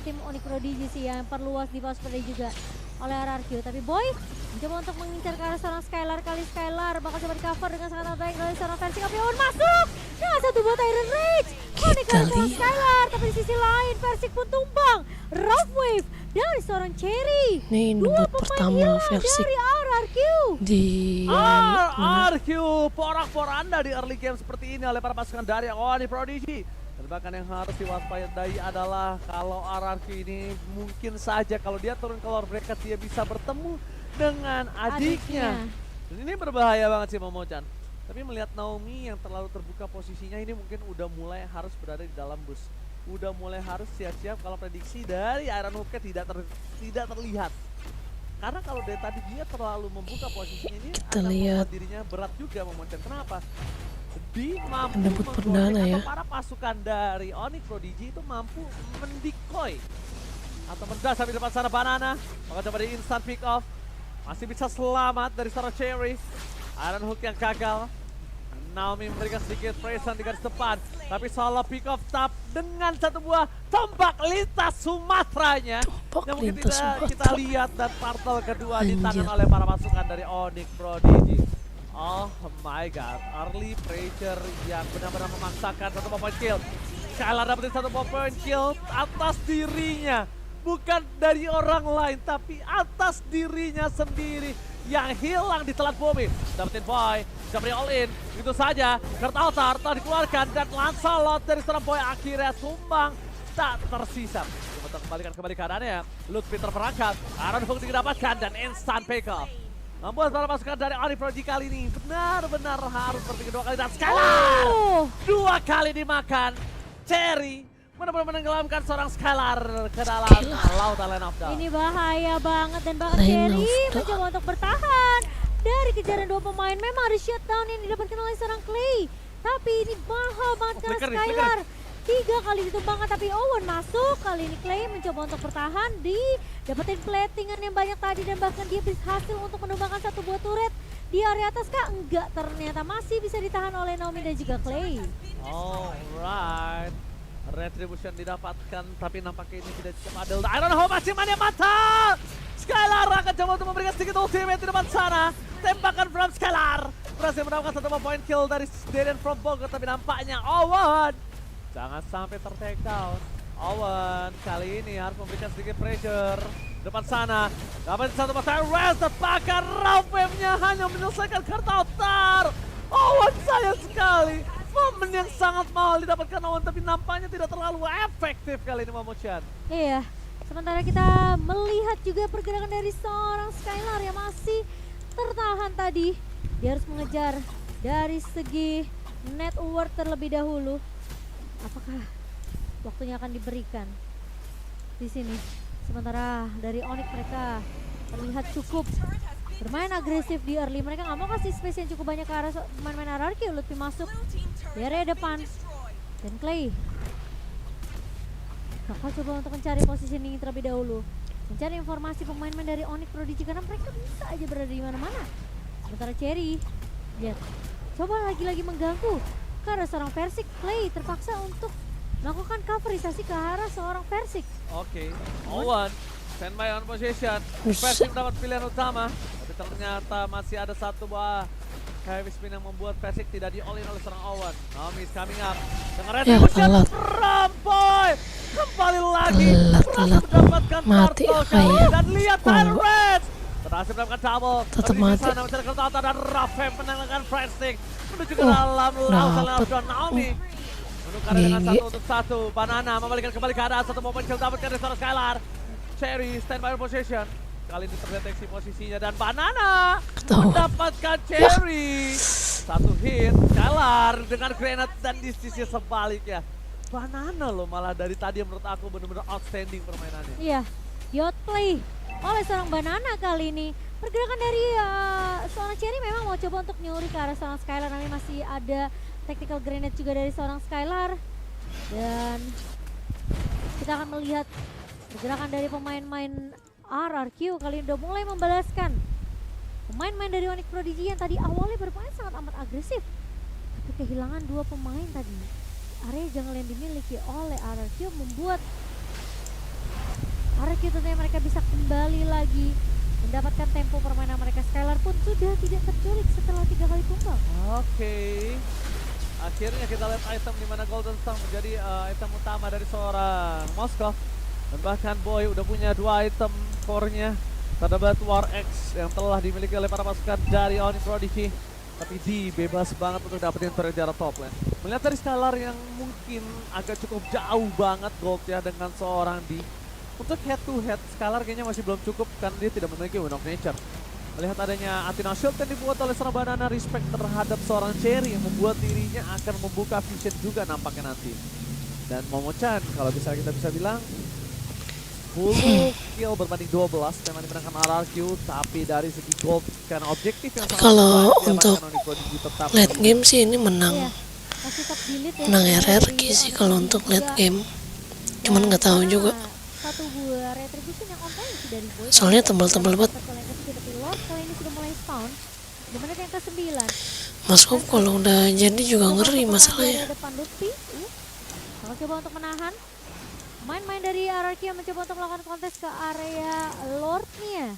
dari tim Onyx Prodigy sih yang perluas di pos play juga oleh RRQ. Tapi Boy mencoba untuk mengincar ke arah seorang Skylar. Kali Skylar bakal coba di cover dengan sangat baik dari seorang versi. Tapi Owen masuk dengan satu buat Iron Rage. Onyx dari seorang Skylar, tapi di sisi lain Versik pun tumbang. Rough Wave dari seorang Cherry. Nih Dua debut pemain pertama hilang Versik dari RRQ. di RRQ porak-poranda di early game seperti ini oleh para pasukan dari Onyx Prodigy. Dan bahkan yang harus diwaspadai adalah kalau RRQ ini mungkin saja kalau dia turun ke lower bracket dia bisa bertemu dengan adiknya. Dan ini berbahaya banget sih Momochan. Tapi melihat Naomi yang terlalu terbuka posisinya ini mungkin udah mulai harus berada di dalam bus. Udah mulai harus siap-siap kalau prediksi dari Iron Hook tidak terlihat. Karena kalau dari tadi dia terlalu membuka posisinya ini Kita akan lihat. membuat dirinya berat juga Momochan. Kenapa? Di mampu Debut perdana ya. atau para pasukan dari Onyx Prodigy itu mampu mendikoy atau mendasar di depan sana Banana. Maka coba di instant pick off. Masih bisa selamat dari seorang Cherry. Iron Hook yang gagal. Naomi memberikan sedikit pressure di garis depan. Tapi solo pick off tap dengan satu buah tombak lintas Sumateranya. Tombak Yang mungkin lintas tidak kita Sumatera. lihat dan partel kedua Anjir. ditangan oleh para pasukan dari Onyx Prodigy. Oh my god, early pressure yang benar-benar memaksakan satu point kill. Skylar dapetin satu point kill atas dirinya. Bukan dari orang lain, tapi atas dirinya sendiri yang hilang di telan bumi. Dapetin Boy, dapetin all in, gitu saja. Kurt Altar telah dikeluarkan dan Lancelot dari seorang Boy akhirnya tumbang tak tersisa. Coba kembalikan kembali keadaannya. Lutfi terperangkap, Aaron Hook didapatkan dan instant pick off. Membuat para pasukan dari Onyx Prodigy kali ini benar-benar harus berpikir dua kali dan Skylar dua kali dimakan. Cherry benar-benar menenggelamkan seorang Skylar ke dalam lautan Land of Dawn. Ini bahaya banget dan bahkan Land Cherry of Dawn. mencoba untuk bertahan dari kejaran dua pemain. Memang ada shutdown yang didapatkan oleh seorang Clay. Tapi ini mahal banget karena flicker nih, Skylar. 3 kali ditumbangkan tapi Owen masuk. Kali ini Clay mencoba untuk bertahan di dapetin platingan yang banyak tadi dan bahkan dia berhasil untuk menumbangkan satu buah turret di area atas kah? Enggak, ternyata masih bisa ditahan oleh Naomi dan juga Clay. Alright. Retribution didapatkan tapi nampaknya ini tidak cukup adil. Iron Home masih mania mata. Skylar akan coba untuk memberikan sedikit ultimate di depan sana. Tembakan from Skylar berhasil mendapatkan satu point kill dari Darren from Bogor tapi nampaknya Owen jangan sampai ter-take down. Owen kali ini harus memberikan sedikit pressure depan sana. Dapat satu pasang Rest terbakar. Rough Wave-nya hanya menyelesaikan Kurt Altar. Owen sayang sekali. Momen yang sangat mahal didapatkan Owen tapi nampaknya tidak terlalu efektif kali ini Momochan. Iya, sementara kita melihat juga pergerakan dari seorang Skylar yang masih tertahan tadi. Dia harus mengejar dari segi net worth terlebih dahulu. Apakah waktunya akan diberikan di sini? Sementara dari Onyx mereka terlihat cukup bermain agresif di early. Mereka nggak mau kasih space yang cukup banyak ke arah pemain-pemain RRQ. Lutfi masuk di area depan dan Clay bakal coba untuk mencari positioning terlebih dahulu, mencari informasi pemain-pemain dari Onyx Prodigy karena mereka bisa aja berada di mana-mana. Sementara Cherry lihat coba lagi-lagi mengganggu ke arah seorang Versik. Clay terpaksa untuk melakukan coverisasi ke arah seorang Versik. Oke, Owen standby on position. Versik mendapat pilihan utama, tapi ternyata masih ada satu buah heavy spin yang membuat Versik tidak di all in oleh seorang Owen. Naomi is coming up dengan retribution telat. Ramboy kembali lagi Telat. mendapatkan Mati turtle apa ya? dan lihat Oh. Iron Reds berhasil mendapatkan double. Tetap Tapi di mati. sana mencari Kurt Altar dan Rafael menangkan Versik menuju ke dalam lautan Land of Dawn. Naomi menukar dengan GG. 1 untuk 1. Banana membalikan kembali ke arah satu momen kill dapatkan dari seorang Skylar. Cherry standby position. Kali ini terdeteksi posisinya dan Banana Ketahuan. mendapatkan Cherry. Satu hit Skylar dengan grenade dan di sisi sebaliknya. Banana loh malah dari tadi yang menurut aku benar-benar outstanding permainannya. Iya, outplay oleh seorang Banana kali ini. Pergerakan dari seorang Cherry memang mau coba untuk nyuri ke arah seorang Skylar. Nanti masih ada tactical grenade juga dari seorang Skylar. Dan kita akan melihat pergerakan dari pemain-pemain RRQ kali ini udah mulai membalaskan pemain-pemain dari Onyx Prodigy yang tadi awalnya bermain sangat amat agresif. Tapi kehilangan 2 pemain tadi. Area jungle yang dimiliki oleh RRQ membuat RRQ tentunya mereka bisa kembali lagi mendapatkan tempo permainan mereka. Skylar pun sudah tidak terculik setelah 3 kali tumbang. Oke. Akhirnya kita lihat item di mana Golden Star menjadi item utama dari seorang Moskov. Dan bahkan Boy udah punya 2 item core-nya. Terdapat War X yang telah dimiliki oleh para pasukan dari Onyx Prodigy. Tapi di bebas banget untuk dapetin turret jarak top lane. Melihat dari Skylar yang mungkin agak cukup jauh banget gold ya dengan seorang di. Untuk head to head, Skylar kayaknya masih belum cukup karena dia tidak memiliki Wind of Nature. Melihat adanya Athena Shield yang dibuat oleh seorang Banana, respect terhadap seorang Cherry yang membuat dirinya akan membuka vision juga nampaknya nanti. Dan Momo-chan, kalau bisa kita bisa bilang 10 kill berbanding 12 memang dimenangkan RRQ, tapi dari segi gold karena objektif yang sangat Kalau besar, untuk diamankan oleh Prodigy tetap late di- game sih ini menang Iya, masih top delete ya. menang dari RRQ sih Onyx kalau Prodigy untuk late juga. game. Cuman nggak tahu Karena juga. satu buah retribution yang on point sih dari Boy. Soalnya Tapi tebal-tebal banget. Kali yang ketiga, tapi Lord kali ini sudah mulai spawn di menit yang ke-9. Moskov kalau udah jadi juga ngeri masalahnya. Dari depan Lutfi, kalau coba untuk menahan. Main-main dari RRQ yang mencoba untuk melakukan kontes ke area Lordnya.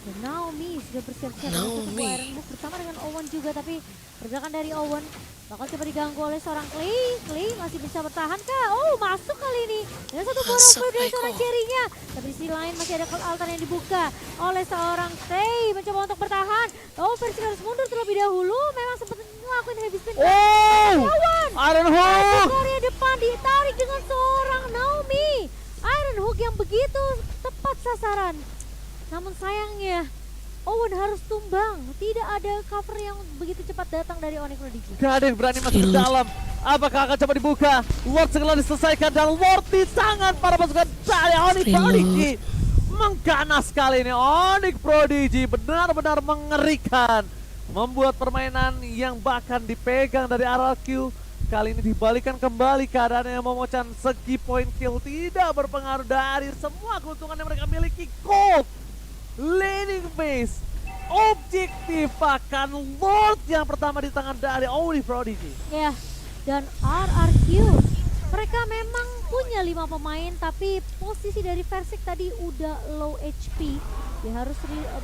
Dan Naomi sudah bersiap-siap untuk Naomi. sebuah Iron Book bersama dengan Owen juga, tapi pergerakan dari Owen bakal coba diganggu oleh seorang Clay. Clay masih bisa bertahan kah? Oh, masuk kali ini. Dan satu buah Masuk, round dari Aiko. seorang Cherry-nya. Tapi di sisi lain masih ada call altar yang dibuka oleh seorang Clay mencoba untuk bertahan. Oh, versi harus mundur terlebih dahulu. Memang sempat ngelakuin heavy spin. Oh! Owen! Iron Hook! Korea depan ditarik dengan seorang Naomi. Iron Hook yang begitu tepat sasaran. Namun sayangnya Owen harus tumbang. Tidak ada cover yang begitu cepat datang dari Onyx Prodigy. Gak ada yang berani masuk ke dalam. Apakah akan coba dibuka? Lord segera diselesaikan dan Lord di tangan para pasukan dari Onyx Reload. Prodigy. Mengganas kali ini Onyx Prodigy benar-benar mengerikan. Membuat permainan yang bahkan dipegang dari RRQ. Kali ini dibalikan kembali keadaannya Momo-chan. Segi point kill tidak berpengaruh dari semua keuntungan yang mereka miliki. Gold, leading base, objektif akan Lord yang pertama di tangan dari Onyx Prodigy. Ya, dan RRQ mereka memang punya 5 pemain, tapi posisi dari Versik tadi udah low HP. Dia harus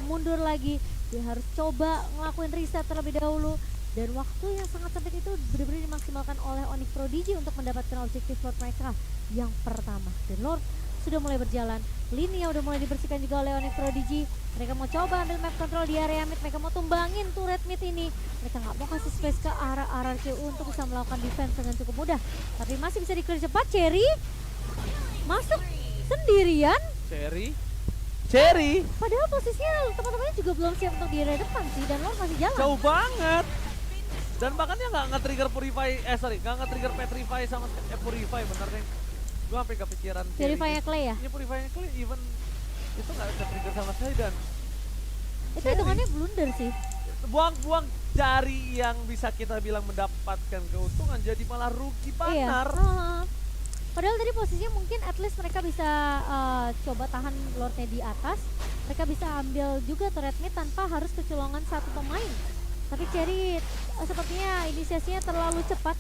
mundur lagi, dia harus coba ngelakuin reset terlebih dahulu. Dan waktu yang sangat sempit itu benar-benar dimaksimalkan oleh Onyx Prodigy untuk mendapatkan objektif Lord mereka yang pertama. Dan Lord sudah mulai berjalan, lini yang udah mulai dibersihkan juga oleh Onyx Prodigy. Mereka mau coba ambil map control di area mid, mereka mau tumbangin turret mid ini. Mereka nggak mau kasih space ke arah RRQ untuk bisa melakukan defense dengan cukup mudah. Tapi masih bisa di-clear cepat, Cherry masuk sendirian. Cherry Padahal posisinya teman-temannya juga belum siap untuk di area depan sih, dan Lord masih jalan. jauh banget. Dan bahkan dia nggak nge-trigger Purify, nggak nge-trigger Petrify sama Purify bener deh. Gue sampai kepikiran Purify-nya Clay ya? Ini Purify-nya Clay even itu nggak ke-trigger sama sekali dan Itu hitungannya blunder sih. buang-buang jari yang bisa kita bilang mendapatkan keuntungan jadi malah rugi Iya. benar. Padahal tadi posisinya mungkin at least mereka bisa coba tahan Lordnya di atas. Mereka bisa ambil juga turret mid tanpa harus kecolongan satu pemain. Tapi Cherry sepertinya inisiasinya terlalu cepat.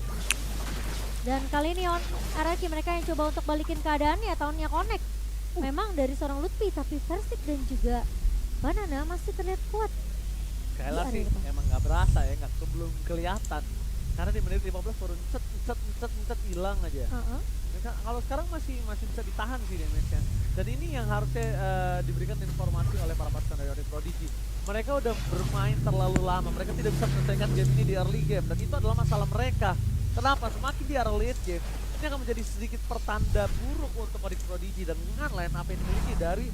Dan kali ini RRQ mereka yang coba untuk balikin keadaannya, tahunnya connect. Memang dari seorang Lutfi, tapi Versik dan juga Banana masih terlihat kuat. Skylar Di sih area depan. emang nggak berasa ya, belum kelihatan. Karena di menit 15 baru cet hilang aja. Mereka kalau sekarang masih bisa ditahan sih damage-nya. Dan ini yang harusnya diberikan informasi oleh para pasukan dari Onyx Prodigy. Mereka udah bermain terlalu lama, mereka tidak bisa menyelesaikan game ini di early game. Dan itu adalah masalah mereka. Kenapa? Semakin di area late game, ini akan menjadi sedikit pertanda buruk untuk Onyx Prodigy dan dengan line up yang dimiliki dari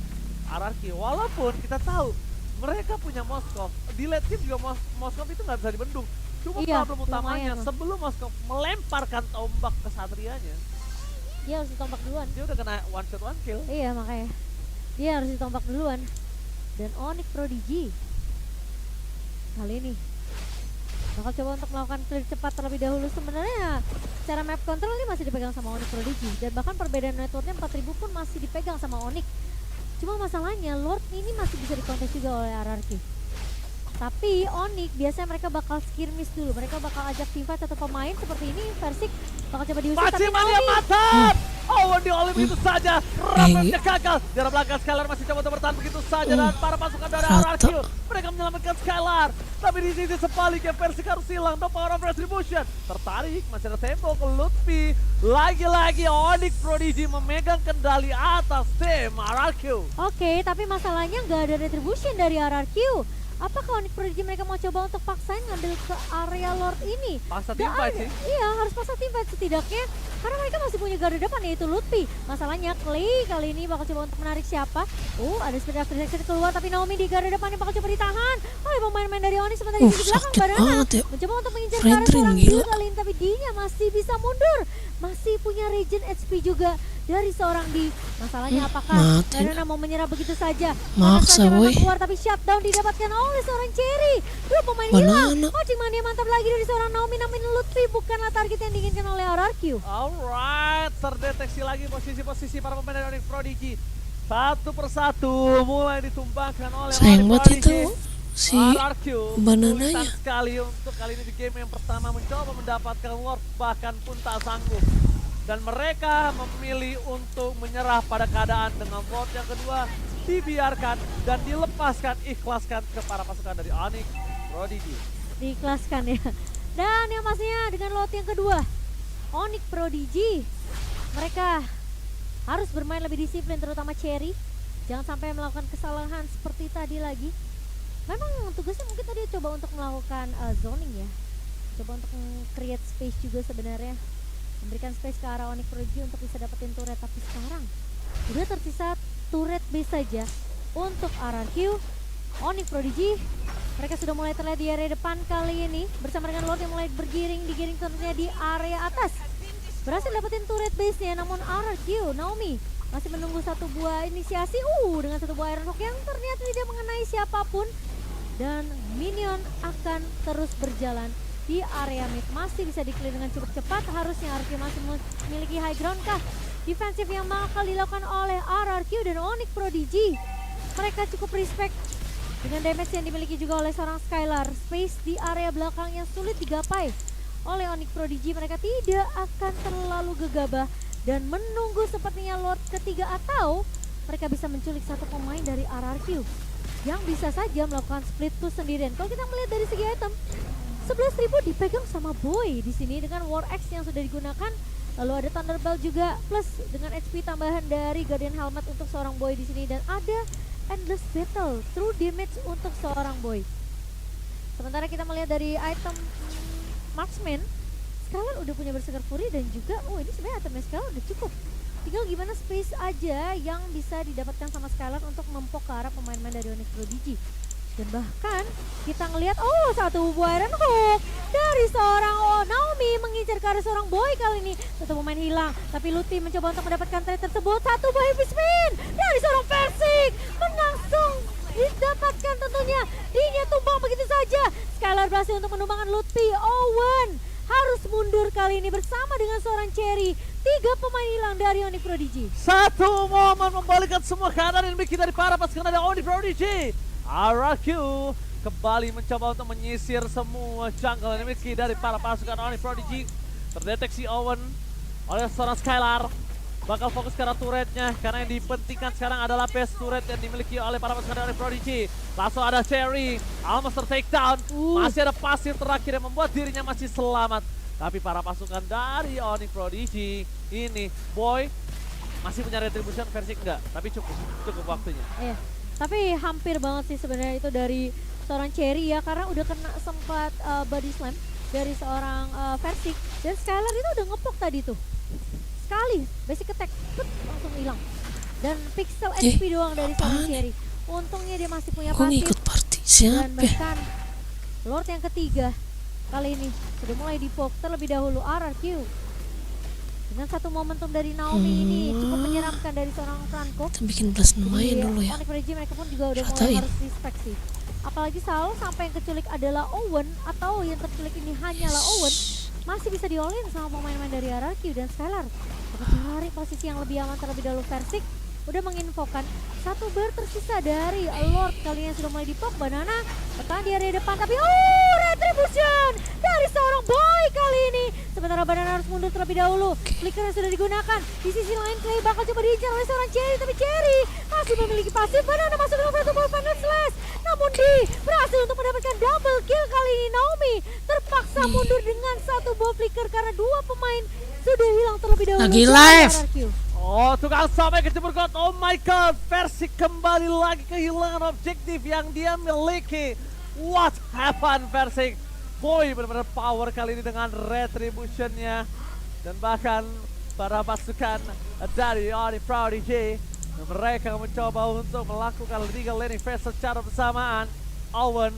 RRQ. Walaupun kita tahu mereka punya Moskov, di late game juga Moskov itu nggak bisa dibendung. Cuma Iya, problem utamanya lumayan. sebelum Moskov melemparkan tombak ke Satrianya, Dia harus ditombak duluan. dia udah kena one shot one kill. Iya, makanya dia harus ditombak duluan. Dan Onyx Prodigy kali ini bakal coba untuk melakukan clear cepat terlebih dahulu. Sebenarnya secara map control ini masih dipegang sama Onyx Prodigy, dan bahkan perbedaan networknya 4000 pun masih dipegang sama Onyx. Cuma masalahnya Lord ini masih bisa dikontes juga oleh RRQ. Tapi Onyx biasanya mereka bakal skirmish dulu, mereka bakal ajak teamfight satu pemain seperti ini. Versik bakal coba diusir, tapi Maksimalnya Naomi mantap! Owen di-all begitu saja. Rapidnya gagal. Dari belakang Skylar masih coba untuk bertahan begitu saja. Dan para pasukan dari RRQ. Mereka menyelamatkan Skylar. Tapi di sini sebaliknya versi harus hilang. The power of retribution. Tertarik. Masih ada tempo ke Lutfi. Lagi-lagi Onyx Prodigy memegang kendali atas tim RRQ. Oke, tapi masalahnya nggak ada retribution dari RRQ. Apakah Onyx Prodigy mereka mau coba untuk paksain ngambil ke area Lord ini? Paksa Nggak teamfight ada. sih. Iya, harus paksa teamfight setidaknya. Karena mereka masih punya garda depan yaitu Lutfi. Masalahnya Clay kali ini bakal coba untuk menarik siapa? Ada speed after exit keluar tapi Naomi di garda depan yang bakal coba ditahan oleh pemain-pemain dari Onyx. Sementara di belakang sakit Barana banget ya. mencoba untuk mengincar ke Friend arah seorang ring, Gil gila. kali ini. Tapi dia masih bisa mundur. Masih punya regen HP juga dari seorang di. Masalahnya apakah mati. Barana mau menyerah begitu saja? Maksa, Saja memang boy. keluar tapi shutdown didapatkan oleh seorang Cherry. Dua pemain Banana. hilang. Cing mania mantap lagi dari seorang Naomi. Namun Lutfi bukanlah target yang diinginkan oleh RRQ. Alright, terdeteksi lagi posisi-posisi para pemain dari Onyx Prodigy. Satu persatu mulai ditumbangkan oleh Sayang Onyx banget Prodigy. itu si RRQ banananya. sulitan sekali untuk kali ini di game yang pertama mencoba mendapatkan Lord, bahkan pun tak sanggup. Dan mereka memilih untuk menyerah pada keadaan dengan Lord yang kedua dibiarkan dan dilepaskan, ikhlaskan ke para pasukan dari Onyx Prodigy. Diikhlaskan ya. Dan yang pastinya dengan lot yang kedua, Onyx Prodigy, mereka harus bermain lebih disiplin, terutama Cherry. Jangan sampai melakukan kesalahan seperti tadi lagi. Memang tugasnya mungkin tadi coba untuk melakukan zoning ya. Coba untuk create space juga sebenarnya. Memberikan space ke arah Onyx Prodigy untuk bisa dapetin turret. Tapi sekarang udah tersisa turret base saja untuk RRQ. Onyx Prodigy, mereka sudah mulai terlihat di area depan kali ini bersama dengan Lord yang mulai digiring tentunya di area atas. Berhasil dapetin turret base-nya, namun RRQ, Naomi masih menunggu satu buah inisiasi dengan satu buah Iron Hook yang ternyata tidak mengenai siapapun. Dan minion akan terus berjalan di area mid. Masih bisa di-clear dengan cukup cepat. Harusnya RRQ masih memiliki high ground kah? Defensif yang bakal dilakukan oleh RRQ dan Onyx Prodigy. Mereka cukup respect dengan damage yang dimiliki juga oleh seorang Skylar. Space di area belakang yang sulit digapai oleh Onyx Prodigy. Mereka tidak akan terlalu gegabah dan menunggu sepertinya Lord ketiga atau mereka bisa menculik satu pemain dari RRQ yang bisa saja melakukan split push sendirian. Kalau kita melihat dari segi item, 11.000 dipegang sama Boy di sini dengan War Axe yang sudah digunakan. Lalu ada Thunderbolt juga plus dengan HP tambahan dari Guardian Helmet untuk seorang Boy di sini dan ada Endless Battle true damage untuk seorang Boy. Sementara kita melihat dari item Marksman, Skylar udah punya Berserker Fury dan juga ini sebenarnya itemnya Skylar udah cukup. Tinggal gimana space aja yang bisa didapatkan sama Skylar untuk mempok ke arah pemain-pemain dari Onyx Prodigy. Dan bahkan kita ngelihat satu buah Iron Hook dari seorang Naomi mengincar ke arah seorang Boy kali ini. Satu pemain hilang, tapi Lutfi mencoba untuk mendapatkan trade tersebut. Satu buah heavy spin dari seorang Versik langsung didapatkan tentunya. Dinya tumbang begitu saja. Skylar berhasil untuk menumbangkan Lutfi. Owen harus mundur kali ini bersama dengan seorang Cherry. 3 pemain hilang dari Onyx Prodigy. Satu momen membalikkan semua keadaan yang bikin dari para pasukan dari Onyx Prodigy. RRQ kembali mencoba untuk menyisir semua jungle yang dimiliki dari para pasukan Onyx Prodigy. Terdeteksi Owen oleh seorang Skylar. Bakal fokus ke arah turretnya karena yang dipentingkan sekarang adalah base turret yang dimiliki oleh para pasukan dari Onyx Prodigy. Langsung ada Cherry, almost ter-takedown. Masih ada pasir terakhir yang membuat dirinya masih selamat. Tapi para pasukan dari Onyx Prodigy ini, Boy masih punya retribution versi enggak, tapi cukup waktunya. Iya. Tapi hampir banget sih sebenarnya itu dari seorang Cherry ya, karena udah kena sempat body slam dari seorang Versik. Dan Skylar itu udah ngepok tadi tuh. Sekali basic attack langsung hilang. Dan pixel HP doang dari seorang Cherry. Untungnya dia masih punya Kok pasif. ngikut party? Dan Siapa? bahkan Lord yang ketiga kali ini sudah mulai dipok terlebih dahulu RRQ. Dengan satu momentum dari Naomi ini cukup menyeramkan dari seorang Franco. Kita bikin plus lumayan dulu ya. Onyx Prodigy mereka pun juga udah mulai Ratain. harus respect sih. Apalagi selalu sampai yang keculik adalah Owen atau yang terculik ini hanyalah Owen, masih bisa diolin sama pemain-pemain dari RRQ dan Skylar. Cari posisi yang lebih aman terlebih dahulu Versik. udah menginfokan satu bar tersisa dari Lord. Kali ini sudah mulai dipok, Banana bertahan di area depan, tapi retribution dari seorang boy kali ini. Sementara Banana harus mundur terlebih dahulu. Flicker yang sudah digunakan. Di sisi lain Clay bakal coba diincar oleh seorang Cherry, tapi Cherry masih memiliki pasif. Banana masuk ke Fatal Ball Final Slash, namun berhasil untuk mendapatkan double kill kali ini. Naomi terpaksa mundur dengan satu ball flicker karena dua pemain sudah hilang terlebih dahulu. Lagi live. Oh, tukang sampai kecebur got. Oh my god, Versik kembali lagi kehilangan objektif yang dia miliki. What happened, Versik? Boy, benar-benar power kali ini dengan retributionnya. Dan bahkan para pasukan dari Onyx Prodigy, mereka mencoba untuk melakukan legal laning phase secara bersamaan. Owen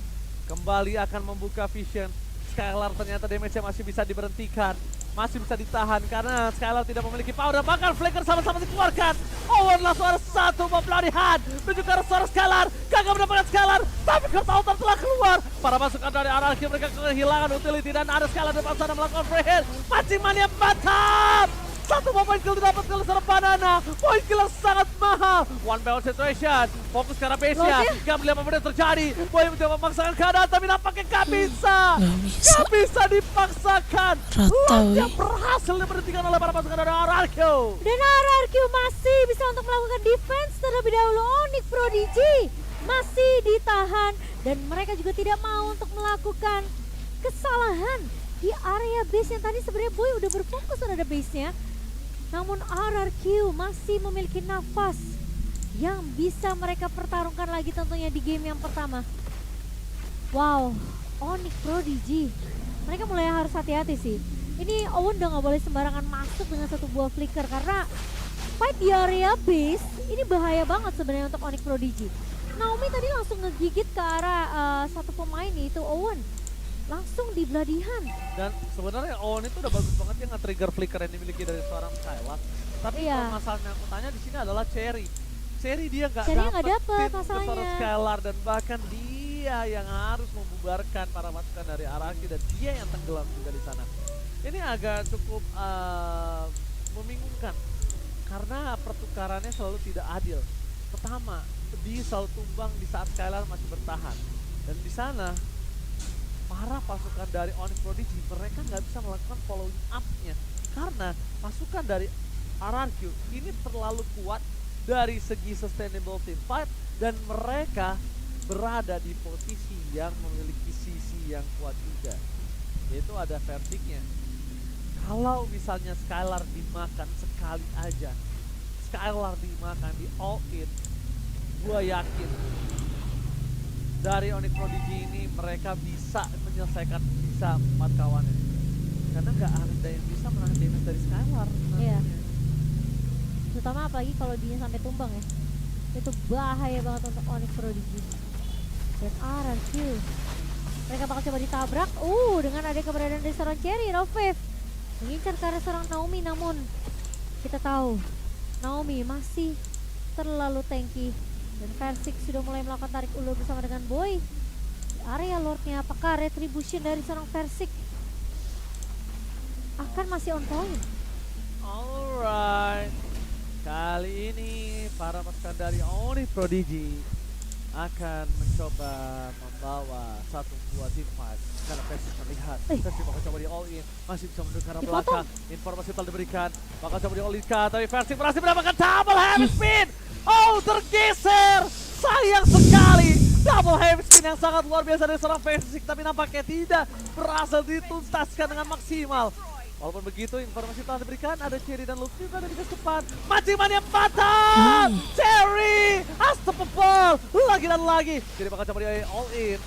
kembali akan membuka vision. Skylar ternyata damage-nya masih bisa diberhentikan, masih bisa ditahan karena Skylar tidak memiliki power, dan bahkan Flicker sama-sama dikeluarkan. Owen langsung ada satu pelarihan menuju ke arah seorang Skylar, gagal mendapatkan Skylar, tapi Counter telah keluar. Para pasukan dari Anarchy mereka kehilangan utility dan ada Skylar depan sana melakukan free hit. Pancing mania mantap. Satu point kill didapat oleh seorang Banana. Point kill yang sangat mahal. One barrel situation. Fokus ke arah base-nya. Gak melihat apa yang terjadi. Boy mencoba memaksakan keadaan tapi nampaknya gak bisa. Gak bisa dipaksakan. Lordnya berhasil diberhentikan oleh para pasukan dari RRQ. Dan RRQ masih bisa untuk melakukan defense terlebih dahulu. Onyx Prodigy masih ditahan dan mereka juga tidak mau untuk melakukan kesalahan di area base yang tadi sebenarnya Boy udah berfokus terhadap base-nya. Namun RRQ masih memiliki nafas yang bisa mereka pertarungkan lagi tentunya di game yang pertama. Wow, Onyx Prodigy mereka mulai harus hati-hati sih. Ini Owen udah gak boleh sembarangan masuk dengan satu buah flicker karena fight di area base ini bahaya banget sebenarnya untuk Onyx Prodigy. Naomi tadi langsung ngegigit ke arah satu pemain yaitu Owen. Langsung di beladihan. Dan sebenarnya Owen itu udah bagus banget ya nge-trigger flicker yang dimiliki dari seorang Skylar. Tapi masalah yang aku tanya di sini adalah Cherry. Cherry dia nggak dapet seorang Skylar dan bahkan dia yang harus membubarkan para pasukan dari Araki dan dia yang tenggelam juga di sana. Ini agak cukup membingungkan karena pertukarannya selalu tidak adil. Pertama, dia selalu tumbang di saat Skylar masih bertahan. Dan di sana para pasukan dari Onyx Prodigy mereka nggak bisa melakukan following up-nya karena pasukan dari RRQ ini terlalu kuat dari segi sustainable team fight dan mereka berada di posisi yang memiliki sisi yang kuat juga, yaitu ada Vertiknya. Kalau misalnya Skylar dimakan sekali aja, Skylar dimakan di all in, gua yakin dari Onyx Prodigy ini mereka bisa menyelesaikan sisa 4 kawannya karena nggak ada yang bisa menahan damage dari Skylar. Iya. Terutama apalagi kalau dia sampai tumbang ya, itu bahaya banget untuk Onyx Prodigy. Dan RRQ mereka bakal coba ditabrak dengan ada keberadaan dari seorang Cherry. Rovef mengincar ke arah seorang Naomi, namun kita tahu Naomi masih terlalu tanky. Dan Versik sudah mulai melakukan tarik ulur bersama dengan Boy. Di area Lordnya, apakah retribution dari seorang Versik akan masih on point? Alright, kali ini para pasukan dari Onyx Prodigy akan mencoba membawa satu buah team fight. Karena Versik melihat, Versik bakal coba di all in, masih bisa mendengar ke arah belakang. Informasi telah diberikan, bakal coba di all in tapi Versik berhasil mendapatkan double heavy spin. Tergeser, sayang sekali. Double heavy spin yang sangat luar biasa dari seorang Versik, tapi nampaknya tidak berhasil dituntaskan dengan maksimal. Walaupun begitu, informasi telah diberikan, ada Cherry dan Luffy juga ada di garis depan. Mancing mania fatal! Cherry! Unstoppable! Lagi dan lagi. Jadi bakal coba di all in.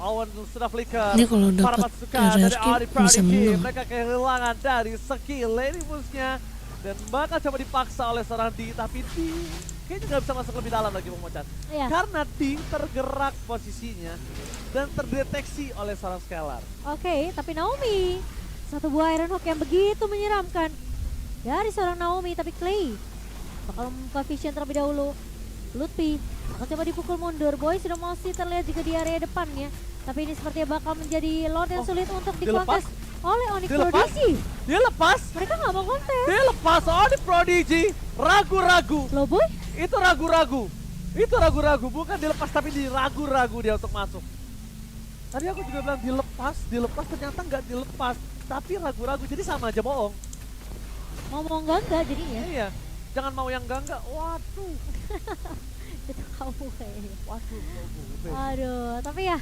Owen sudah flicker. Ini kalau para dapat pasukan dari Onyx bisa Prodigy, menang. mereka kehilangan dari skill Lady Moose-nya. Dan bakal coba dipaksa oleh seorang D, tapi D kayaknya nggak bisa masuk lebih dalam lagi Bung Mocan. Iya. Karena D tergerak posisinya dan terdeteksi oleh seorang Skylar. Oke, tapi Naomi satu buah Iron Hawk yang begitu menyeramkan dari seorang Naomi, tapi Clay bakal membuka vision terlebih dahulu. Lutfi akan coba dipukul mundur. Boy sudah masih terlihat juga di area depannya, tapi ini sepertinya bakal menjadi Lord yang sulit untuk dikontes oleh Onyx Prodigy. Dia lepas. Mereka nggak mau kontes. Dia lepas Onyx Prodigy. Ragu-ragu. Loh Boy? Itu ragu-ragu. Itu ragu-ragu, bukan dilepas tapi diragu-ragu dia untuk masuk. Tadi aku juga bilang dilepas ternyata nggak dilepas. Tapi ragu-ragu, jadi sama aja bohong. Mau enggak jadinya. Iya, jangan mau yang enggak. Waduh. Itu kamu kayaknya. Waduh. Aduh, tapi ya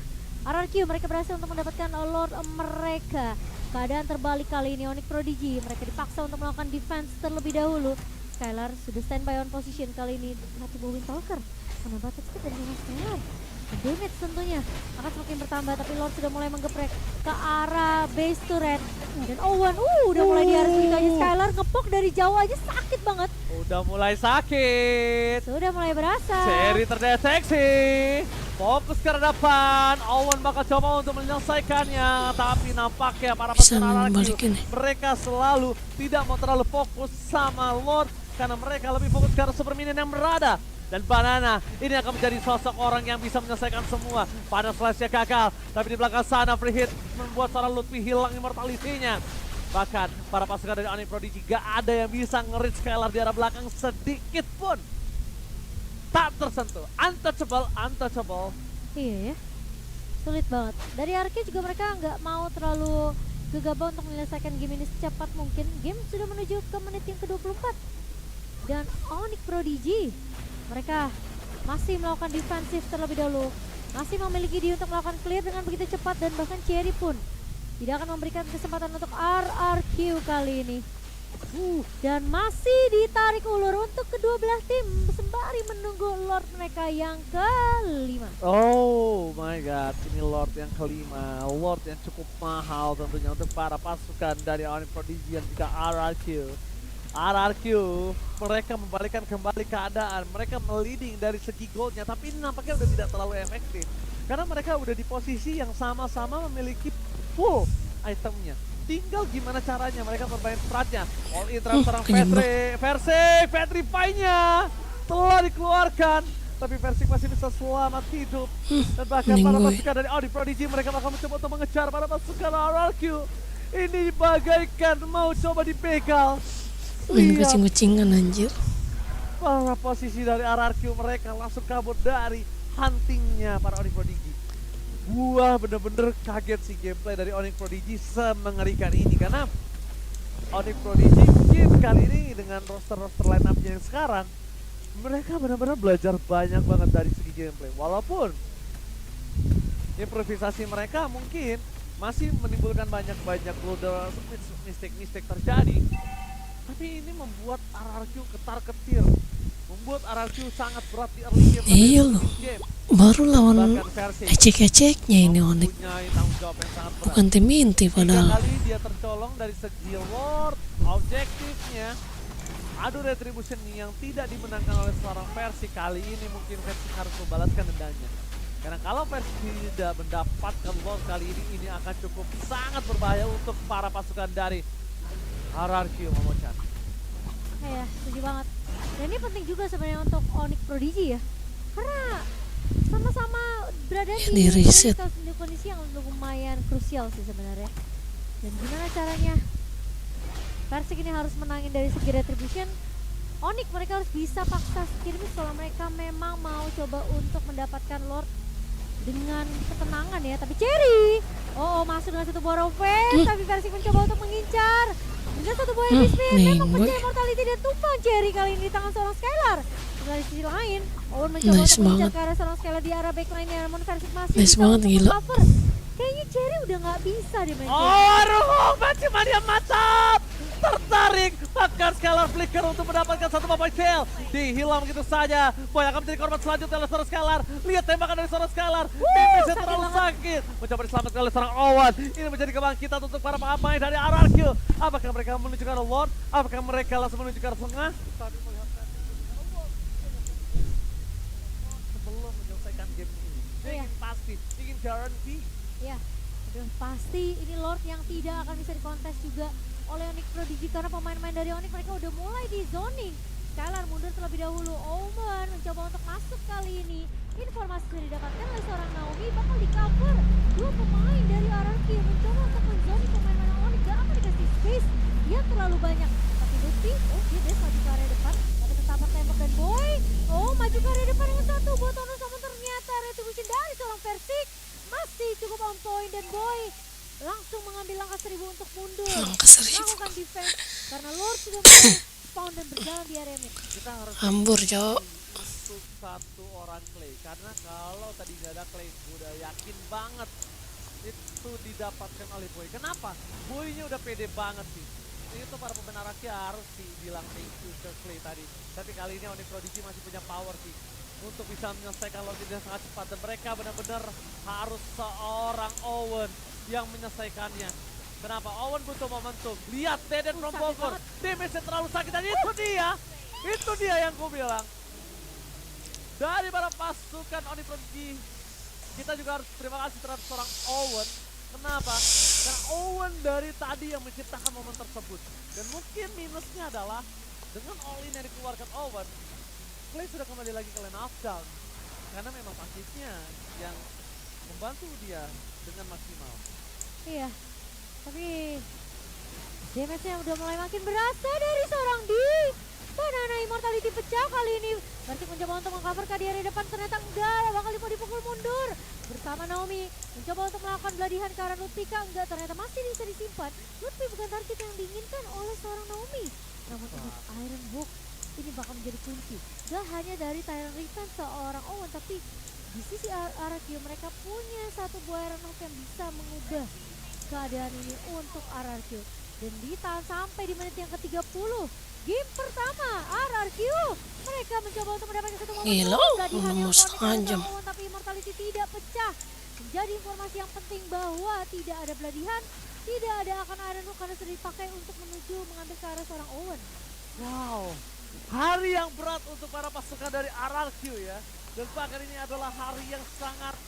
RRQ mereka berhasil untuk mendapatkan Lord mereka. Keadaan terbalik kali ini Onyx Prodigy. Mereka dipaksa untuk melakukan defense terlebih dahulu. Skylar sudah standby on position kali ini. Mati Windtalker. Menambah attack dari Skylar. Damage tentunya akan semakin bertambah, tapi Lord sudah mulai menggeprek ke arah base turret. Dan Owen udah mulai diaris gitu aja. Skylar ngepok dari jauh aja sakit banget. Udah mulai sakit. Sudah mulai berasa. Cherry terdeteksi. Fokus ke depan. Owen bakal coba untuk menyelesaikannya, tapi nampaknya para Bisa pasukan RRQ membalikin nih. mereka selalu tidak mau terlalu fokus sama Lord karena mereka lebih fokus ke arah super minion yang berada. Dan Banana ini akan menjadi sosok orang yang bisa menyelesaikan semua. Pada slash-nya gagal, tapi di belakang sana free hit membuat seorang Lutfi hilang immortality-nya. Bahkan para pasukan dari Onyx Prodigy gak ada yang bisa ngerit Skylar di arah belakang sedikit pun. Tak tersentuh, untouchable. Iya ya, sulit banget. Dari Arke juga mereka nggak mau terlalu gegabah untuk menyelesaikan game ini secepat mungkin. Game sudah menuju ke menit yang ke-24. Dan Onyx Prodigy mereka masih melakukan defensif terlebih dahulu. Masih memiliki dia untuk melakukan clear dengan begitu cepat, dan bahkan Cherry pun tidak akan memberikan kesempatan untuk RRQ kali ini. Dan masih ditarik ulur untuk kedua belah tim sembari menunggu Lord mereka yang kelima. Oh my god, ini Lord yang kelima. Lord yang cukup mahal tentunya untuk para pasukan dari Onyx Prodigy dan juga RRQ, mereka membalikkan kembali keadaan. Mereka meliding dari segi goldnya, tapi ini nampaknya udah tidak terlalu efektif. Karena mereka udah di posisi yang sama-sama memiliki full itemnya. Tinggal gimana caranya mereka bermain stratnya. All in trap serang Versi Pie-nya telah dikeluarkan. Tapi Persik masih bisa selamat hidup. Dan bahkan para pasukan dari Onyx Prodigy mereka bakal mencoba untuk mengejar para pasukan RRQ. Ini bagaikan mau coba dibegal. Main kucing-kucingan anjir. Para posisi dari RRQ mereka langsung kabur dari huntingnya para Onyx Prodigy. Gua bener-bener kaget sih gameplay dari Onyx Prodigy semengerikan ini, karena Onyx Prodigy mungkin kali ini dengan roster-roster line-up-nya yang sekarang mereka benar-benar belajar banyak banget dari segi gameplay. Walaupun improvisasi mereka mungkin masih menimbulkan banyak blunder, mistake terjadi. Tapi ini membuat RRQ ketar-ketir, membuat RRQ sangat berat di early game. Iya loh, baru lawan ecek-eceknya ini Onyx. Bukan tim inti padahal. Kali dia tercolong dari segi Lord, objektifnya adu retribution yang tidak dimenangkan oleh seorang Versi. Kali ini mungkin Versi harus membalaskan dendanya. Karena kalau Versi tidak mendapatkan Lord kali ini akan cukup sangat berbahaya untuk para pasukan dari RRQ, Momochan. Ya, setuju banget. Dan ini penting juga sebenarnya untuk Onyx Prodigy ya. Karena sama-sama berada di kondisi yang lumayan krusial sih sebenarnya. Dan gimana caranya Persik ini harus menangin dari segi retribution. Onyx mereka harus bisa paksa skirmish kalau mereka memang mau coba untuk mendapatkan Lord dengan ketenangan ya. Tapi Cherry masuk dengan satu buah Rovage, tapi Persik mencoba untuk mengincar dengan satu buah Epispin. Memang pecah immortality dan tumpang Cherry kali ini di tangan seorang Skylar. Dari sisi lain, Owen mencoba untuk mengincar ke arah seorang Skylar di arah backline-nya, namun Persik masih bisa untuk cover. Kayaknya Cherry udah nggak bisa dia main. Macam dia mantap, tertarik, bahkan Skylar flicker untuk mendapatkan satu bapak kill. Dihilang begitu saja. Boy akan menjadi korban selanjutnya oleh seorang Skylar. Lihat tembakan dari seorang Skylar. Pipisnya terlalu sakit. Mencoba diselamatkan oleh seorang Owen. Ini menjadi kebangkitan untuk para pemain dari RRQ. Apakah mereka menuju ke arah Lord? Apakah mereka langsung menuju ke arah tengah? Sebelum menyelesaikan game ini, ingin pasti, ingin guarantee. Ya, udah pasti ini Lord yang tidak akan bisa dikontes juga oleh Onyx Prodigy, karena pemain-pemain dari Onyx mereka udah mulai di zoning. Skylar mundur terlebih dahulu. Omen mencoba untuk masuk kali ini. Informasi sudah didapatkan oleh seorang Naomi, bakal di cover. Dua pemain dari RRQ mencoba untuk menzoning pemain-pemain Onyx. Gak akan dikasih space, dia terlalu banyak. Tapi Lutfi, dia dash maju ke area depan. Tapi tapak tembak dan Boy. Oh, maju ke area depan dengan satu buat Tono, namun ternyata retribution dari seorang Versik masih cukup on point dan Boy langsung mengambil langkah 1000 untuk mundur. Langkah 1000. Melakukan defense karena Lord sudah mulai spawn dan berjalan di area mid. Kita harus Hambur, Cok. untuk satu orang Clay, karena kalau tadi nggak ada Clay, gue udah yakin banget itu didapatkan oleh Boy. Kenapa? Boynya udah pede banget sih. Itu para pemain Arakia harus sih bilang thank you ke Clay tadi. Tapi kali ini Onyx Prodigy masih punya power sih untuk bisa menyelesaikan Lord dengan sangat cepat, dan mereka benar-benar harus seorang Owen yang menyelesaikannya. Kenapa? Owen butuh momentum. Lihat Deden from Bogor, damage-nya terlalu sakit, dan itu dia yang gue bilang. Dari para pasukan Onyx Prodigy, kita juga harus terima kasih terhadap seorang Owen. Kenapa? Karena Owen dari tadi yang menciptakan momen tersebut. Dan mungkin minusnya adalah dengan all-in yang dikeluarkan Owen, Clay sudah kembali lagi ke lane Afdal. Karena memang pasifnya yang membantu dia dengan maksimal. Iya, tapi damage-nya udah mulai makin berasa dari seorang Di. Banana Immortality pecah kali ini. Versik mencoba untuk mengcover ke di area depan, ternyata enggak, bakal mau dipukul mundur. Bersama Naomi mencoba untuk melakukan beladihan ke arah Ludwika, enggak, ternyata masih bisa disimpan. Lutfi bukan target yang diinginkan oleh seorang Naomi. Namun untuk Iron Hook ini bakal menjadi kunci. Gak hanya dari Tyrant Return seorang Owen, tapi di sisi RRQ mereka punya satu buah Iron Hook yang bisa mengubah keadaan ini untuk RRQ. Dan ditahan sampai di menit yang ke-30. Game pertama RRQ, mereka mencoba untuk mendapatkan satu momen Gila, beladihan yang nomor setengah connect jam. dengan Owen, tapi Immortality tidak pecah. Menjadi informasi yang penting bahwa tidak ada beladihan, tidak ada akan Iron Hook karena sudah dipakai untuk menuju mengambil ke arah seorang Owen. Wow, hari yang berat untuk para pasukan dari RRQ ya. Dan bahkan ini adalah hari yang sangat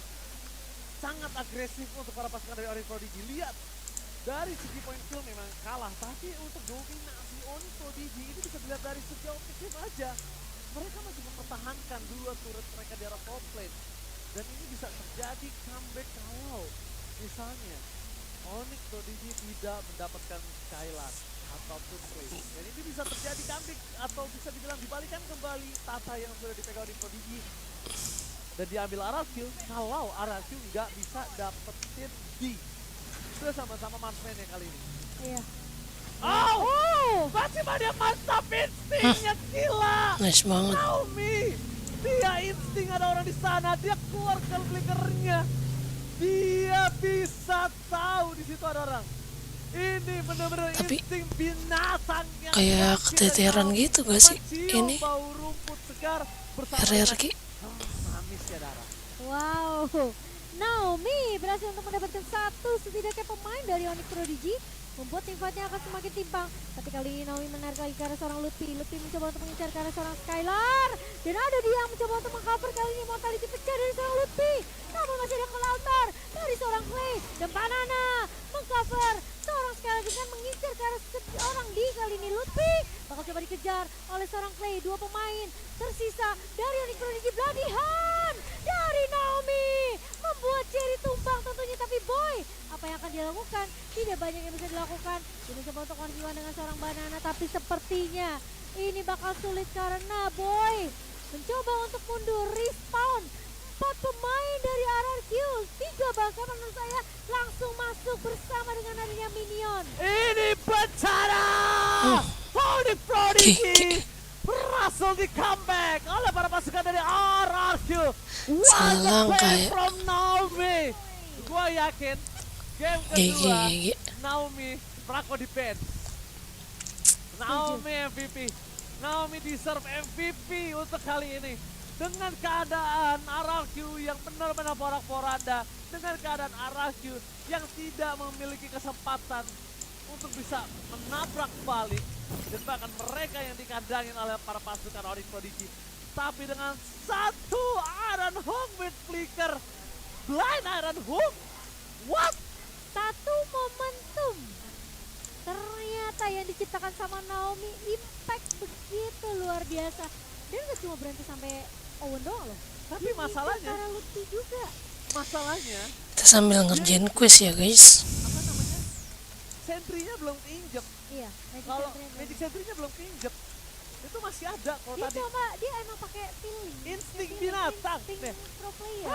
agresif untuk para pasukan dari Onyx Prodigy. Lihat, dari segi point kill memang kalah, tapi untuk dominasi Onyx Prodigy ini bisa dilihat dari segi objektif aja. Mereka masih mempertahankan dua turret mereka di arah top lane. Dan ini bisa terjadi comeback kalau misalnya Onyx Prodigy tidak mendapatkan Skylar ataupun Clay. Dan ini bisa terjadi comeback atau bisa dibilang dibalikan kembali tata yang sudah dipegang Onyx Prodigy dan diambil RRQ kalau RRQ nggak bisa dapetin D. Sudah sama-sama marksman-nya kali ini. Iya. Oh! Masih banyak mantap instingnya, gila! Nice banget. Naomi! Dia insting ada orang di sana, dia keluarkan flickernya. Dia bisa tahu di situ ada orang. Ini benar-benar Tapi insting binatang yang kayak keteteran gitu gak sih mencium ini bau rumput segar bersama RRQ? manis ya darah. Wow, Naomi berhasil untuk mendapatkan satu setidaknya pemain dari Onyx Prodigy, membuat tim fight-nya akan semakin timpang. Tapi kali ini Naomi menarik lagi ke arah seorang Lutfi. Lutfi mencoba untuk mengincar ke arah seorang Skylar, dan ada dia yang mencoba untuk mengcover. Kali ini Mortality pecah dari seorang Lutfi, namun masih ada counter dari seorang Clay, dan Banana mengcover seorang Skylar dengan mengincar ke arah seorang di. Kali ini Lutfi bakal coba dikejar oleh seorang Clay. Dua pemain tersisa dari Onyx Prodigy, beladihan dari Naomi membuat Cherry tumbang tentunya. Tapi Boy, apa yang akan dia lakukan? Tidak banyak yang bisa dilakukan. Dia mencoba untuk one dengan seorang Banana, tapi sepertinya ini bakal sulit karena Boy mencoba untuk mundur, respawn. 4 pemain dari RRQ, 3 bahkan menurut saya langsung masuk bersama dengan adanya minion. Ini bencana! Onyx Prodigy berhasil di comeback oleh para pasukan dari RRQ. Salah What a play kayak from Naomi. Gua yakin game GG kedua GG. Naomi Prako defense. Naomi MVP. Naomi deserve MVP untuk kali ini. Dengan keadaan RRQ yang benar-benar porak-poranda, dengan keadaan RRQ yang tidak memiliki kesempatan untuk bisa menabrak balik, dan bahkan mereka yang dikandangin oleh para pasukan Onyx Prodigy. Tapi dengan satu Iron Hook with flicker, blind Iron Hook, what? Satu momentum ternyata yang diciptakan sama Naomi, impact begitu luar biasa. Dan gak cuma berhenti sampai Owen doang loh, Tapi masalahnya, karena Lutfi juga. masalahnya Kita sambil ngerjain quest ya guys. apa namanya? Sentry-nya belum keinjek. Iya, Kalau Sentry-nya Magic Sentry-nya belum keinjek. Itu masih ada kalau Dia tadi. coba, dia emang pakai feeling. Insting Feeling, binatang. insting Nih. pro player.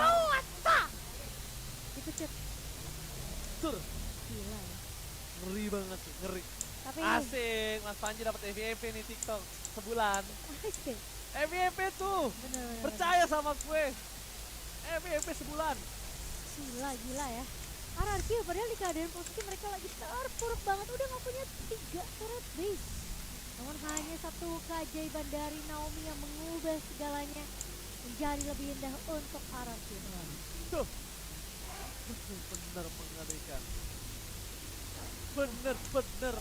Dipecut. Tur. Gila ya. Ngeri banget sih, ngeri. Tapi Asik, Mas Panji dapat MVP nih TikTok sebulan. asik. MVP tuh. Bener. Percaya sama gue. MVP sebulan. Gila ya. RRQ padahal di keadaan posisi mereka lagi terpuruk banget, udah nggak punya 3 turret base. Namun hanya satu keajaiban dari Naomi yang mengubah segalanya menjadi lebih indah untuk RRQ. Tuh. Bener mengerikan. Bener.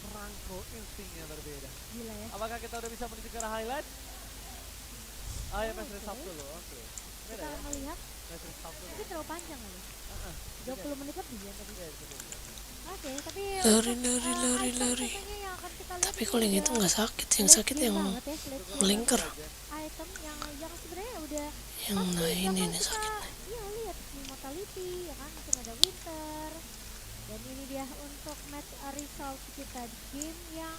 Rangko instingnya berbeda. Gila ya. Apakah kita udah bisa menuju ke arah highlight? Ah ya, match result Oke. dulu. Oke. Beda Kita ya? melihat, Match result dulu. tapi terlalu panjang kali. Heeh. 20 menit lebih ya tadi. Iya, itu dia. Oke, tapi Lari, untuk, lari. item yang akan kita lihat Tapi ini kalau yang itu udah nggak sakit, yang late sakit game yang banget ya, late game melingkar. item yang sebenarnya udah Yang pasti nah ini bakal nih kita sakit. iya lihat di mortality ya kan, mungkin ada winter, dan ini dia untuk match result kita di game yang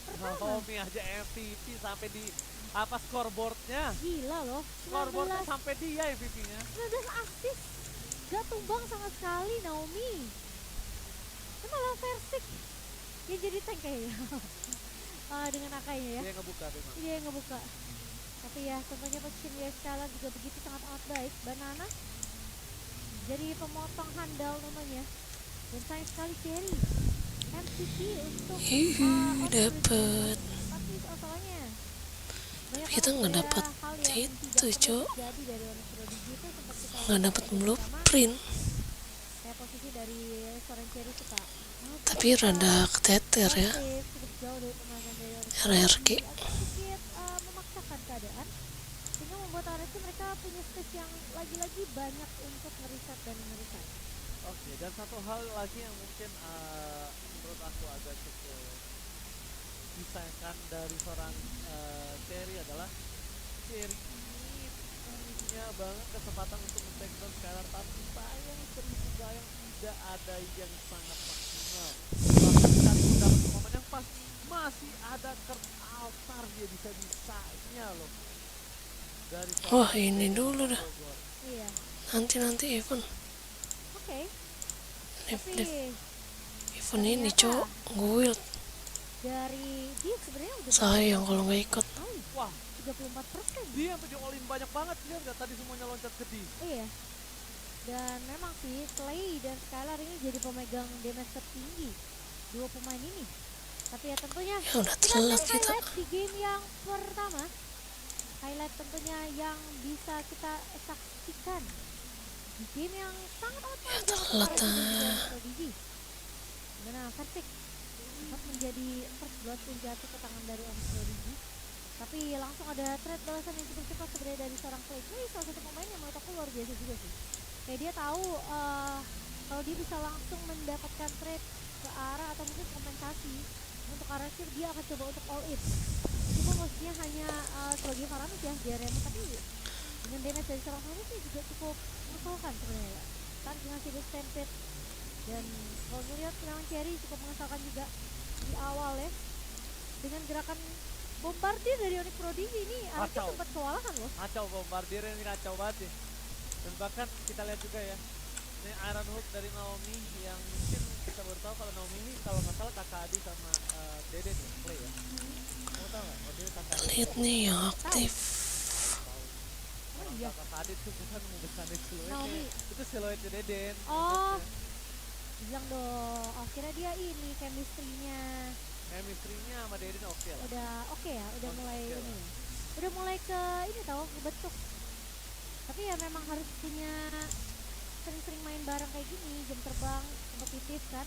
pertama. Naomi aja MVP sampai di apa scoreboardnya? Gila loh, Scoreboardnya 19 sampai dia MVP-nya. assist, gak tumbang sama sekali Naomi. Ini malah Versik yang jadi tank kayaknya. Dengan akainya ya. Dia ngebuka memang. Dia yang ngebuka. Tapi ya tentunya position West Skylar juga begitu sangat amat baik. Banana jadi pemotong handal namanya. Dan sayang sekali Cherry MVP untuk Dapet. tapi soalnya banyak Kita nggak banget dapat hal yang itu, tidak perlu Cok. terjadi dari Onyx Prodigy itu sempat kita Nggak lihat dapat di pertama. blueprint. Kayak posisi dari seorang Cherry suka Tapi rada keteter ya. cukup jauh dari permainan dari Onyx RRQ. Prodigy, agak sedikit memaksakan keadaan sehingga membuat RRQ mereka punya space yang lagi-lagi banyak untuk ngeriset dan ngeriset. Oke, dan satu hal lagi yang mungkin menurut aku agak cukup disayangkan dari seorang Cherry adalah Cherry ini punya banget kesempatan untuk men-take down Skylar, tapi sayang tidak ada yang sangat maksimal. Bahkan tadi dapat momen yang pas masih ada Kurt Altar, dia bisa-bisanya loh dari Wah ini dulu dah. Bogor. Iya, Nanti event. oke. Live Tapi event ini cok. Guild. dari dia sebenarnya udah Sayang kalau nggak ikut. kali, Wah, 34%. dia yang tujuh all-in banyak banget, dia nggak tadi semuanya loncat ke D. Iya. Dan memang sih Clay dan Skylar ini jadi pemegang damage tertinggi dua pemain ini. Tapi ya tentunya Ya udah kita telat lihat kita. highlight di game yang pertama. Highlight tentunya yang bisa kita saksikan di game yang sangat amat Ya menarik untuk telat para pemain ah. dari Prodigy. Dimana Versik sempat menjadi first blood pun jatuh ke tangan dari Onyx Prodigy. Tapi langsung ada trade balasan yang cukup cepat sebenarnya dari seorang Clay. Clay salah satu pemain yang menurut aku luar biasa juga sih. Kayak dia tahu kalau dia bisa langsung mendapatkan trade ke arah atau mungkin kompensasi untuk arah Sir, dia akan coba untuk all in. Meskipun maksudnya hanya sebagai Varanus ya di area, tapi dengan damage dari seorang Varanus ini juga cukup mengesalkan sebenarnya ya. Kan dengan Sibuk Stampede dan kalau ngeliat serangan Cherry cukup mengesalkan juga di awal ya. Dengan gerakan bombardir dari Onyx Prodigy ini Araki Kacau. sempat kewalahan loh. Kacau, bombardir ini kacau banget sih. Dan bahkan kita lihat juga ya, ini Iron Hook dari Naomi yang mungkin kita baru tahu kalau Naomi ini kalau nggak salah kakak adik sama Deden ya, Play ya. Kamu tahu nggak? Oh dia kakak adik. Lihat nih yang aktif. Tahu. Oh Orang iya. kakak adik itu bukan membesarin siluetnya. Naomi. Itu siluetnya Deden. Oh. Bilang dong, oh kira dia ini chemistry-nya Chemistry-nya sama Deden oke lah. udah oke ya, udah mulai Oke ini lah. ya. Udah mulai ke ini tahu kebentuk. Tapi ya memang harus punya sering-sering main bareng kayak gini, jam terbang kompetitif kan.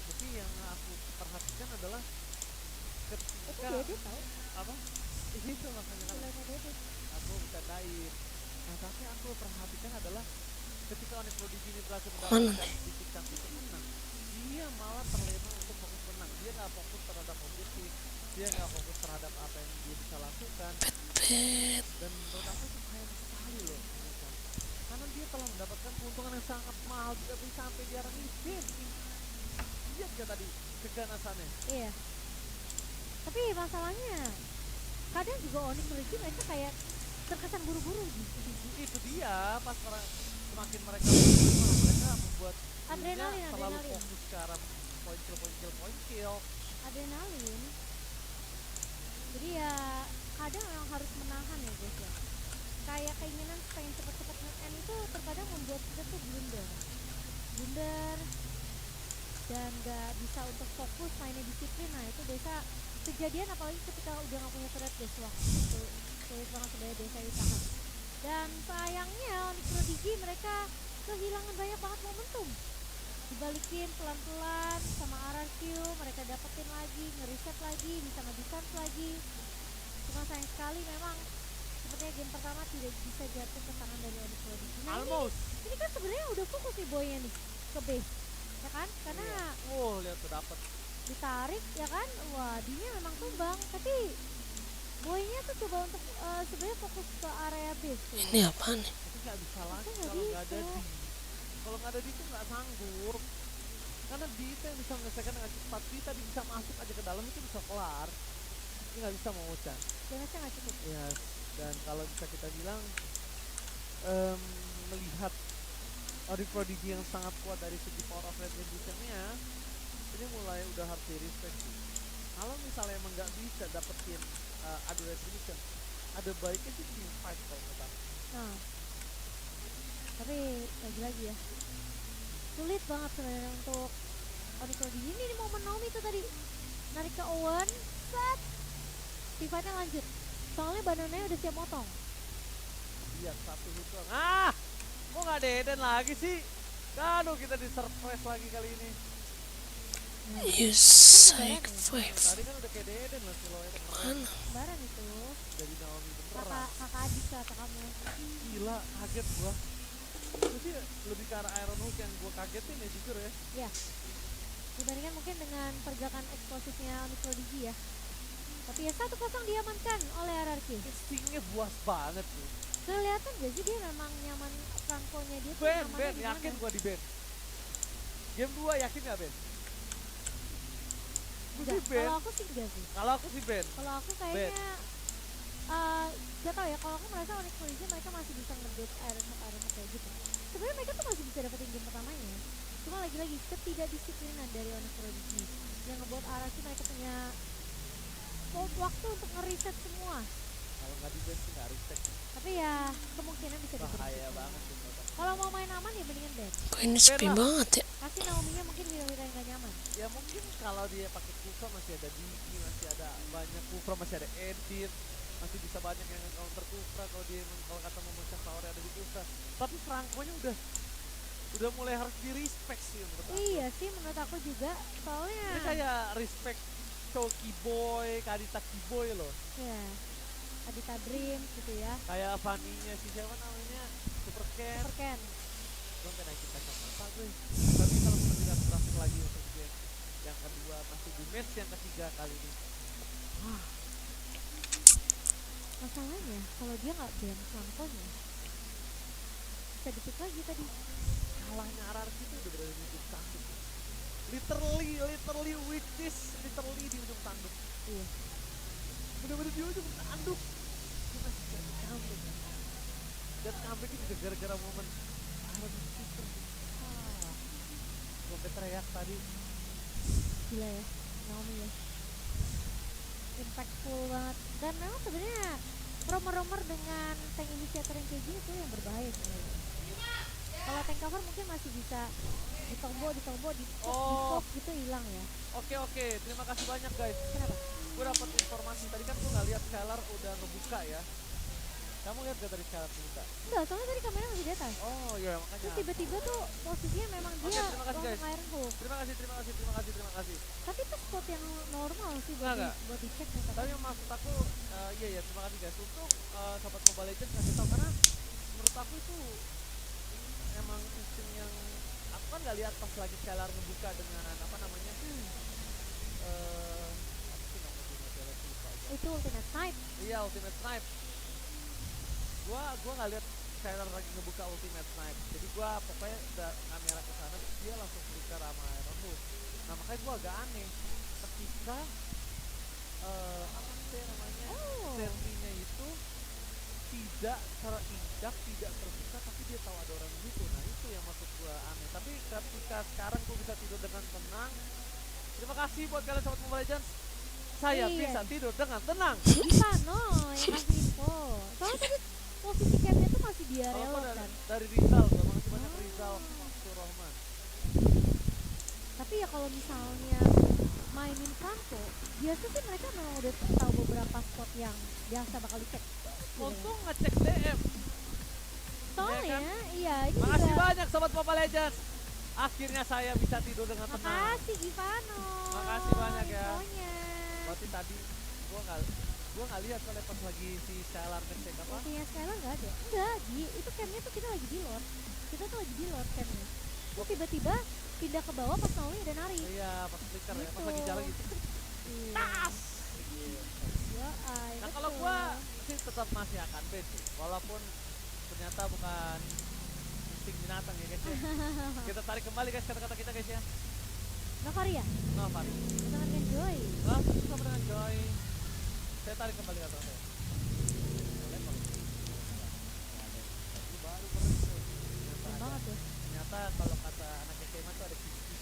Tapi yang aku perhatikan adalah Itu ketika Dede tahu, apa? Itu makanya kan nilainya Dede. aku bercandain. Nah tapi aku perhatikan adalah ketika Onyx Prodigy ini berhasil Mana mendapatkan titik menang, dia malah terlena untuk fokus menang. Dia nggak fokus terhadap objektif, dia nggak fokus terhadap apa yang dia bisa lakukan. Bet. Dan menurut aku itu sayang sekali loh mereka. Karena dia telah mendapatkan keuntungan yang sangat mahal, tidak bisa sampai jarang event. Lihat gak tadi keganasannya. Iya. Tapi masalahnya kadang juga Onyx Prodigy mereka kayak terkesan buru-buru gitu. Itu dia pas semakin mereka malah mereka membuat Adrenalin, dirinya terlalu adrenalin. fokus ke arah point kill. Adrenalin. Jadi ya kadang memang harus menahan ya guys ya. Kayak keinginan pengen cepet-cepet nge-end itu terkadang membuat kita tuh blunder dan gak bisa untuk fokus mainnya disiplin. Nah itu biasa kejadian apalagi ketika udah gak punya turret guys. Wah itu sulit banget sebenarnya biasa ditahan. Dan sayangnya Onyx Prodigy mereka kehilangan banyak banget momentum. Dibalikin pelan-pelan sama RRQ, mereka dapetin lagi, ngereset lagi, bisa nge-defense lagi. Cuma sayang sekali memang sepertinya game pertama tidak bisa jatuh ke tangan dari Onyx Prodigy. Nah ini kan sebenarnya udah fokus nih boynya nih ke base, ya kan? Karena Lihat tuh dapet. ditarik ya kan, wah dinya memang tumbang. Tapi boynya tuh coba untuk sebenarnya fokus ke area base tuh. Ini apa nih? Tapi nggak bisa lagi nggak kalau nggak ada bisa. di. Kalau nggak ada di itu nggak sanggup. Karena di itu yang bisa menyelesaikan dengan cepat. Di tadi bisa masuk aja ke dalam itu bisa kelar. Ini nggak bisa mau Chan. Damage-nya nggak cukup. Yes. Dan kalau bisa kita bilang melihat Onyx Prodigy yang sangat kuat dari segi power of retribution-nya, ini mulai udah harus di respect sih. Kalau misalnya emang nggak bisa dapetin adu retribution, ada baiknya sih team fight kalau menurut aku. Nah, tapi lagi-lagi ya sulit banget sebenarnya untuk Onyx Prodigy. Ini momen Naomi itu tadi narik ke Owen, set Tifa-nya lanjut. Soalnya banananya udah siap motong. Lihat satu itu. Kok nggak ada Eden lagi sih? Aduh, kita di surprise lagi kali ini. You psych 5. Tadi kan udah kayak Eden loh si Loe. Mana? Kembaran itu. Jadi Naomi beneran. Kakak adik kata kamu. Gila, kaget gua. Itu sih lebih ke arah Iron Hook yang gua kagetin ya jujur ya. Ya. Dibandingkan mungkin dengan pergerakan eksplosifnya Onyx Prodigy ya. Tapi ya 1-0 diamankan oleh RRQ. Instingnya buas banget tuh. Kelihatan gak sih dia memang nyaman Franco-nya dia tuh Ben, nyamannya di yakin mana? gua di Ben. Game 2 yakin gak Ben? Gua Enggak, sih Ben. kalau aku sih enggak sih. Kalau aku sih Ben. Kalau aku kayaknya gak tau ya, kalau aku merasa Onyx Prodigy mereka masih bisa nge-beat Iron Hook kayak gitu. Sebenarnya mereka tuh masih bisa dapetin game pertamanya. Cuma lagi-lagi ketidakdisiplinan dari Onyx Prodigy yang ngebuat RRQ mereka punya waktu untuk ngereset semua. Kalau nggak di Ben sih nggak respect. Tapi ya kemungkinan bisa diberi. Bahaya banget sih menurut aku. Kalau mau main aman ya mendingan ban. Kok ini sepi banget ya? Kasih Naomi-nya mungkin wira-wira yang gak nyaman. Ya mungkin kalau dia pakai Kufra masih ada Digi, masih ada banyak Kufra, masih ada Edit, masih bisa banyak yang counter Kufra kalau dia kalau kata memecah power ada di Kufra. Tapi Franco-nya udah mulai harus di respect sih menurut aku. Iya sih menurut aku juga. Soalnya Ini kayak respect Choki Boy, Kadita Kiboy loh. ya Adita Dreams gitu ya. Kayak Fanny-nya si siapa namanya? Super Cat. Super Ken. Gue pengen naikin kacamata gue. Tapi kalau kita tidak berhasil lagi untuk game yang kedua masih di match yang ketiga kali ini. Masalahnya kalau dia nggak ban Franco-nya bisa dikit lagi tadi. Kalahnya RRQ itu udah berada di ujung tanduk. Literally which is literally di ujung tanduk. Iya. Bener-bener di ujung tanduk. Dia masih jadi comeback. Dan comebacknya juga gara-gara momen RRQ itu. Gue teriak tadi. Gila ya Naomi ya. Impactful banget. Dan memang sebenarnya romer-romer dengan tank initiator yang kayak gini tuh yang berbahaya sebenarnya. Kalau tank cover mungkin masih bisa ditombo, di scope gitu hilang ya. Oke, terima kasih banyak guys. Kenapa? Gue dapat informasi tadi kan gue nggak lihat Skylar udah ngebuka ya. Kamu lihat gak tadi Skylar ngebuka? Enggak, soalnya tadi kameranya masih di atas. Oh iya makanya. Terus tiba-tiba tuh posisinya memang Oke, dia terima kasih, guys. langsung Iron Hook. Terima kasih. Tapi itu spot yang normal sih Enggak. buat dicek nih. Tapi maksud aku, iya terima kasih guys. Untuk sobat Mobile Legends ngasih tau karena menurut aku itu emang insting yang aku kan nggak lihat pas lagi Skylar ngebuka dengan apa namanya apa sih namanya Itu ultimate snipe. iya ultimate snipe. Gua nggak lihat Skylar lagi ngebuka ultimate snipe. Jadi gua pokoknya udah kamera ke sana dia langsung buka sama Iron Hook. Nah makanya gua agak aneh ketika apa sih namanya, Oh. sentrynya itu tidak terinjak, tidak terbuka, tapi dia tahu ada orang di situ. Nah itu yang maksud gua aneh. Tapi ketika sekarang gua bisa tidur dengan tenang, terima kasih buat kalian sobat Mobile Legends. Saya Iya. bisa tidur dengan tenang. Ivano yang kasih info. Soalnya tadi posisi camnya tuh masih dia Kalau gua relok kan. dari Rizal, gua makasih banyak Oh. Rizal Surahman. Tapi ya kalau misalnya mainin Franco, biasa sih mereka memang udah tahu beberapa spot yang biasa bakal dicek. Gitu kan. Untung ngecek DM. Soalnya, iya ini Makasih juga. banyak sobat Mobile Legends. Akhirnya saya bisa tidur dengan tenang. Makasih Ivano. Makasih banyak ya. infonya. Berarti tadi gua nggak lihat soalnya pas lagi si Skylar ngecek apa. Ultinya Skylar nggak ada. Enggak, itu camnya tuh kita lagi di Lord. Kita tuh lagi di Lord camnya. Terus tiba-tiba pindah ke bawah pas Naomi udah nari. Iya, pas flicker ya, pas Gitu. lagi jalan gitu. Iya. Tas. Ya, ay, Nah kalau betul. gua sih tetap masih akan bed sih, walaupun ternyata bukan insting binatang ya guys ya. Kita tarik kembali guys kata-kata kita guys ya. Novaria, No, Fari. bersama dengan Joy. Nah, sama dengan Joy. Saya tarik kembali kata saya. Boleh kalau gitu. Ini baru keren tuh. Ternyata Keren ada. banget ya. Ternyata kalau kata anak SMA tuh ada kisi-kisi.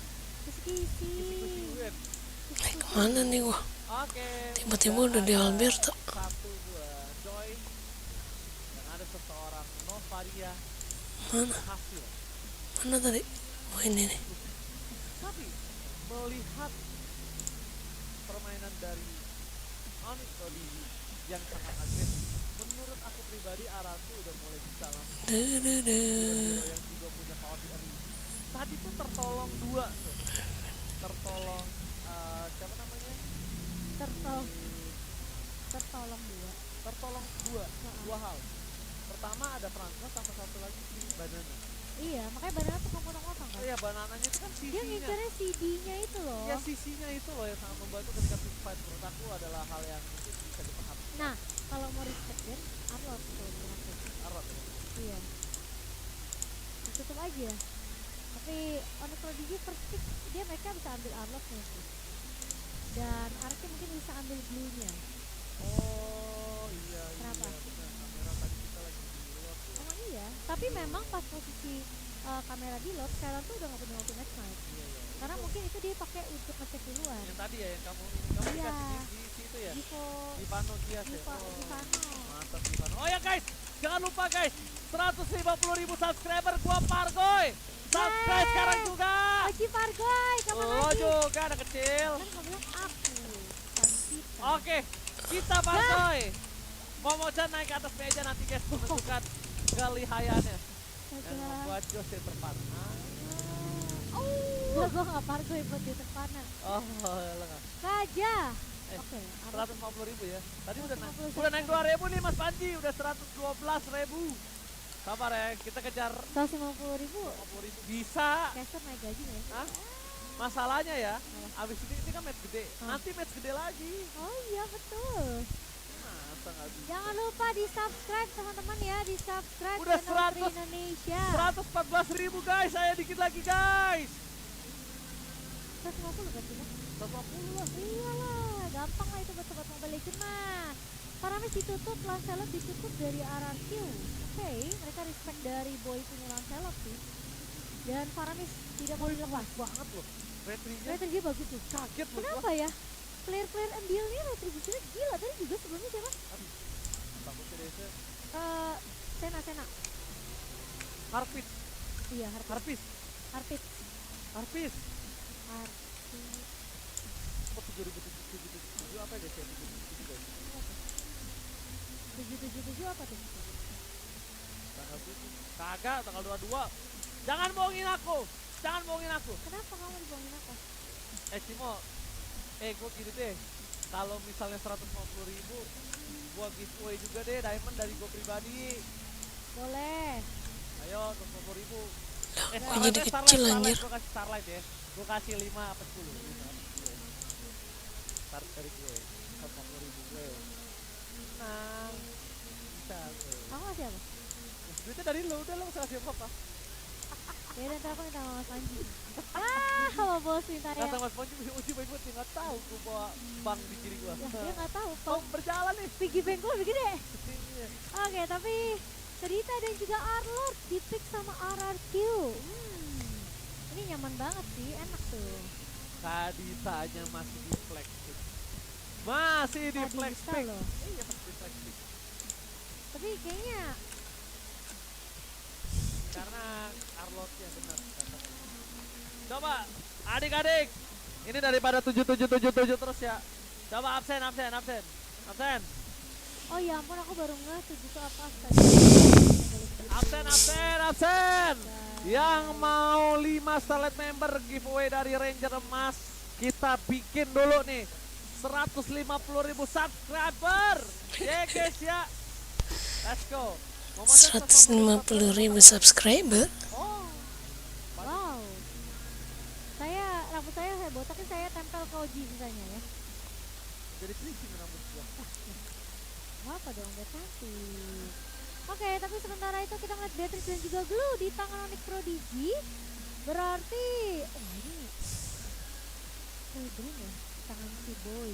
Kisi-kisi. Kisi-kisi win. Kemana nih gua? Oke. Tiba-tiba udah di ada Alberta. Satu buat Joy. Dan ada seseorang Novaria Mana? hasil. Mana tadi? Oh ini nih. Tapi melihat permainan dari Onyx Prodigy yang sangat agresif, menurut aku pribadi Arantu udah mulai bisa langsung hero yang juga punya power di early. Tadi tuh tertolong dua tuh. Tertolong siapa namanya? Tertolong dua. Tertolong dua hal. Pertama ada Franco sama satu lagi si Banana. Iya, makanya banana tuh potong-potong kan. Iya, banananya itu kan Dia sisinya. ngincernya CD-nya itu loh. Ya sisinya itu loh yang sangat membantu ketika team fight, menurut aku adalah hal yang mungkin bisa dipahami. Nah, kalau mau respect dan upload tuh menurut aku. Arab ya. Iya. Tutup aja. Tapi Onyx Prodigy first pick dia mereka bisa ambil unlocknya sih. Dan Arke mungkin bisa ambil blue-nya. Oh iya Kenapa? iya benar, kamera tadi kita lagi di luar tuh. Emang iya. Tapi memang pas posisi kamera di load, Skylar tuh udah gak punya ultimate snipe. Iya iya. Karena mungkin itu dia pakai untuk ngecek duluan. Yang tadi ya yang kamu Iya. dikasih di situ ya. Divo, Di Pano Kias ya. Diva, Oh, Divano. mantap di Pano. Oh ya guys, jangan lupa guys, 150.000 subscriber gua Pargoy. Subscribe Yeay. sekarang juga. Oji Pargoy, kapan Lo lagi? juga anak kecil. Kan kamu bilang aku, kan kita. Oke, kita Pargoy. Momo-chan naik ke atas meja nanti guys menentukan kelihayannya. Dan Astaga. membuat Jos yang terpana. Oh, gua gak Pargoy buat dia terpana. Oh, lengah. Saja. Eh, Oke, 150.000 ya. Tadi udah naik. 150.000. Udah naik 2.000 nih Mas Panji, udah 112.000. Sabar ya, kita kejar 150.000. 50.000. Bisa. Caster naik gaji gak sih? Hah? Masalahnya ya, abis ini kan match gede. Hah? Nanti match gede lagi. Oh iya betul. Masa nggak bisa? Jangan lupa di subscribe teman-teman ya, di subscribe Udah channel 100. Tri Indonesia. 114.000 guys, saya dikit lagi guys. 150 kan sih? Bang? 150 lah. Iyalah, gampang lah itu buat sobat Mobile Legends mah. Paramis ditutup, Lancelot ditutup dari RRQ. Oke, mereka respect dari boy punya Lancelot sih. Dan Paramis tidak mau dilepas. Banget loh. Retrinya Retribusi bagus tuh. kaget loh gua. Kenapa ya? Player-player MDL-nya retribusinya gila. Tadi juga sebelumnya siapa? Aduh, takutnya desa. Sena. Harpit, Iya, Harpis, Harpit. Harpis. Harpit. Kok 7.777 apa ya guys ya? 777 guys. 777 apa tuh? Tanggal 7. Kagak, tanggal 22. Jangan bohongin aku. Jangan bohongin aku. Kenapa kamu dibohongin apa? Cimo, gue gini deh. Kalau misalnya 150.000, gua giveaway juga deh diamond dari gue pribadi. Boleh. Ayo 150.000. Kok jadi kecil anjir? Gue kasih Starlight ya. Gue kasih 5 apa 10. Start dari gue. 150.000 gue. Tenang. Bisa gue. Kamu ngasih apa? Duitnya dari lo, udah lo nggak usah kasih apa-apa. Ya dan aku minta sama Mas Panji. Sama bos minta ya. Kata Mas Ponji, Uji baik banget, dia nggak tahu gue bawa bank di kiri gue. Ya dia nggak tahu. Mau berjalan nih. Piggy bank gue lebih gede. Iya. Oke, tapi Cerita dan juga Arlord di-pick sama RRQ. Ini nyaman banget sih, enak tuh. Kaditanya masih di flex pick. Masih di Kadita flex pick. loh. Iya masih di flex pick. Tapi kayaknya Karena Arlordnya benar. Coba adik-adik. Ini daripada 7777 terus ya. Coba absen. oh ya ampun aku baru ngeh tuh gitu apa tadi. Absen. Yang mau 5 Starlight member giveaway dari Ranger Emas, kita bikin dulu nih 150.000 subscriber. Ya guys ya. Let's go. 150.000 subscriber. Oh. Wow. Rambut saya botakin, saya tempel ke Oji misalnya ya. Jadi keriting rambut gua. Apa dong, udah cantik. Oke, tapi sementara itu kita ngeliat Beatrix dan juga Glue di tangan Onyx Prodigy. Berarti, ini Brin ya, tangan si Boy.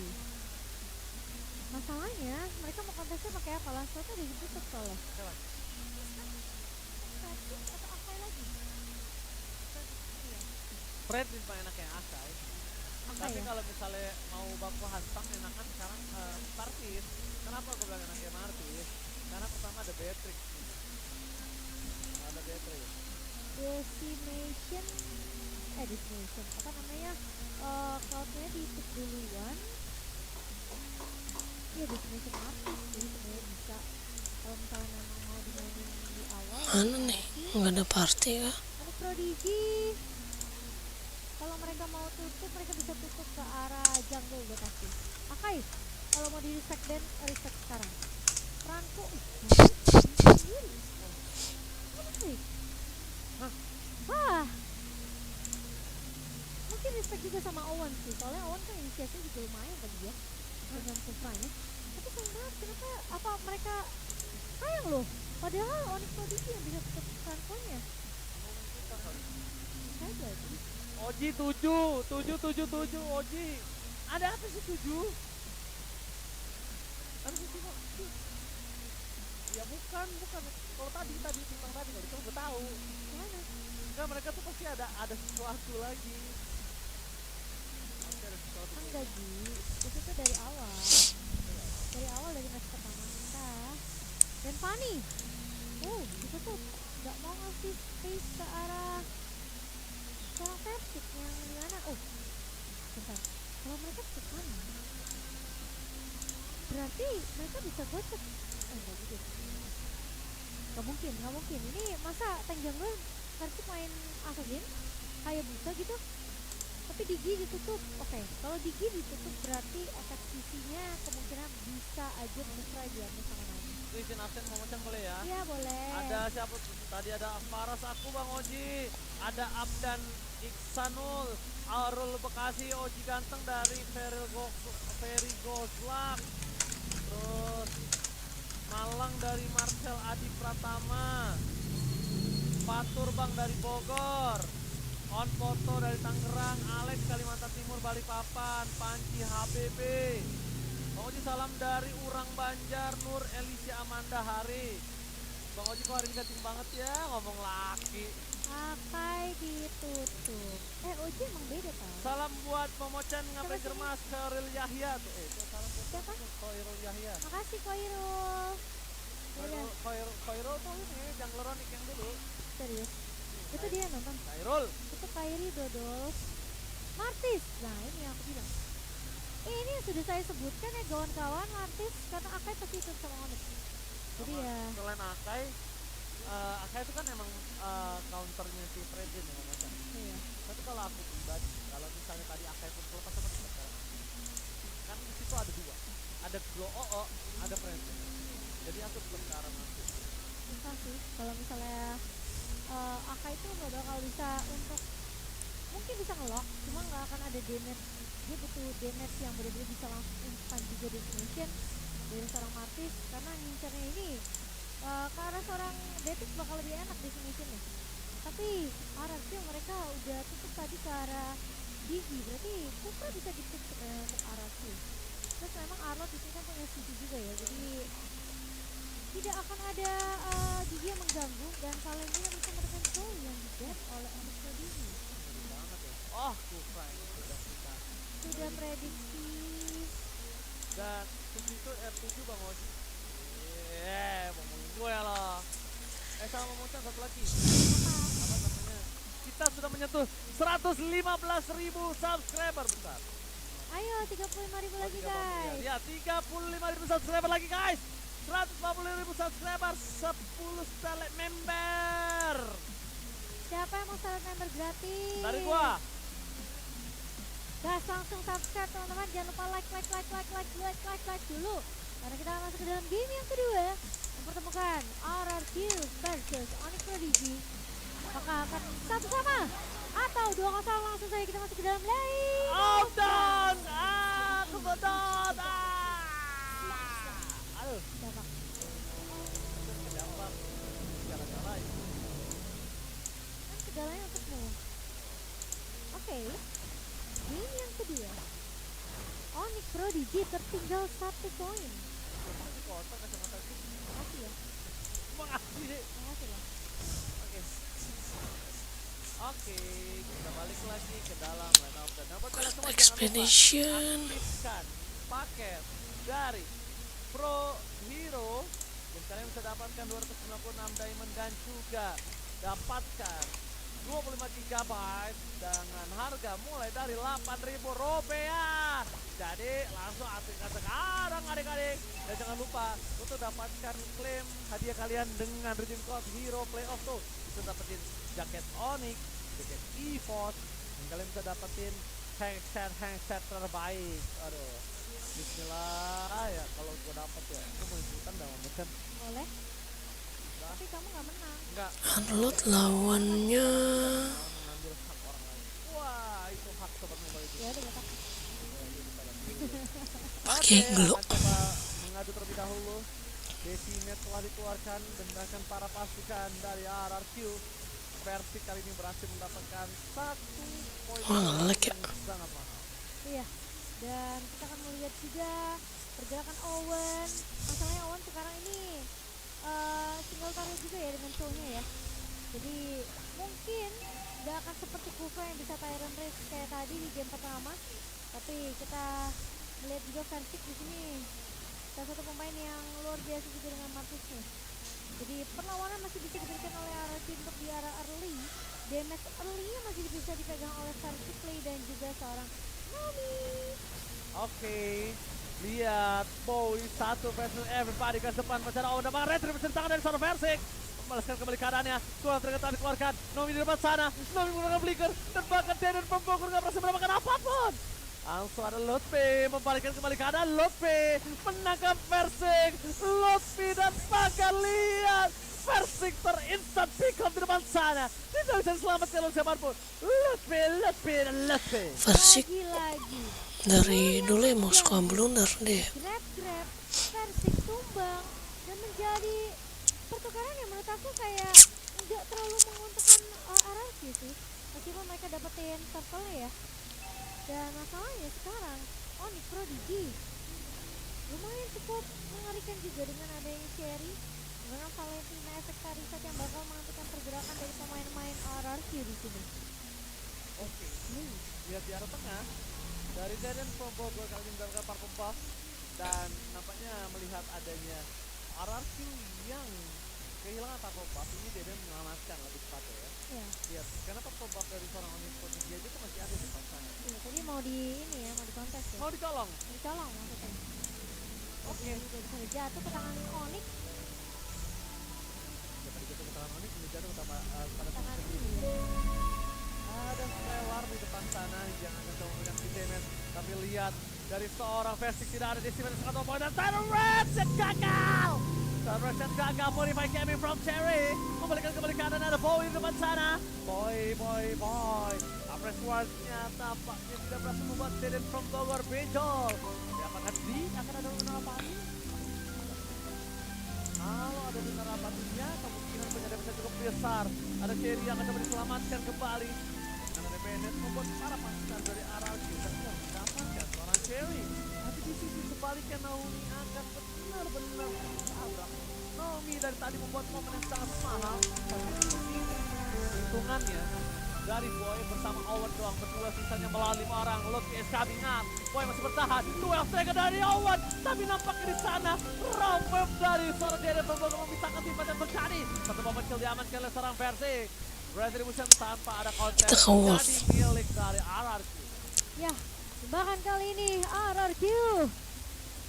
Masalahnya, mereka mau kontesnya pakai apa? Langsungnya udah ditutup soalnya. Coba. Atau apa lagi? Fred lebih enak yang Akai. Tapi ya? kalau misalnya mau baku hantam enakan sekarang Martis. Kenapa aku bilang enaknya Martis? Karena pertama ada Beatrix. Ada Beatrix. Destination apa namanya, cloudnya di duluan. Iya destination artis sih sebenarnya bisa kalau misalnya memang mau dimainin di awal. Mana nih? Nggak ada party kah? Onyx Prodigy kalau mereka mau tutup mereka bisa tutup ke arah jungle udah pasti. Akai kalau mau di respect dan respect sekarang. Franco sendiri. Wah, mungkin respect juga sama Owen sih, soalnya Owen kan inisiasinya juga lumayan kan dia dengan Kufranya. Tapi sayang banget, kenapa apa mereka sayang loh, padahal Onyx Prodigy yang bisa tutup Franco-nya. Saja sih. Oji 7 Oji. Ada apa sih 7? Ada sih cuma. Ya bukan. Kalau tadi tentang tadi kalau itu gue tahu. Mana? Enggak, mereka tuh pasti ada sesuatu lagi. Pasti ada sesuatu. Enggak Ji, itu tuh dari awal dari match pertama kita. Dan Fanny, itu tuh nggak mau ngasih space ke arah seorang Persik yang gimana? Bentar, kalau mereka ke Fanny berarti mereka bisa gocek. Enggak gitu. Gak mungkin. Ini masa tank jungle Persik main Assassin kayak buta gitu. Tapi Digi ditutup. Oke, kalau Digi ditutup berarti efek CC-nya kemungkinan bisa aja Mufra diambil sama Nami. Izin absen mau macam boleh ya? Iya boleh. Ada siapa? Tadi ada Faras aku Bang Oji. Ada Abdan Iksanul, Arul Bekasi, Oji Ganteng dari Ferry Goslak. Terus Malang dari Marcel Adi Pratama. Fatur Bang dari Bogor. On Foto dari Tangerang, Alex Kalimantan Timur, Balikpapan, Panji HBB. Bang Oji salam dari Urang Banjar, Nur Elisia Amanda Hari. Bang Oji kok hari ini cantik banget ya, ngomong laki. Akai ditutup. Oji emang beda tau. Salam buat Momochan Ngapain Mas Khairil Yahya tuh. Salam buat Siapa? Khairil Yahya. Makasih Koirul. Khairul tuh ini Jangleronik yang dulu. Serius. Itu dia yang nonton. Khairul. Itu Kairi Dodos Martis. Nah ini yang aku bilang. Ini yang sudah saya sebutkan ya kawan-kawan, Martis karena Akai pasti ikut sama Onyx. Jadi ya Selain Akai, Akai itu kan emang counternya si Fredin ya Momochan. iya. Tapi kalau aku pribadi, kalau misalnya tadi Akai pun lepas sama kita sekarang, kan di situ ada dua, ada Glow OO, ada Fredin. Jadi aku tetap ke arah Martis. Susah sih kalau misalnya Akai itu nggak bakal bisa untuk mungkin bisa ngelock, cuma nggak akan ada damage. Dia butuh damage yang benar-benar bisa langsung instan juga destination dari seorang Martis karena ngincernya ini ke arah seorang Beatrix bakal lebih enak destinationnya. Tapi RRQ mereka udah tutup tadi ke arah Digi, berarti Kufra bisa di-pick untuk RRQ. Terus memang Arlot di sini kan punya CT juga ya, jadi tidak akan ada Digi yang mengganggu dan Valentina bisa mendapatkan Zoe yang di-dead oleh Onyx Prodigy. Banget ya. Oh, Kufra ini sudah kita. Sudah prediksi. Dan itu R7 Bang Os. Ngomongin gue lah. Sama ngomongin satu lagi. Apa namanya? Kita sudah menyentuh 115.000 subscriber besar. Ayo 35.000 lagi guys. Ya, 35.000 subscriber lagi guys. 140.000 subscriber, 10 select member. Siapa yang mau select member gratis? Dari gua. Gas langsung subscribe teman-teman, jangan lupa like dulu. Karena kita akan masuk ke dalam game yang kedua, mempertemukan RRQ versus Onyx Prodigy. Apakah akan satu sama atau 2-0? Langsung saja kita masuk ke dalam live. Oh down, kebetulan. Aduh, Siapa? kedampak. Segala-gala ya. Kan segalanya untukmu. Oke. Game yang kedua, Onyx Prodigy tertinggal 1 poin. Ini kotak kacamata sih. Makasih ya, Makasih. makasih lah. Oke, kita balik lagi ke dalam lineup dan dapat kalian semua Expedition. aktifkan paket dari Pro Hero dan kalian bisa dapatkan 296 diamond dan juga dapatkan 25 GB dengan harga mulai dari 8.000 rupiah. Jadi langsung aktifkan sekarang adik-adik. Dan jangan lupa untuk dapatkan klaim hadiah kalian dengan redeem code Hero Playoff tuh. Bisa dapetin jaket Onyx, jaket EVOS, dan kalian bisa dapetin handset terbaik. Aduh, bismillah ya, kalau gue dapet ya, gue mau ikutan dong, bukan? Boleh. Tapi kamu nggak menang. Enggak, Unload lawannya. mau mengambil hak orang lain. Wah, itu hak sobat mobile itu. Ya udah gak apa. Oke, gelo. Akan coba mengadu terlebih dahulu. Desinet telah dikeluarkan dan bahkan para pasukan dari RRQ versi kali ini berhasil mendapatkan 1 poin Wah, nge-lag ya. yang sangat mahal. Iya. Dan kita akan melihat juga pergerakan Owen. Masalahnya Owen sekarang ini single target juga ya dengan show-nya ya. Jadi mungkin gak akan seperti Kufra yang bisa Tyrant Race kayak tadi di game pertama. Tapi kita melihat juga Versik di sini salah satu pemain yang luar biasa juga dengan Marcusnya. Jadi perlawanan masih bisa diberikan oleh RRQ untuk di arah early. Damage early-nya masih bisa dipegang oleh Versik Play dan juga seorang Nami. Oke, lihat Boy 1 versus everybody ke depan mencari Owen dan retribution tangan dari seorang Versik. Membalaskan kembali keadaannya, Tuan ternyata dikeluarkan. Nomi di depan sana, Nomi menggunakan flicker dan bahkan Deden Pembogor gak berhasil mendapatkan apapun. Langsung ada Lutfi, membalikkan kembali keadaan. Lutfi menangkap Versik. Lutfi dan bahkan lihat Versik terinstant pick up di depan sana. Tidak bisa diselamatkan oleh siapapun. Lutfi dan Lutfi. Versik Lagi-lagi dari dulu emang suka blunder deh. grab Versik tumbang dan menjadi pertukaran yang menurut aku kayak nggak terlalu menguntungkan RRQ sih, meskipun mereka dapetin turtle ya. Dan masalahnya sekarang Onyx Prodigy lumayan cukup mengerikan juga dengan adanya Cherry dengan Valentina efek Tarisat yang bakal menghentikan pergerakan dari pemain-pemain RRQ di sini. Oke, lihat di arah tengah dari Deden Pembogor kali ini mendapatkan parfum buff dan nampaknya melihat adanya RRQ yang kehilangan parfum buff ini Deden menyelamatkan lebih tepatnya ya. Ya, Lihat, karena parfum buff dari seorang Onyx Prodigy aja tuh masih ada di depan sana. iya, tadi mau di ini ya, mau dikontes ya. Mau dicolong? Dicolong maksudnya. Oke. Udah bisa jatuh ke tangan Onyx. Dapat jatuh ke tangan Onyx, ini jatuh pada Tangan sendiri. ini. Ada Stellar di depan sana yang akan coba memberikan damage. Tapi lihat, dari seorang Versik tidak ada di sini dengan 1 poin dan Tyler Reds yang gagal. Tyler Reds yang gagal, modify coming from Cherry. Membalikan kembali kanan, ada Boy di depan sana. Boy. Apres Wars-nya tampaknya tidak berhasil membuat Deden from Bogor benjol. Tapi apakah akan ada apa? Kalau ada di penerapannya kemungkinan penyadapan cukup besar. Ada Cherry yang akan coba diselamatkan kembali. Dan ada Bennett membuat para pasukan dari RRQ dan mendapatkan seorang Cherry. Tapi di sisi sebaliknya Naomi akan benar-benar tabrak. Naomi dari tadi membuat momen yang sangat mahal. Tapi di sisi hitungannya dari Boy bersama Owen doang berdua, sisanya melawan 5 orang. Loki SKB ingat, Boy masih bertahan. 12 trigger dari Owen, tapi nampaknya di sana round wave dari seorang Dede Berboga memisahkan tim dan terjadi. Satu momen kill diamankan oleh seorang versi Retribution tanpa ada konten jadi milik dari RRQ. Ya, bahkan kali ini RRQ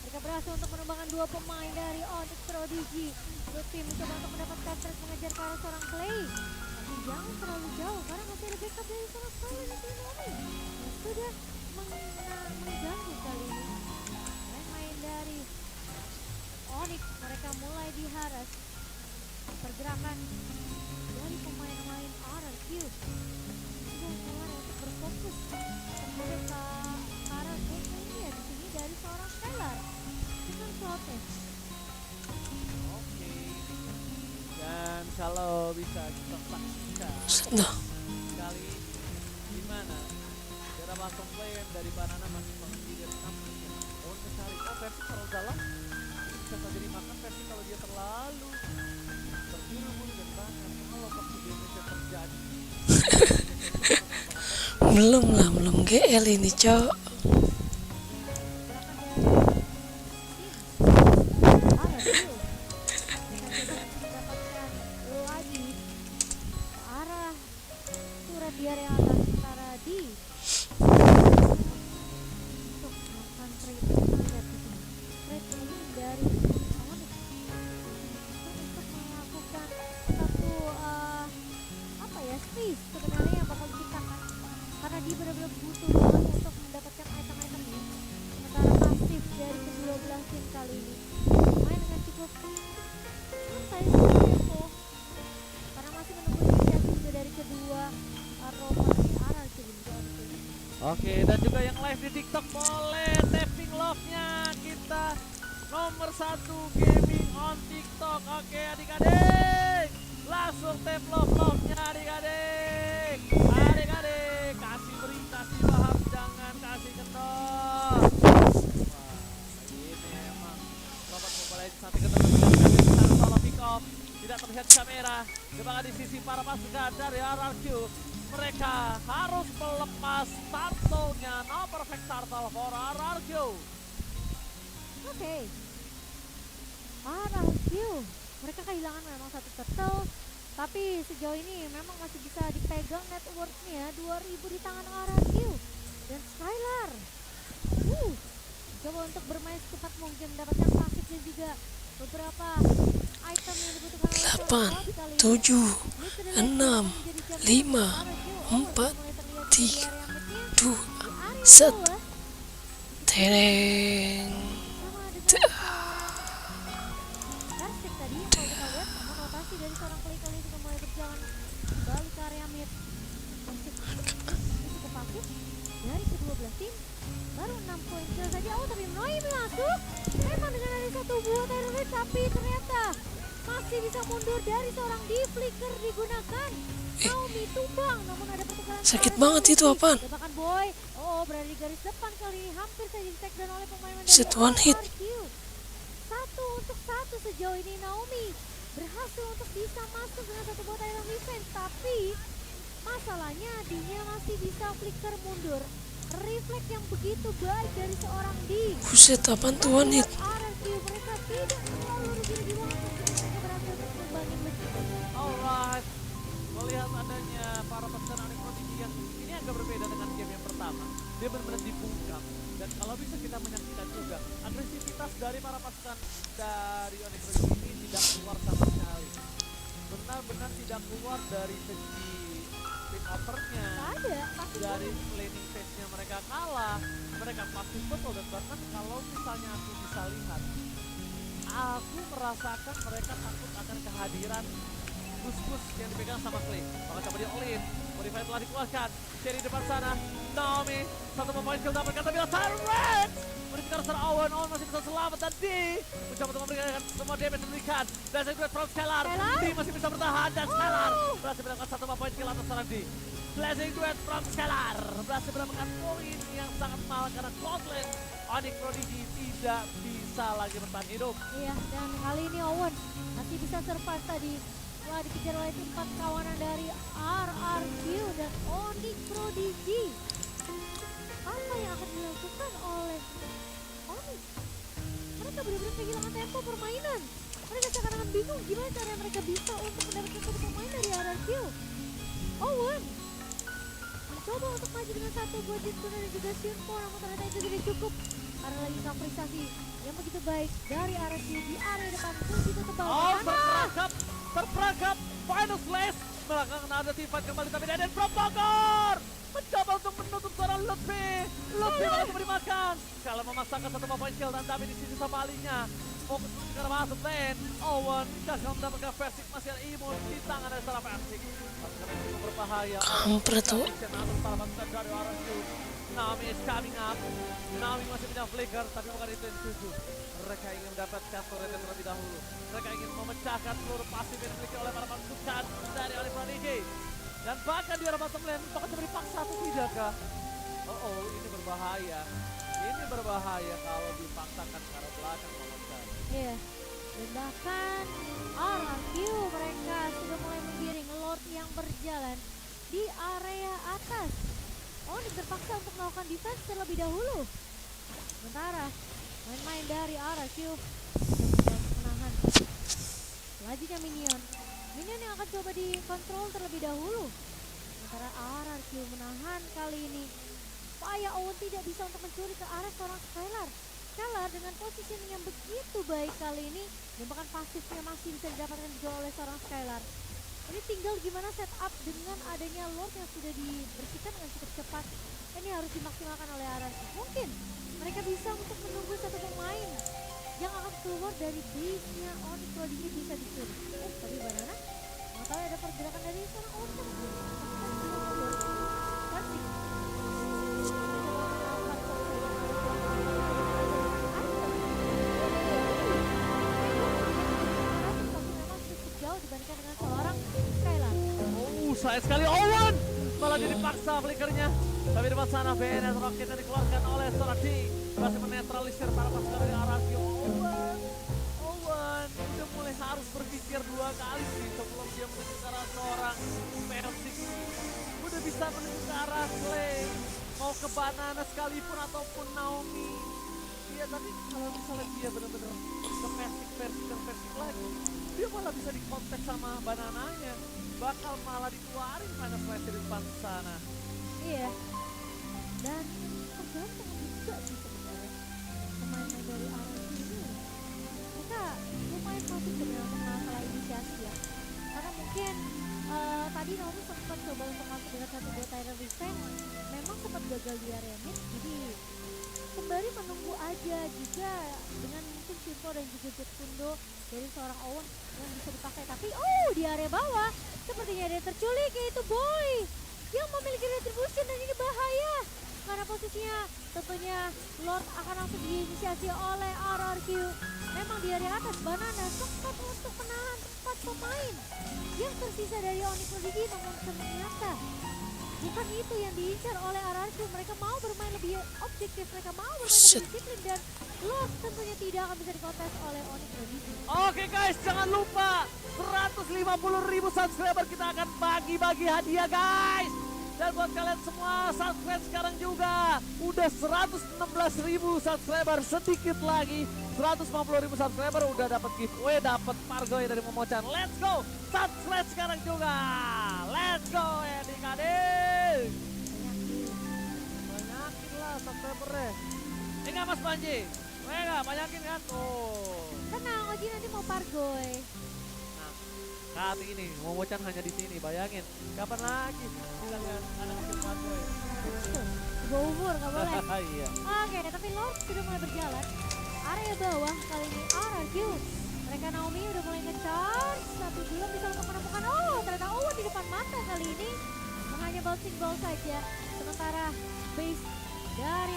mereka berhasil untuk menumbangkan 2 pemain dari Onyx Prodigy. Lutfi mencoba untuk mendapatkan threat mengejar ke arah seorang Clay. Tapi jangan terlalu jauh karena masih ada backup dari seorang Skylar dan Naomi yang sudah mengganggu kali ini. Main dari Onyx mereka mulai diharas. Pergerakan dari pemain-pemain RRQ sudah mulai untuk berfokus terhadap ke arah game ya di sini dari seorang Skylar dengan slotnya. Oke. Dan kalau bisa kita saksikan Nah, kali di mana cara masuk play dari Banana masih mengunci dari sampingnya. Daun sekali. Oh, versi terlalu dalam bisa saja dimakan. Versi kalau dia terlalu terburu-buru dan bahkan kalau waktu damage terjadi. belum GL ini, Cok. sebenarnya yang bakal diciptakan karena dia benar-benar butuh banget untuk mendapatkan item-itemnya. Sementara pasif dari kedua belah tim kali ini main dengan cukup santai tempo karena masih menunggu inisiasi juga dari kedua Roma dan RRQ juga. Oke, dan juga yang live di TikTok boleh tapping love-nya kita nomor 1 gaming on TikTok. Oke adik-adik, langsung tap love-nya adik-adik. Adik-adik, kasih beri, kasih paham, jangan kasih kendor. Wah, ini emang Robot Mobile Legends sampai ketemu dengan solo pick off. Tidak terlihat kamera, coba di sisi para pasukan dari RRQ. Mereka harus melepas turtle-nya, no perfect turtle for RRQ. Oke. RRQ, mereka kehilangan memang satu turtle, tapi sejauh ini memang masih bisa dipegang net worth-nya 2000 di tangan RRQ. Dan Skylar coba untuk bermain secepat mungkin, mendapatkan pasif dan juga beberapa item yang dibutuhkan oleh 8, 7, 6, 5, 4, 3, 2, 1. Tereng. Persik tadi yang kalau kita lihat namun rotasi dari seorang Clay kali ini juga mulai berjalan kembali ke area mid. Persik cukup pasif dari kedua belah tim, baru 6 poin kill saja. Oh tapi Noimi masuk memang dengan ada satu buah teror, tapi ternyata masih bisa mundur dari seorang D-Flicker digunakan. Naomi tumbang, namun ada pertukaran. Sakit banget itu apaan? Tebakan Boy, berada di garis depan kali ini, hampir saja di take down oleh pemain dari Set one hit. RRQ. 1-1 sejauh ini. Naomi berhasil untuk bisa masuk dengan satu buah Thailand Revenge, tapi masalahnya dia masih bisa flicker mundur. Refleks yang begitu baik dari seorang D. Buset, apaan tuh one hit? RRQ mereka tidak terlalu rugi-rugi banget, mereka berhasil untuk membangun begitu. Alright, melihat adanya para pasukan Onyx Prodigy yang ini agak berbeda dengan game yang pertama. Dia benar-benar dibungkam, dan kalau bisa kita menyaksikan juga agresivitas dari para pasukan dari Onyx Prodigy ini tidak keluar sama sekali. Benar-benar tidak keluar dari segi pick offernya, dari planning phase-nya mereka kalah, mereka pasif betul. Dan bahkan kalau misalnya aku bisa lihat, aku merasakan mereka takut akan kehadiran Gus yang dipegang sama Clay. Bakal coba dia all-in. Modify telah dikeluarkan. Cherry depan sana. Naomi. Satu pemain kill dapatkan tapi Tyrant. Modifikasi secara Owen masih bisa selamat dan D mencoba untuk memberikan semua damage diberikan. Dan saya from Skylar. D masih bisa bertahan dan Skylar berhasil mendapatkan satu poin kill atas seorang D. Blazing Duet from Skylar berhasil mendapatkan poin yang sangat mahal karena Cloudland Onyx Prodigy tidak bisa lagi bertahan hidup. Iya, dan kali ini Owen masih bisa survive tadi. Wah, dikejar oleh 4 kawanan dari RRQ dan Onyx Prodigy. Apa yang akan dilakukan oleh Onyx? Mereka benar-benar kehilangan tempo permainan. Mereka seakan-akan bingung gimana cara mereka bisa untuk mendapatkan satu pemain dari RRQ. Owen mencoba untuk maju dengan satu buat Jitsuno dan juga Shunpo, namun ternyata itu tidak cukup karena lagi coverisasi yang begitu baik dari RRQ di area depan begitu tebal. Terperangkap, final slash belakang ada Tifat kembali tapi Deden from Bogor mencoba untuk menutup seorang Lutfi malah memberi makan kalau memasangkan satu poin kill dan David di sisi sebalinya fokus ke arah masuk lane. Owen gagal mendapatkan Versik, masih ada imun di tangan dari seorang Versik. Masih cukup berbahaya. Kampret tuh. Naomi is coming up. Naomi masih punya flicker tapi bukan itu yang dituju. Mereka ingin mendapatkan turret terlebih dahulu. Mereka ingin memecahkan seluruh pasif yang dimiliki oleh para pasukan dari Onyx Prodigy. Dan bahkan di arah bottom lane, apakah diberi paksa atau tidakkah? Oh, ini berbahaya. Ini berbahaya kalau dipaksakan ke arah belakang memecah. Iya, dan bahkan RRQ mereka sudah mulai menggiring Lord yang berjalan di area atas. Onyx terpaksa untuk melakukan defense terlebih dahulu. Sementara main-main dari RRQ menahan lajunya minion yang akan coba dikontrol terlebih dahulu. Sementara RRQ menahan kali ini supaya Owen tidak bisa untuk mencuri ke arah seorang Skylar dengan positioning yang begitu baik kali ini, dan bahkan pasifnya masih bisa didapatkan juga oleh seorang Skylar. Ini tinggal gimana setup dengan adanya Lord yang sudah dibersihkan dengan cukup cepat. Ini harus dimaksimalkan oleh RRQ. Mungkin mereka bisa untuk menunggu satu pemain yang akan keluar dari base-nya Onyx Prodigy bisa dicuri. Tapi Banana nggak tahu ada pergerakan dari seorang Onyx. Pasti. Dibandingkan dengan seorang Skylar. Sayang sekali Owen malah jadi paksa flickernya. Tapi di depan sana VNS Rocket yang dikeluarkan oleh seorang D berhasil menetralisir para pasukan dari RRQ. Owen udah mulai harus berpikir 2 kali sih sebelum dia menuju ke arah seorang Versik. Udah bisa menuju ke arah Clay, mau ke Banana sekalipun ataupun Naomi. Iya, tapi kalau misalnya dia benar-benar ke Versik lagi, dia malah bisa dikontak sama Banananya, bakal malah dikeluarin final slash di depan sana. Iya, dan tergantung juga sih sebenarnya pemain dari RRQ ini. Mereka lumayan masuk ke dalam masalah inisiasi ya, karena mungkin tadi Naomi sempat coba untuk masuk dengan satu buat Tyler Resign, memang sempat gagal di area mid, jadi sembari menunggu aja juga dengan mungkin Shunpo dan juga Jetsundo dari seorang Owen yang bisa dipakai. Tapi di area bawah sepertinya ada yang terculik, yaitu Boy yang memiliki retribution, dan ini bahaya karena posisinya tentunya Lord akan langsung diinisiasi oleh RRQ. Memang di area atas Banana sempat untuk menahan 4 pemain yang tersisa dari Onyx Prodigy, namun ternyata bukan itu yang diincar oleh RRQ. Mereka mau bermain lebih objektif, mereka mau bermain lebih disiplin, dan Lord tentunya tidak akan bisa dikontes oleh Onyx Prodigy. Oke guys, jangan lupa 150.000 subscriber kita akan bagi-bagi hadiah guys. Dan buat kalian semua subscribe sekarang juga. Udah 116.000 subscriber, sedikit lagi 150.000 subscriber udah dapat giveaway, dapat Pargoy dari Momocan. Let's go, subscribe sekarang juga. Let's go adik-adik. Banyakin lah subscribernya. Enggak Mas Panji? Enggak, banyakin kan? Tenang, Oji nanti mau Pargoy. Saat ini Momocan hanya di sini, bayangin. Kapan lagi kita lihat anak kecil Pargoy? Bawa umur, nggak boleh. Iya. Oke, tapi Lord sudah mulai berjalan. Area bawah kali ini RRQ. Mereka Naomi udah mulai nge-charge, tapi belum bisa untuk menemukan kali ini hanya bouncing ball saja. Sementara base dari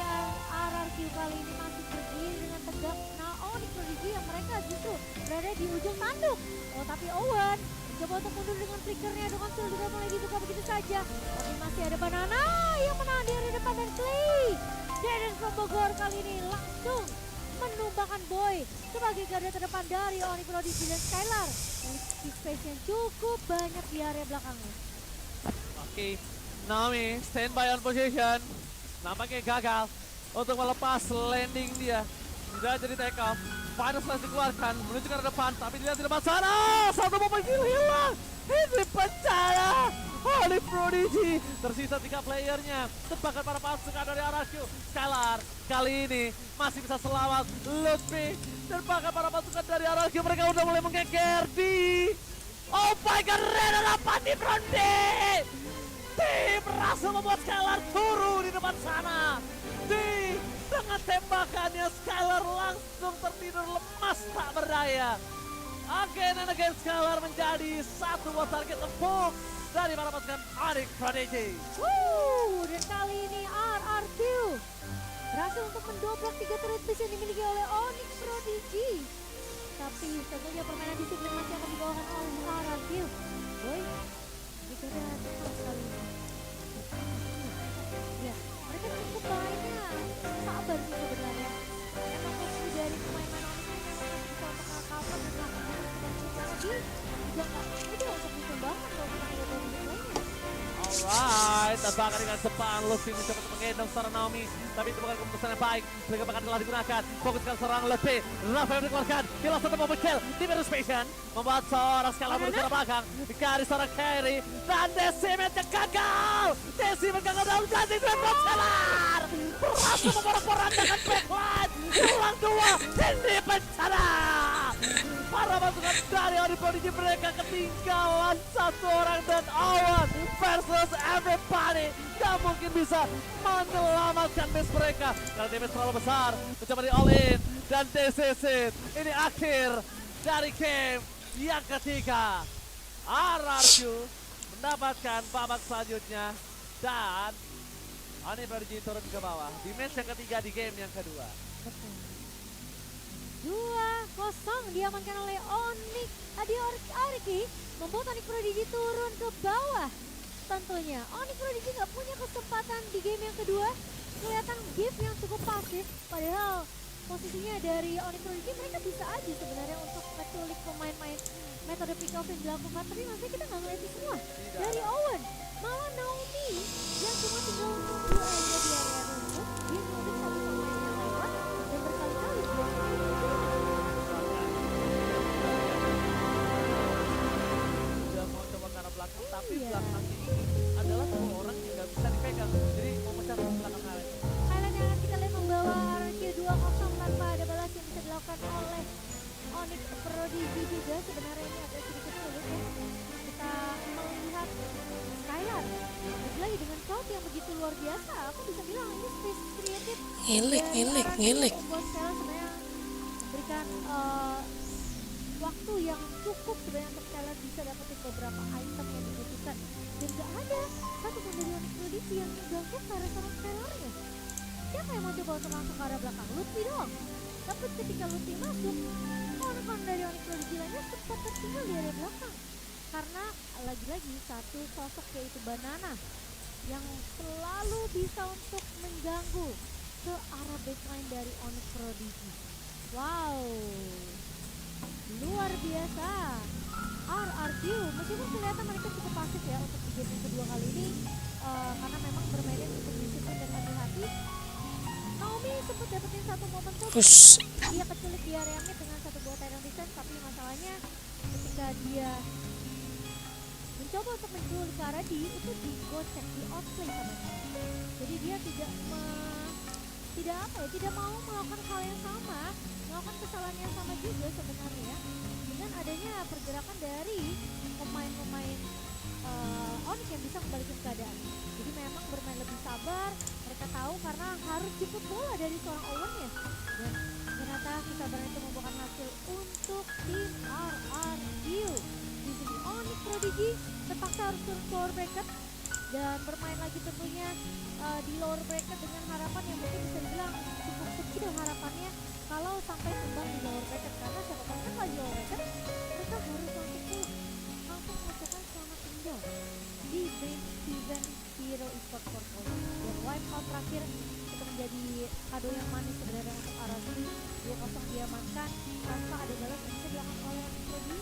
RRQ kali ini masih berdiri dengan tegak. Nah, Onyx Prodigy yang mereka justru berada di ujung tanduk. Oh, tapi Owen coba untuk mundur dengan flickernya, dengan skill juga mulai dibuka begitu saja. Tapi masih ada Banana yang menahan di area depan dan Clay. Dennis from Bogor kali ini langsung menumbangkan Boy sebagai garda terdepan dari Onyx Prodigy dan Skylar. Memiliki space yang cukup banyak di area belakangnya. Oke, Naomi standby on position. Nampaknya gagal untuk melepas landing dia. Tidak jadi take off. Final slash dikeluarkan menuju ke arah depan, tapi dilihat di depan sana. Satu momen kill hilang. Ini pecah. Onyx Prodigy tersisa 3 playernya. Tebakan para pasukan dari RRQ. Skylar kali ini masih bisa selamat. Lutfi dan bahkan para pasukan dari RRQ mereka udah mulai menggeger di. Oh my god, Red apa di Brody? Tim berhasil membuat Skylar turun di depan sana. Dengan tembakannya Skylar langsung tertidur lemas tak berdaya. Again and again Skylar menjadi satu buah target empuk dari para pasukan Onyx Prodigy. Dan kali ini RRQ berhasil untuk mendobrak 3 turret base yang dimiliki oleh Onyx Prodigy. Tapi tentunya permainan disiplin masih akan dibawakan oleh RRQ. Boy, itu udah cepat sekali ini. Ya, mereka cukup banyak sabar sih sebenarnya. Emang posisi dari pemain-pemain Onyx ini memang masih bisa untuk cover dan melakukan tapi juga nggak mudah untuk dikembangkan kalau kita tidak tahu lainnya. Alright, tebakan dengan depan. Lutfi mencoba untuk menggendong seorang Naomi, tapi itu bukan keputusan yang baik. Tebakan telah digunakan, fokuskan seorang Lutfi. Rafael dikeluarkan, kill satu momen kill di middle station, membuat seorang Skylar menuju ke belakang. Garis seorang carry dan Decimet yang gagal. Decimet gagal dalam janji dua Skylar. Berhasil memporak-porandakan backline. Ulang 2, ini bencana. Para pasukan dari Onyx Prodigy mereka ketinggalan 1 orang dan Owen versus everybody. Gak mungkin bisa menyelamatkan base mereka karena damage terlalu besar. Mencoba di all in dan this is it. Ini akhir dari game yang ketiga. RRQ mendapatkan babak selanjutnya dan Onyx Prodigy turun ke bawah di match yang ketiga di game yang kedua. 2-0 diamankan oleh Onyx. Ariki membuat Onyx Prodigy turun ke bawah. Tentunya Onyx Prodigy nggak punya kesempatan di game yang kedua. Kelihatan gift yang cukup pasif, padahal posisinya dari Onyx Prodigy mereka bisa aja sebenarnya untuk menculik pemain-pemain metode pick off yang dilakukan, tapi masih kita nggak ngeliat itu semua. Dari Owen, malah Naomi yang cuma tinggal tunggu aja di area rumput, dia nyulik satu pemain yang lewat dan berkali-kali dia Udah mau coba ke arah belakang, tapi belakang ini adalah 2 orang yang nggak bisa dipegang, jadi mau pecah ke belakang kalian. Highland yang akan kita lihat membawa RRQ 2-0 tanpa ada balas yang bisa dilakukan oleh Onyx Prodigy juga. Sebenarnya ini agak sedikit sulit ya. Kita melihat Skylar lagi dengan crowd yang begitu luar biasa. Aku bisa bilang ini space creative. Ngilik. Membuat Skylar sebenarnya memberikan waktu yang cukup sebenarnya untuk Skylar bisa dapetin beberapa item yang dibutuhkan. Dan gak ada satu pun dari Onyx Prodigy yang mengganggu ke arah seorang Skylarnya. Siapa yang mau coba untuk langsung ke arah belakang? Lutfi doang. Tapi ketika Lutfi masuk, orang-orang dari Onyx Prodigy lainnya sempat tertinggal di area belakang. Karena lagi-lagi satu sosok yaitu Banana yang selalu bisa untuk mengganggu ke arah baseline dari Onyx Prodigy. Wow, luar biasa. RRQ meskipun kelihatan mereka cukup pasif ya untuk di game yang kedua kali ini, karena memang bermainnya cukup disiplin dan hati-hati. Naomi sempat dapetin satu momen tuh, dia keculik di area mid dengan satu buah Titan Descent, tapi masalahnya ketika dia mencoba untuk menculik ke arah D itu digocek, di outplay sama dia. Jadi dia tidak mau melakukan hal yang sama, melakukan kesalahan yang sama juga sebenarnya dengan adanya pergerakan dari pemain-pemain Onyx yang bisa membalikan keadaan. Jadi memang bermain lebih sabar, mereka tahu karena harus jemput bola dari seorang Owen ya. Dan ternyata kesabaran itu membuahkan hasil untuk tim RRQ. Di sini Onyx Prodigy terpaksa harus turun ke lower bracket dan bermain lagi tentunya di lower bracket dengan harapan yang mungkin bisa dibilang cukup kecil harapannya kalau sampai tumbang di lower bracket, karena siapa tahu kan lagi lower bracket mereka harus langsung melakukan selamat tinggal di main event Hero Esports Portfolio. Dan wipeout terakhir itu menjadi kado yang manis sebenarnya untuk RRQ. 2-0 diamankan tanpa ada balas yang bisa dilakukan oleh Prodi.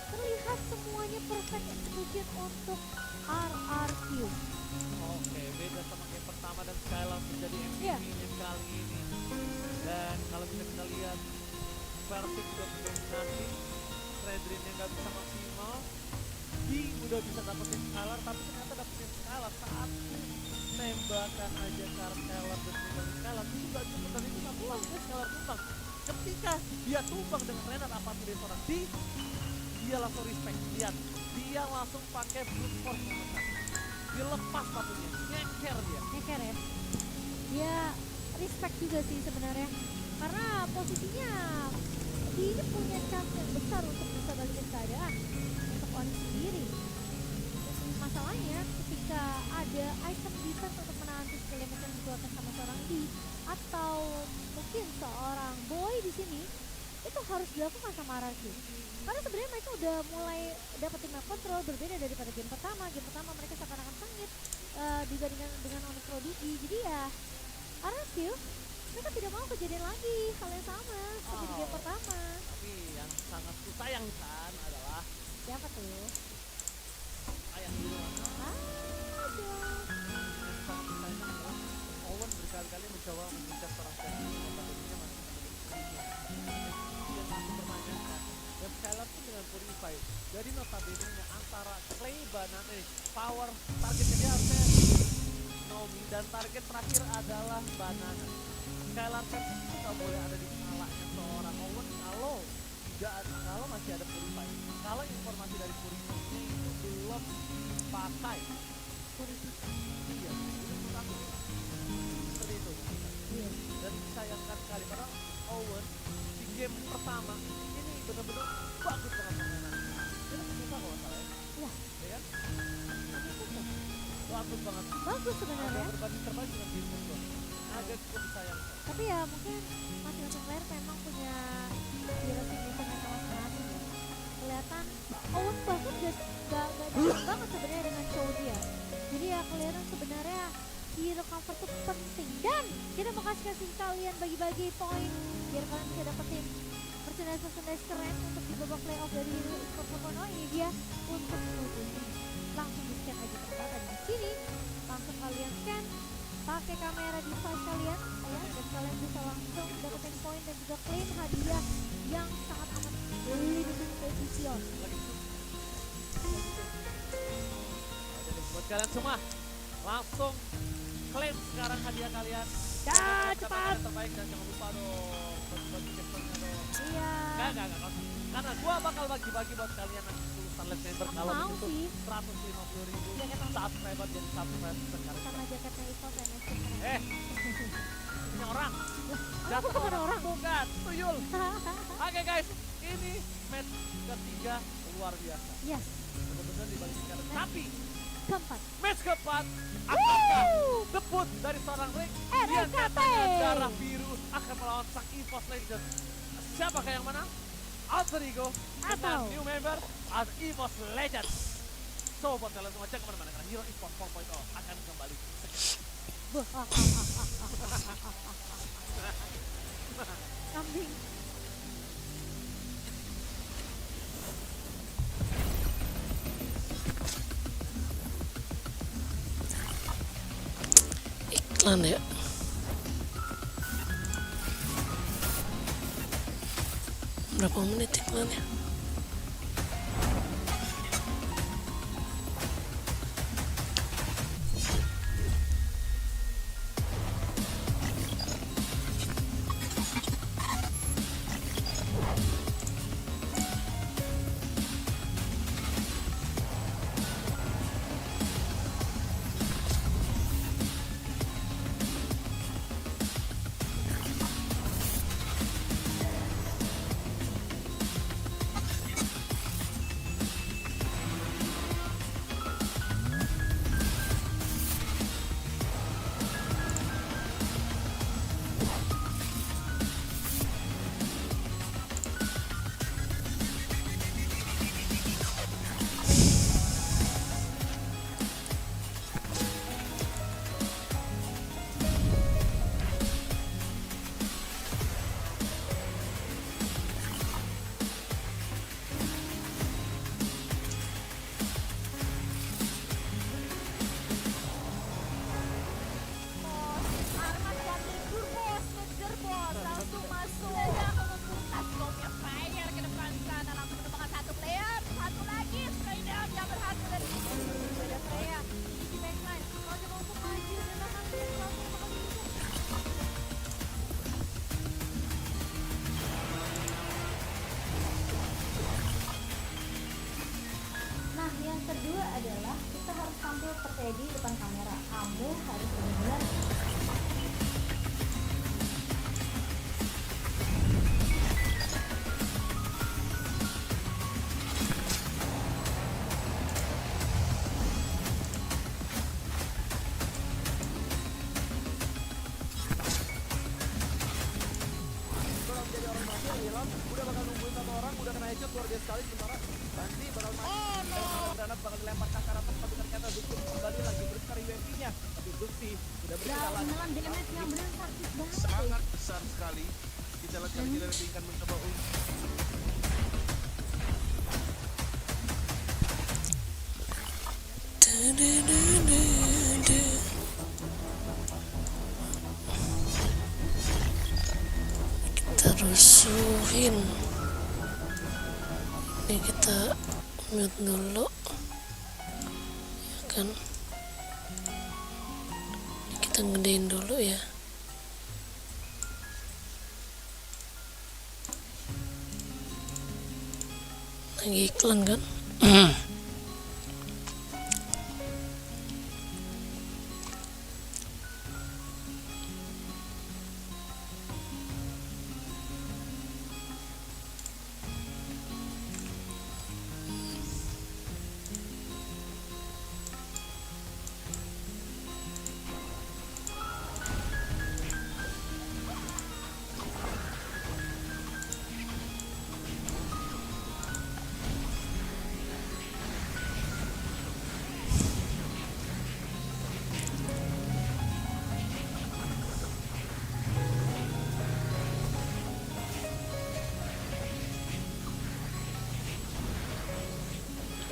Terlihat semuanya perfect execution untuk RRQ. Oke, beda sama game pertama dan Skylar menjadi MVP-nya kali ini. Dan kalau bisa kita lihat, Vertic juga mendominasi, Redrin yang gak bisa maksimal, Di udah bisa dapetin Skylar, tapi ternyata dapetin Skylar saat tembakan aja karena Skylar dan meninggalin Skylar itu gak cukup, dan itu satu langsung Skylar tumbang. Ketika dia tumbang dengan Renat apapun dari seorang Di, dia langsung respect, lihat, dia langsung pakai brute force momentan. Dia lepas sepatunya, nyeker dia. Nyeker ya. Dia respect juga sih sebenarnya. Karena posisinya dia ini punya chance yang besar untuk bisa balikin keadaan untuk Onyx sendiri. Masalahnya ketika ada item defense untuk menahan physical damage yang dikeluarkan sama seorang D atau mungkin seorang boy di sini, itu harus dilakukan sama RRQ. Karena sebenarnya mereka udah mulai dapetin map control berbeda daripada game pertama. Game pertama mereka seakan-akan sengit dibandingkan dengan Onyx Prodigy. Jadi ya RRQ mereka tidak mau kejadian lagi hal yang sama seperti di game pertama. Tapi yang sangat kusayangkan adalah Siapa tuh? ayah di luar. Ada. Yang sangat kusayangkan adalah Owen berkali-kali mencoba mengejar seorang Skylar, notabene masih menjadi yang masih bermainkan. Dan Skylar pun dengan Purify. Jadi notabene antara Clay Banana power targetnya dia harusnya Nomi, dan target terakhir adalah Banana. Skylar kan nggak boleh ada di kepalanya seorang Owen kalau masih ada Purify. Kalau informasi dari Purify itu belum dipakai. Iya, itu menurut aku seperti itu. Iya. Dan disayangkan sekali karena Owen di game pertama ini benar-benar bagus banget permainannya. Dia tuh bisa kalau nggak salah ya. Iya. Ya kan? Tapi itu tuh Bagus banget. bagus sebenarnya. Agak berbanding terbalik dengan Vincent gua. Agak cukup disayangkan. Tapi ya mungkin masing-masing player memang punya hero signature mereka masing-masing ya. Kelihatan Owen bahkan gak jauh banget sebenarnya dengan show dia. Jadi ya kelihatan sebenarnya hero cover tuh penting. Dan kita mau kasih kalian bagi-bagi poin biar kalian bisa dapetin merchandise keren untuk di babak playoff dari Hero Esports Portfolio. Ini dia untuk menuju. Langsung di scan aja ternyata di sini. Langsung kalian scan pakai kamera device kalian ya, dan kalian bisa langsung dapetin poin dan juga claim hadiah yang sangat amat limited edition. Jadi buat kalian semua langsung klaim sekarang hadiah kalian. Ya, cepat. Terbaik, dan jangan lupa dong bagi-bagi captionnya dong. Iya. Enggak. Karena gua bakal bagi-bagi buat kalian nanti 10 Starlet member kalau Mau begitu sih. 150.000 Jaket apa? subscriber jadi subscriber sekarang. Sama jaketnya Ipos NFT. Ini orang. Aku bukan orang. Bukan, tuyul. Oke guys, ini match ketiga luar biasa. Yes. Benar-benar dibalikin kalian. Tapi Keempat. match keempat, apakah debut dari seorang Rick yang RKT. katanya darah biru akan melawan sang EVOS Legends? Siapakah yang menang? Alter Ego dengan Atau new member as EVOS Legends. So buat kalian semua jangan kemana-mana karena Hero Esports 4.0 akan kembali. Kambing. Iklan ya. Berapa menit iklannya? kedua adalah kita harus tampil percaya di depan kamera. Kamu harus benar-benar udah bakal nungguin satu orang, udah kena headshot luar biasa sekali. Sementara Bandi bakal granat bakal dilempar ke arah tapi ternyata Zuki kembali lagi bersekali UMP-nya. Tapi Zuki sudah berjalan. menelan damage yang benar sakit banget. Sangat besar sekali. Kita lihat kali ini akan mencoba untuk kita rusuhin. Ini kita mute dulu, ya kan? Ini kita gedein dulu ya. Lagi iklan kan?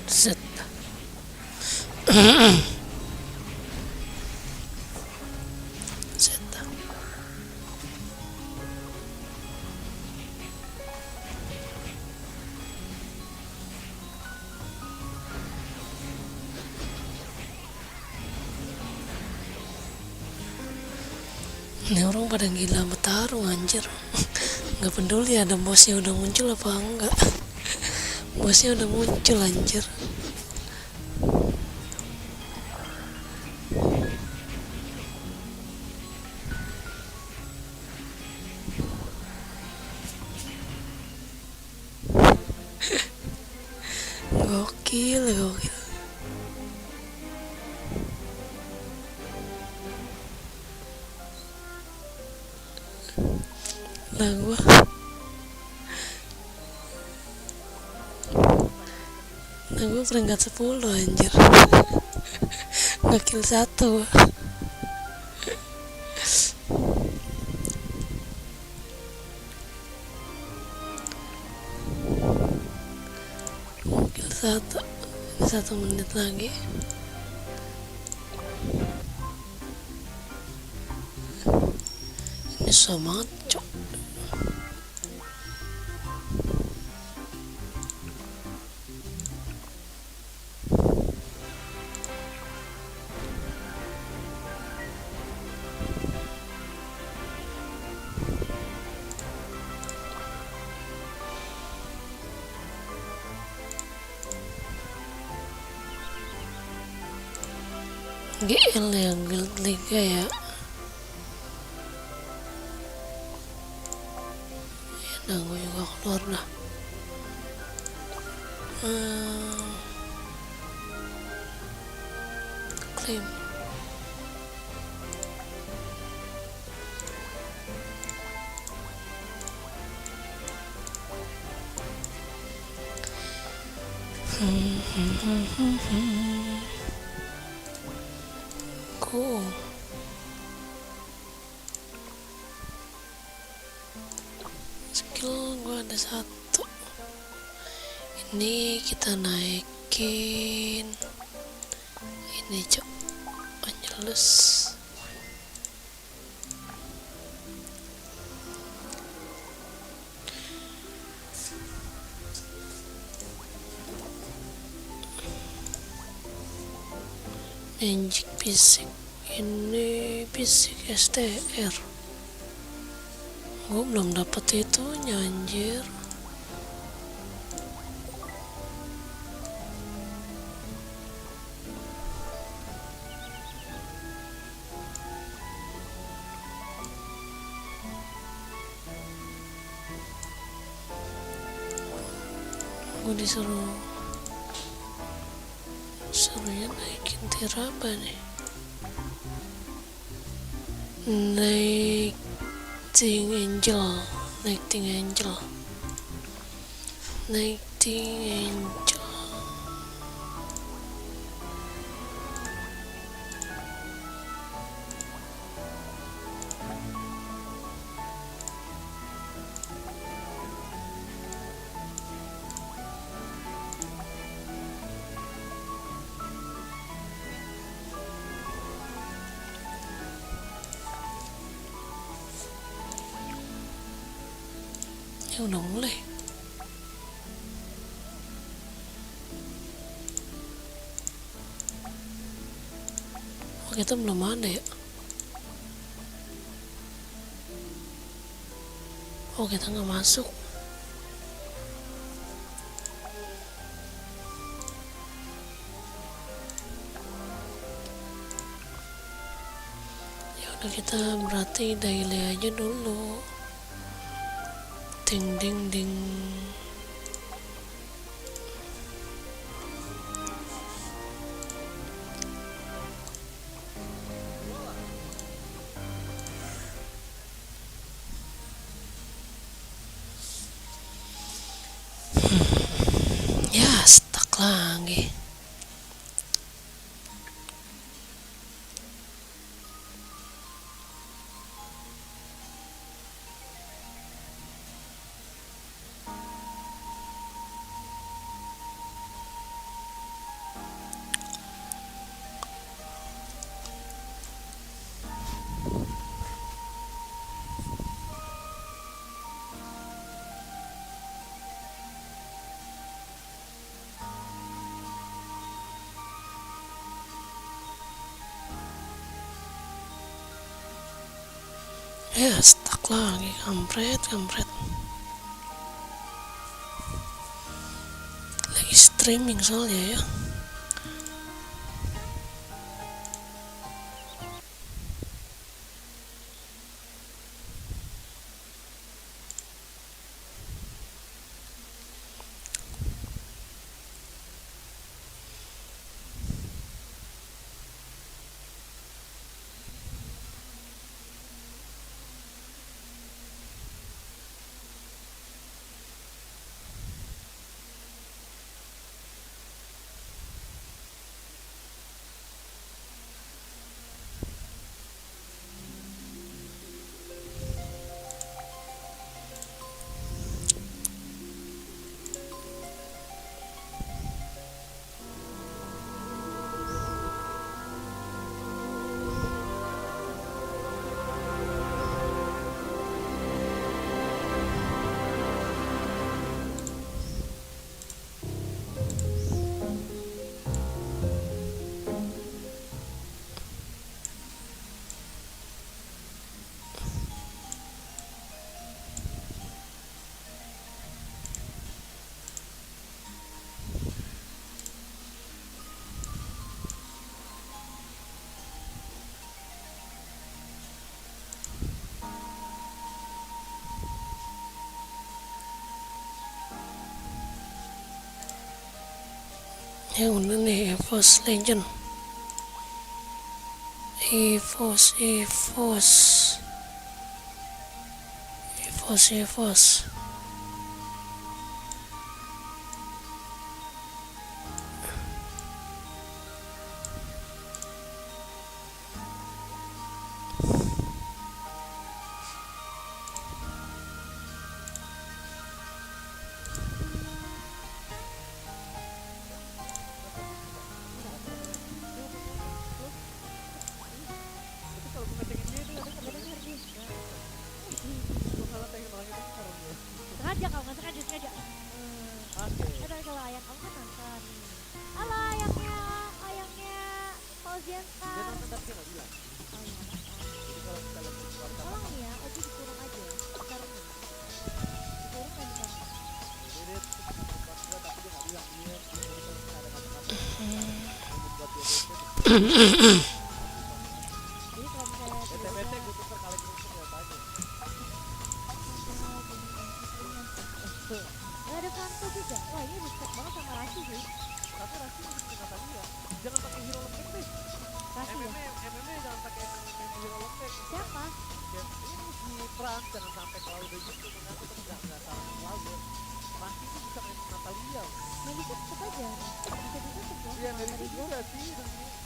Set. Set. Ini orang pada gila bertarung anjir. Nggak peduli ada bosnya udah muncul apa enggak. Bosnya udah muncul anjir. Gokil, gokil. Lah gua peringkat 10 anjir. Ngekill 1. Ngekill 1. Ini 1 menit lagi. Ini sama cok. GL ya, Guild Liga ya. Nah, gue juga keluar dah. Klaim. Cool. Skill gue ada 1. Ini kita naikin. Ini cok Angelus. Magic fisik. Ini fisik STR. Gue belum dapet itunya anjir. Gue disuruh suruhnya naikin tier apa nih? Naiking Angel. Ya udah mulai. Oh, kita belum ada ya. Oh, kita nggak masuk. Ya udah, kita berarti daily aja dulu. Ding ding ding. Ya, stuck lagi. Ya, stuck lagi. Kampret. Lagi streaming soalnya ya. Ya udah nih, EVOS Legend. EVOS. Sengaja kalau nggak sengaja. Ada kalau ayam kamu kan nonton. Halo ayamnya Pausienka. Dia nonton tapi dia nggak bilang. Oh iya. Jadi kalau kita lihat di luar kamar, Tolong ya, Oji dikurung aja. Dikurung kan dikurung. dia buat gua tapi dia nggak bilang. Dia kalau ada kata-kata buat dia Jadi kalau misalnya bete gue tuker kali kerupuk ya banyak. nggak ada kantor juga. Wah ini bisa Tapi Rasi mesti bikin Natalia. Jangan pakai hero lembek deh. Kasih ya. MMA jangan pakai MMA hero lembek. Siapa? Ini si Pran jangan sampai terlalu begitu. Mengaku tapi nggak salah terlalu. Rasi itu bisa main Natalia. Melisa tetep aja. Bisa ditutup loh. Iya, Melisa Tadi gua. juga sih.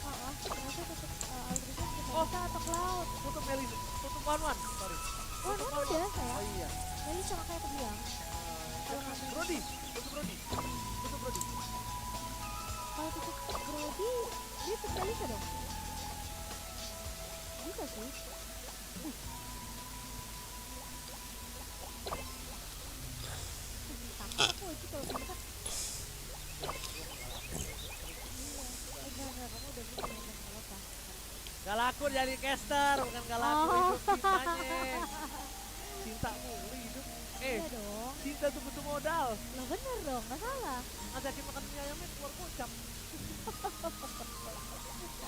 Oh, ternyata tetep Aldrich tetep Oh. Melisa atau Cloud. Tutup Melisa, tutup Wan. Sorry. Oh, Tutup udah Wan. saya. Oh iya. Melisa makanya aku bilang. Kalau nggak Brody, tutup Brody. Tutup Brody. Kalau tutup Brody, dia tutup Melisa dong. Bisa sih. Takut aku itu kalau kita. Iya, enggak, kamu udah bisa ngomong kalau apa. Gak laku jadi caster, bukan gak laku Oh. hidup cintanya. Cinta mulu hidup. Iya dong. Cinta tuh butuh modal. Lah bener dong, nggak salah. Ngajakin makan mie ayamnya keluar kocap.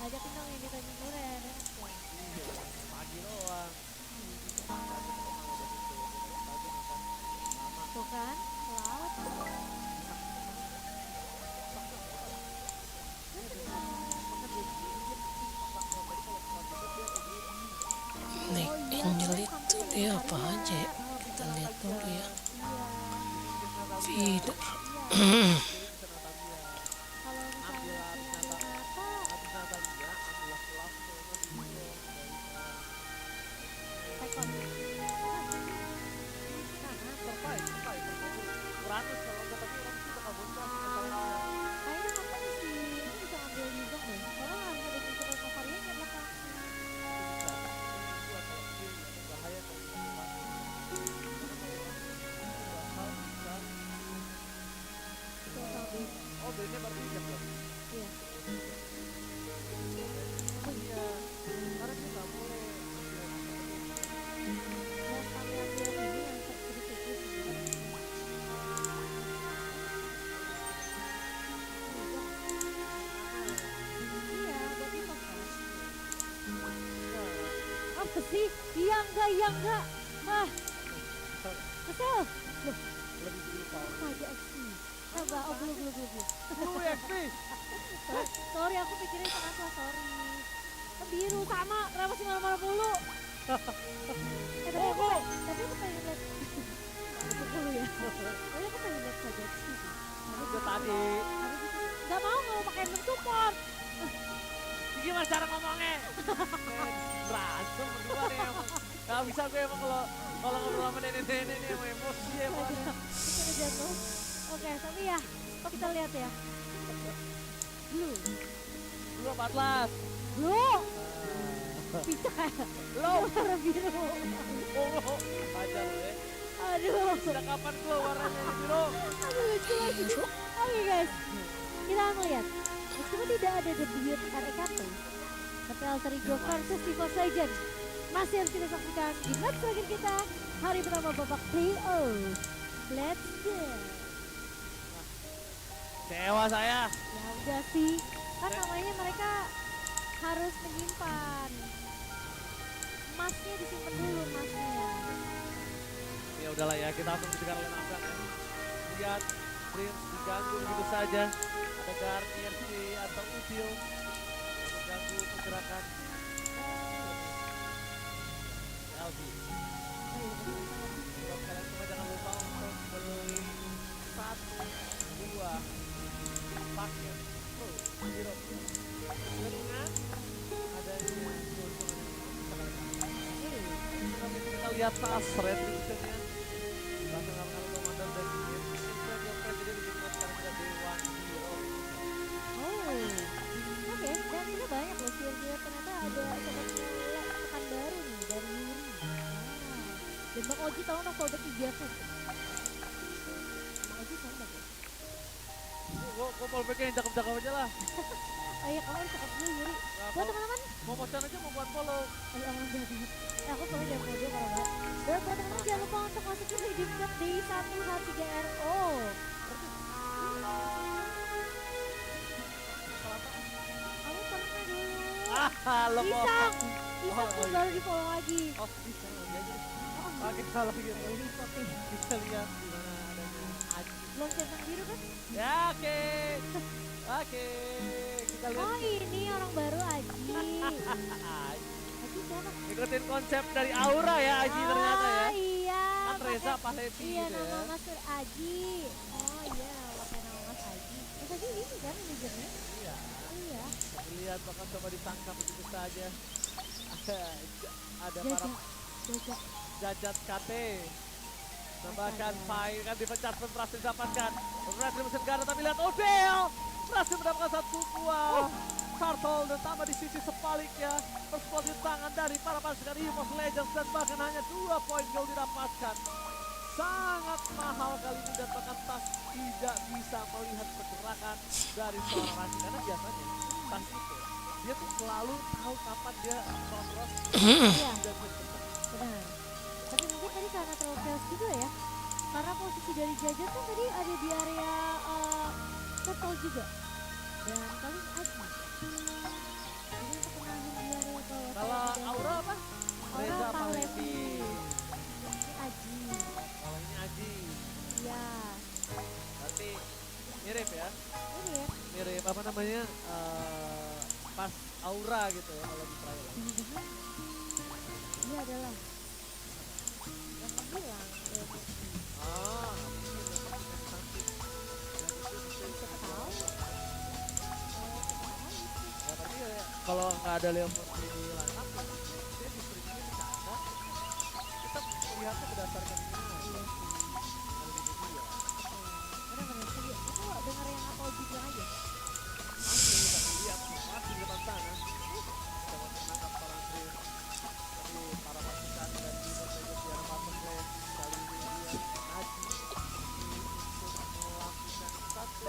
Ajakin dong yang di Tanjung Duren. Enak dong. Iya, pagi doang. Tuh kan, Cloud. Nick Angel itu dia apa aja ya? Kita lihat dulu ya. Feeder. Iya. Kalau misalnya Renata, Tekon. Kayaknya aku ini bisa ngambil Yuzong deh. Soalnya harus ada Mister Novarian yang belakang. Itu sama Bim. Oh, bedanya baru bijak ya? Iya. Iya, karena dia nggak boleh. Yang kami ambil ini yang sedikit Iya, jadi apa? Apa sih? Iya enggak. Ah, kesel. Loh, Lebih dulu Pak. apa aja sih? Coba, oh belum. Blue XP. Sorry, aku pikirin kenapa, sorry. Kan biru sama, kenapa sih marah-marah mulu? Tapi aku pengen lihat. Itu dulu ya. Tapi aku pengen lihat saja sih. Udah tadi. Gak mau pakai mem support. Gimana cara ngomongnya? Berantem berdua nih emang. Gak bisa gue emang kalau ngobrol sama nenek-nenek nih emang emosi emang. Kita jatuh. Oke, tapi ya kita lihat ya. Blue. Dulu 14. Blue. Bisa ya? Lo. Warna biru. Oh, aja lu ya. Aduh. Sejak kapan gue warnanya ini biru? Aduh, lucu lagi. Oke guys, kita akan melihat. Meskipun tidak ada debut REKT, tapi Alter Ego versus Vivo Legends masih harus kita saksikan di match terakhir kita hari pertama babak playoff. Let's go. Kecewa saya. Ya udah sih, kan namanya mereka harus menyimpan emasnya, disimpan dulu emasnya. Ya udahlah ya, kita langsung bicara oleh Nafkan ya. Lihat Prince diganggu begitu saja. Ada Garnier sih atau Util yang mengganggu pergerakan LB. Buat kalian semua jangan lupa untuk beli 1, 2 paket Pro Hero. Dengan adanya kita lihat tas retributionnya. Langsung ngalamin komandan dan Instant yang presiden dibuat sekarang sudah Dewan Hero. Oh, oke. Dan ini banyak loh sih, ternyata ada sepak bola pekan baru nih dari Yuri. Dan Bang Oji tahu no kode 3 tuh. Bang Oji tahu nggak ya? Gue fallbacknya yang cakep-cakep aja lah. Oh iya, kamu cakep dulu Yuri. Buat teman-teman, Mau pocan aja mau buat follow. ayo aman banget. Aku soalnya jangan mau dia parah banget. Dan buat teman-teman jangan lupa untuk masukin redeem code di 1H3RO. Kamu follow dulu. Lo Pisang, Oh, tuh iya. baru di follow lagi. Oh, bisa lagi aja. Oh, Oke, salah gitu. ini kopi. Bisa lihat di mana adanya Aji. Belum centang biru kan? Ya, oke. Oke, kita lihat. Oh ini orang baru Aji. Aji siapa? Ikutin konsep dari Aura ya Aji ternyata ya. Iya. Kan Reza pakai- Pahlevi Iya gitu ya. nama Mas Aji. Oh iya pakai nama Mas Aji. Mas Aji ini kan manajernya. Iya. Iya. Kita lihat bakal coba ditangkap begitu saja. Ada para Jajak. Jajat KT. Tambahkan Fai kan dipecat pun berhasil didapatkan. Berhasil mesin Garda tapi lihat Odell berhasil mendapatkan satu buah turtle dan tambah di sisi sebaliknya berspot di tangan dari para pasukan EVOS Legends dan bahkan hanya 2 poin gol didapatkan. Sangat mahal kali ini dan bahkan Tas tidak bisa melihat pergerakan dari seorang Rashid karena biasanya Tas itu dia tuh selalu tahu kapan dia cross Iya. dan bergerak. Benar. Tapi mungkin tadi karena terlalu chaos juga ya. Karena posisi dari Jajat kan tadi ada di area turtle juga. Dan kali ini Aji. Jadi untuk menahan di area bawah. Kalau Aura apa? Aura Reza Pahlevi. Pahlevi. Ini Aji. Kalau ini Aji. Iya. Berarti mirip ya. Ini ya. Mirip apa namanya? Pas Aura gitu ya kalau di trial. Jangan-jangan dia adalah yang menghilang. Ah, Siapa tahu. ya tapi ya, kalau nggak ada Leo Murphy di line up, dia distribusi di sana. Kita lihatnya berdasarkan ini. Iya sih. Benar-benar sih. Itu denger yang apa Oji bilang aja. Masih kita lihat masih di depan sana. Coba menangkap para Dream. Tapi para pasukan dan di Legends di arah bottom lane kali ini dia Aji untuk melakukan satu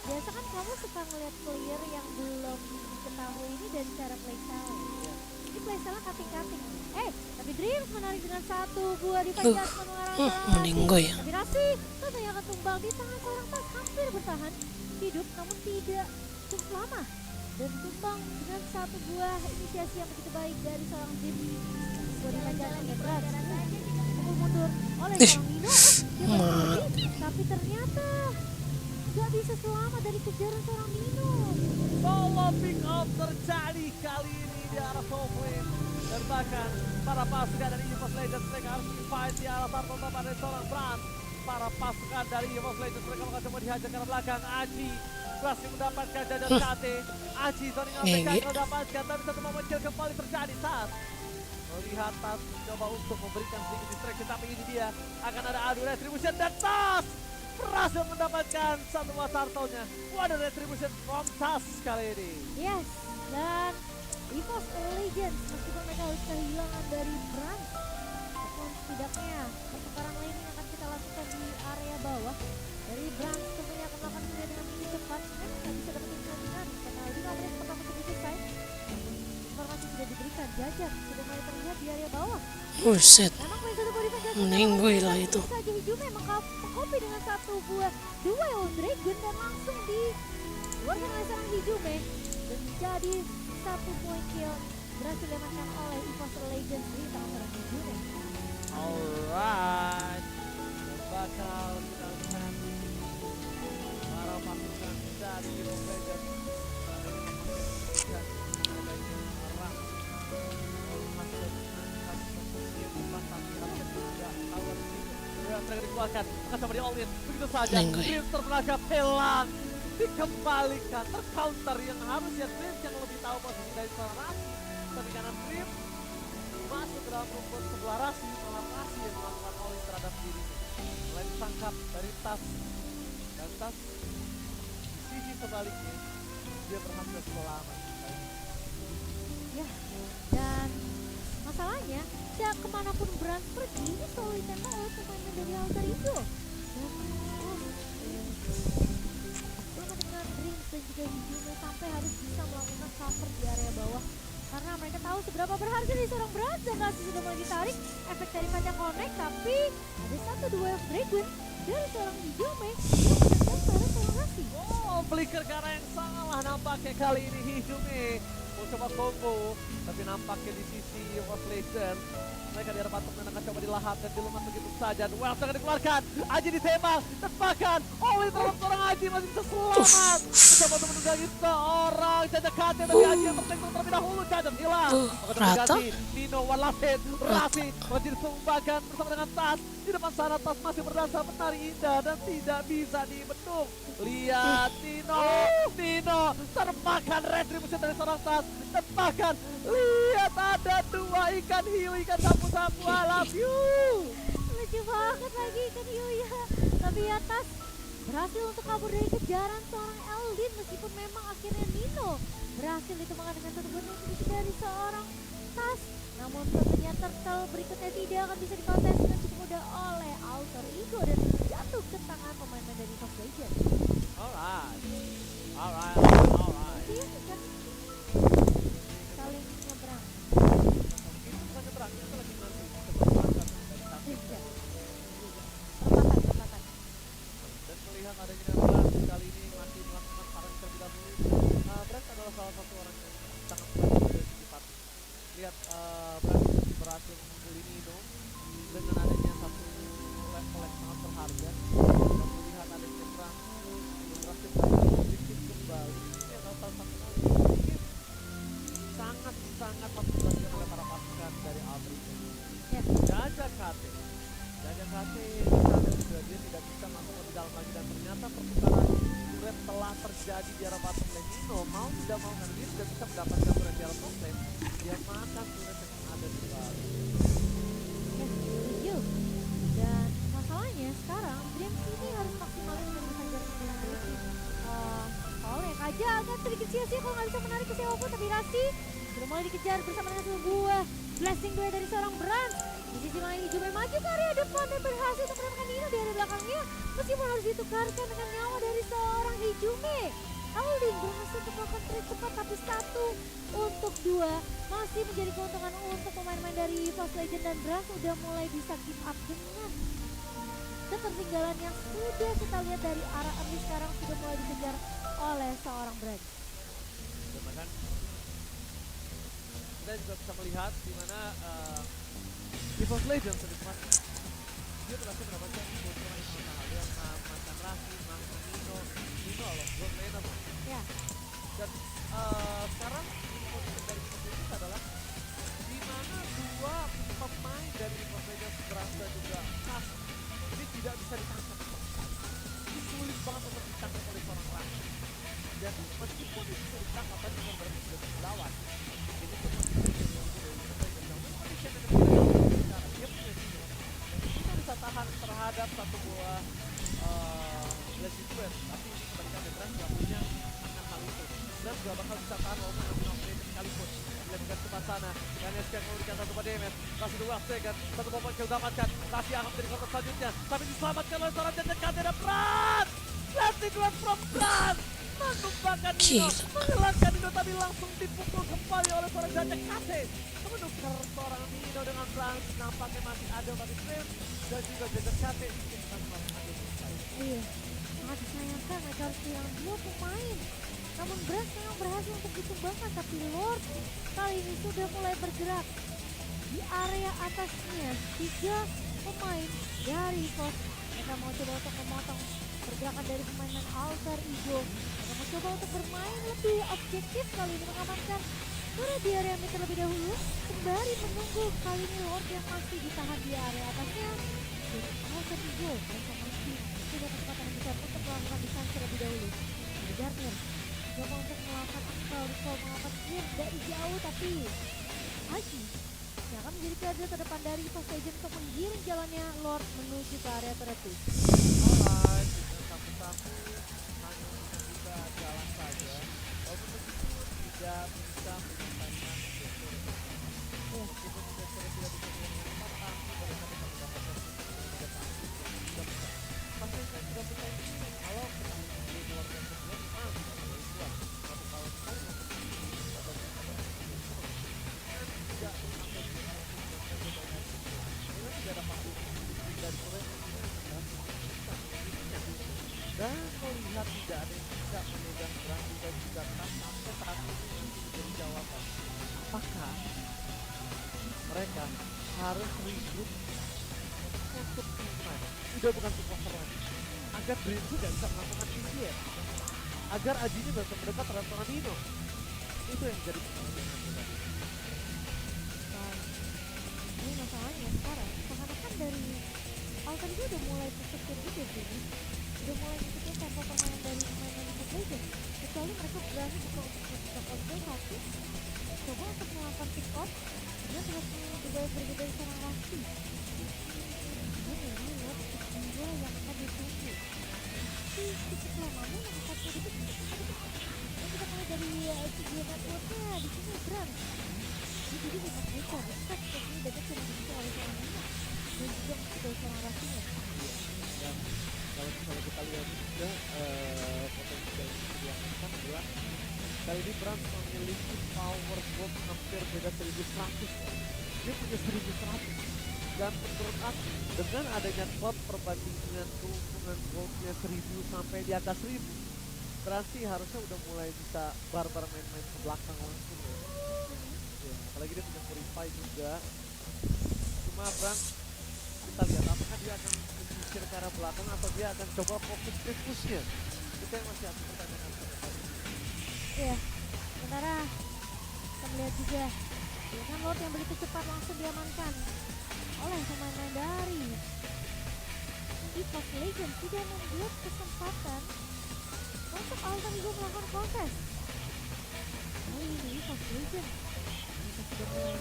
Biasa kan kamu suka ngeliat player yang belum diketahui ini dari cara playstyle. Ini playstyle cutting-cutting. Tapi Dreams menarik dengan satu buah di Fajar mengarah ke meninggoy ya. Tapi Rasi tentunya akan tumbang di tangan seorang Tas hampir bertahan hidup namun tidak cukup lama. Dan tumbang dengan satu buah inisiasi yang begitu baik dari seorang Dream. Buah di Fajar dan berat. Pukul mundur oleh seorang Nino. Dia berhenti, tapi ternyata gak bisa selamat dari kejaran seorang Nino. solo pick up terjadi kali ini di arah top lane. Dan bahkan para pasukan dari EVOS Legends mereka harus fight di arah turtle bapak dari seorang Brand. Para pasukan dari EVOS Legends mereka akan coba dihajar ke arah belakang. Aji berhasil mendapatkan jajan KT. Aji zoning APK mendapatkan tapi satu momen kill kembali terjadi saat melihat Tas mencoba untuk memberikan sedikit distraction tapi ini dia akan ada adu retribution dan Tas berhasil mendapatkan satu buah turtle-nya. Waduh retribution from Tas kali ini. Yes, dan EVOS Legends meskipun mereka harus kehilangan dari Brand, namun setidaknya pertukaran lain yang akan kita lakukan di area bawah dari Brand tentunya akan melakukan ini dengan lebih cepat. Memang nggak bisa dapetin keuntungan karena 5 menit pertama sudah selesai. Informasi sudah diberikan, Jajan sudah mulai terlihat di area bawah. Buset, Memang main satu body Jajan meninggoy lah itu. saja Hijume mengkopi dengan satu buah duel Dragon dan langsung dikeluarkan oleh seorang Hijume dan menjadi satu poin kill berhasil diamankan oleh EVOS Legends di tangan seorang Hijume. Alright, dan bakal kita lihat para pasukan dari EVOS Legends. Dan adanya Ram masuk menangkap posisi yang dipasang tapi tidak tahu di sini. Dan mereka dikeluarkan, akan coba di-all-in. Begitu saja, Nenggoy. Dream terpenangkap hilang. Dikembalikan, tercounter yang harusnya Dream yang lebih tahu posisi dari seorang Rasi. Tapi karena Dream masuk ke dalam rumput sebelah Rasi, malah Rasi yang melakukan all-in terhadap dirinya. Mulai ditangkap dari Tas. Dan Tas di sisi sebaliknya, dia berhasil selamat. Ya, dan masalahnya kemanapun Brand pergi ini selalu ditembak oleh pemain dari Alter Ego. Dan belum dengan Dreams dan juga Hijume sampai harus bisa melakukan cover di area bawah karena mereka tahu seberapa berharga dari seorang Brand dan Rasi sudah mulai ditarik efek dari panjang connect tapi ada satu duel Dragon dari seorang Hijume yang menekan pada seorang Rasi. Oh, flicker ke arah yang salah nampaknya kali ini Hijume mau coba combo, tapi nampaknya di sisi Force Legend mereka di arah patung dan akan coba dilahap dan dilumat begitu saja. Well, akan dikeluarkan, Aji ditembak, tembakan, oleh terhadap seorang Aji masih bisa selamat. Mencoba untuk menunggangi seorang Jajak Kate, tapi Aji yang tertekuk terlebih dahulu, Jajak hilang. Akan Rata. terganti, Nino, Walasin, Rasi, masih disumbangkan bersama dengan Tas. Di depan sana Tas masih berdasar menari indah dan tidak bisa dibendung. Lihat Nino termakan retribusi dari seorang Tas. Dan bahkan lihat ada dua ikan hiu, ikan sapu-sapu, I love you. Lucu banget lagi ikan hiu ya. Tapi ya Tas berhasil untuk kabur dari kejaran seorang Eldin meskipun memang akhirnya Nino berhasil ditemukan dengan satu buah retribusi dari seorang Tas. Namun tentunya turtle berikutnya tidak akan bisa dikontes dengan cukup mudah oleh Alter Ego dan jatuh ke tangan pemain dari Fox Legend. Alright. Iya kan? Saling nyebrang. Itu bukan nyebrang, itu lagi nanti seberangkat dari satu. Iya. Perempatan. Dan melihat adanya Brand kali ini masih melakukan parang terlebih dahulu. Brand adalah salah satu orang yang sangat baik dari segi party. Lihat Brand berhasil mengungguli Nino dengan adanya satu level yang sangat berharga. Dan melihat adanya Brand berhasil mendapatkan objektif kembali. Ini adalah salah satu hal yang mungkin sangat patut dilakukan oleh para pasukan dari Alter. Ya. Jajak Kate juga dia tidak bisa masuk lebih dalam lagi dan ternyata pertukaran turret telah terjadi di arah bottom lane. Nino mau tidak mau kan dia tidak bisa mendapatkan turret di arah top lane, dia makan turret yang ada di bawah. Ya, setuju. Dan masalahnya sekarang Dreams ini harus maksimalin dengan kesabaran yang dimiliki. Soalnya Kaja agak sedikit sia-sia kalau nggak bisa menarik ke siapapun, tapi Rasi sudah mulai dikejar bersama dengan sebuah blessing duel dari seorang Brand. Di sisi lain Ijume maju ke area depan dan berhasil untuk mendapatkan Nino di area belakangnya meskipun harus ditukarkan dengan nyawa dari seorang Ijume. Eldin berhasil untuk melakukan trade cepat tapi 1 untuk 2 masih menjadi keuntungan untuk pemain-pemain dari Fox Legend dan Brand sudah mulai bisa keep up dengan ketertinggalan yang sudah kita lihat dari arah early sekarang sudah mulai dikejar oleh seorang Brand. Bahkan kita juga bisa melihat di mana di Fox Legends sedikit dia berhasil mendapatkan keuntungan yang sangat mahal. Dia mantan Rasi, mantan Nino loh, bot laner. Ya, Dan sekarang posisi dari Fox Legends adalah di mana dua pemain dari Fox Legends berasa juga khas. Ini tidak bisa ditangkap. Ini sulit banget untuk ditangkap oleh seorang Rasi. Dan meskipun itu bisa ditangkap, tapi memang berarti sudah dilawan. Jadi itu dia punya Nino. Kita bisa tahan terhadap satu buah blessing quest, tapi ini kebalikan Brand nggak punya akan hal itu. Brand nggak bakal bisa tahan walaupun ngambil upgrade sekalipun. Dilakukan ke sana, dan SK memberikan satu pada damage. Kasih 2 second, satu bomba kill dapatkan. Kasih akan menjadi korban selanjutnya, tapi diselamatkan oleh seorang Jajak Kate dan Brand. Blessing quest from Brand menumbangkan Nino, menghilangkan Nino, tapi langsung dipukul kembali oleh seorang Jajak Kate. Menukar seorang Nino dengan Brand, nampaknya masih ada bagi Brand dan juga Jajak Kate. iya. Sangat disayangkan mereka harus kehilangan 2 pemain. Namun Brand memang berhasil untuk ditumbangkan, tapi Lord kali ini sudah mulai bergerak di area atasnya. 3 pemain dari Fox. Mereka mau coba untuk memotong pergerakan dari pemain Alter Ego. Mereka mau coba untuk bermain lebih objektif kali ini, mengamankan turret di area mid terlebih dahulu sembari menunggu kali ini Lord yang masih ditahan di area atasnya. Dan Alter Ego mereka masih punya kesempatan yang besar untuk melakukan desain terlebih dahulu. Ada Garner coba untuk melakukan recall melakukan clear dari jauh, tapi Aji yang akan menjadi garda terdepan dari Fox Legend untuk menggiring jalannya Lord menuju ke area turret. Alright, sapu-sapu hanya bisa juga jalan saja. Walaupun begitu tidak bisa menyelesaikan gestur. Meskipun gestur tidak bisa dengan cepat, tapi mereka bisa mendapatkan tidak pasti tidak bisa. Pasti kan tidak bisa ini kalau kita di luar yang sebelum tidak boleh kuat. Tapi kalau sekali masuk tidak sampai di arah ini tidak ada pasti dari turret dan melihat tidak ada yang bisa memegang Brand dan juga Brand sampai saat ini menjadi jawaban. Apakah mereka harus regroup untuk teamfight? Udah bukan untuk lagi. Agar Dream juga bisa melakukan ECS. Agar Ajinya bisa mendekat terhadap Ronaldinho. Itu yang jadi pertanyaan tadi. Dan ini masalahnya sekarang, seakan-akan dari Alter juga udah mulai berpikir gitu sih. Udah mulai ngikutin tempo permainan dari pemain League of Legends. Kecuali mereka berani buka untuk membuka konten satu, coba untuk melakukan pick up, dan terus berbeda secara pasti. Dan ini lihat jiwa yang akan ditunggu. Tapi cukup lamanya yang akan jadi ini kita mulai dari segi networknya di sini brand. Jadi memang bisa respect ini dan cuma dimiliki oleh seorang ini dan juga sebagai seorang rasinya. Dan kalau misalnya kita lihat juga potensi dari yang akan adalah kali ini Brand memiliki power gold hampir beda 1100 ya. Dia punya 1100 dan menurut aku dengan adanya klub perbandingan keuntungan goldnya 1000 sampai di atas 1000 berarti harusnya udah mulai bisa barbar main-main ke belakang langsung ya. Ya, apalagi dia punya Purify juga. Cuma Brand kita lihat apakah dia akan menyisir ke arah belakang atau dia akan coba fokus ke pushnya. Itu yang masih aku pertanyakan. Iya, sementara kita melihat juga dengan Lord yang begitu cepat langsung diamankan oleh pemain dari EVOS Legends tidak membuat kesempatan untuk Alter Ego melakukan kontes. Kali ini EVOS Legends mereka sudah mulai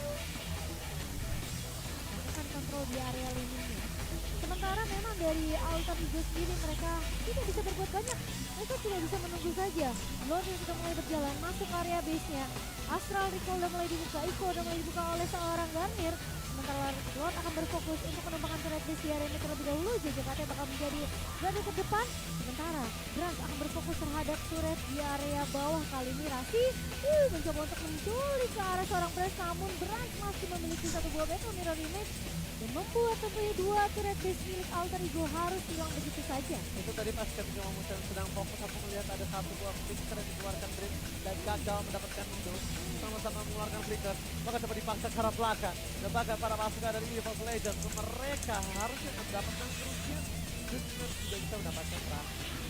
melakukan kontrol di area laning-nya. Sementara memang dari Alter Ego sendiri mereka tidak bisa berbuat banyak. Mereka cuma bisa menunggu saja. Lord yang sudah mulai berjalan masuk ke area base-nya. Astral Recall udah mulai dibuka, Iko udah mulai dibuka oleh seorang Garnier. Sementara Lord akan berfokus untuk menumpangkan turret base di area ini terlebih dahulu. JJKT bakal menjadi garda terdepan. Sementara Brand akan berfokus terhadap turret di area bawah. Kali ini Rasi mencoba untuk menculik ke arah seorang Brand. Namun Brand masih memiliki satu buah battle mirror image dan membuat tentunya dua turret base milik Alter Ego harus hilang begitu saja. Itu tadi pas ketika Momosen sedang fokus aku melihat ada satu buah flicker yang dikeluarkan Dream dan gagal mendapatkan itu. Sama-sama mengeluarkan flicker, maka coba dipaksa ke arah belakang. Dan bahkan para pasukan dari EVOS Legends mereka harusnya mendapatkan kerugian dan juga bisa mendapatkan perang.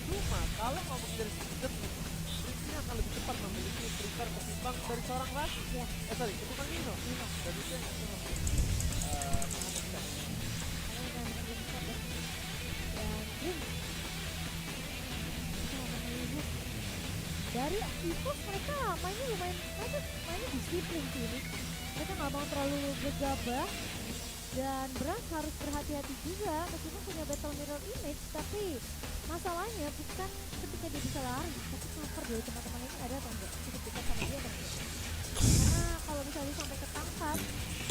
Cuma kalau ngomong dari segi detik, ini akan lebih cepat memiliki flicker ketimbang dari seorang Rasi. Ya. Sorry, ketimbang Nino. Dan itu yang aku harus perhatikan. Dan Dream kita akan melihat dari EVOS mereka mainnya lumayan, mereka mainnya disiplin sih ini. Mereka nggak mau terlalu gegabah dan Brand harus berhati-hati juga meskipun punya battle mirror image, tapi masalahnya bukan ketika dia bisa lari, tapi cover dari teman-teman ini ada atau enggak cukup dekat sama dia kan? Karena kalau misalnya sampai ketangkap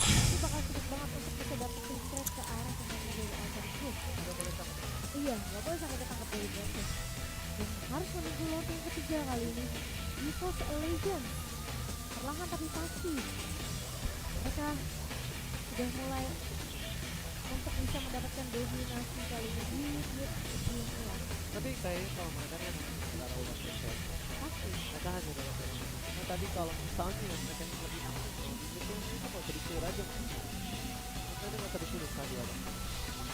itu bakal sulit banget untuk bisa dapetin threat ke arah pemain dari Alter Ego. Nggak boleh takut. Iya, nggak boleh sampai ketangkap dari Brand. Dan harus menunggu Lord yang ketiga kali ini. EVOS Legends perlahan tapi pasti mereka sudah mulai untuk bisa mendapatkan dominasi kali ini di dunia. Tapi kayaknya kalau mereka kan secara ulang proses Pasti. mereka hanya dalam dalam karena tadi kalau misalnya mereka yang lebih itu nggak usah disuruh aja mereka nggak usah disuruh tadi ada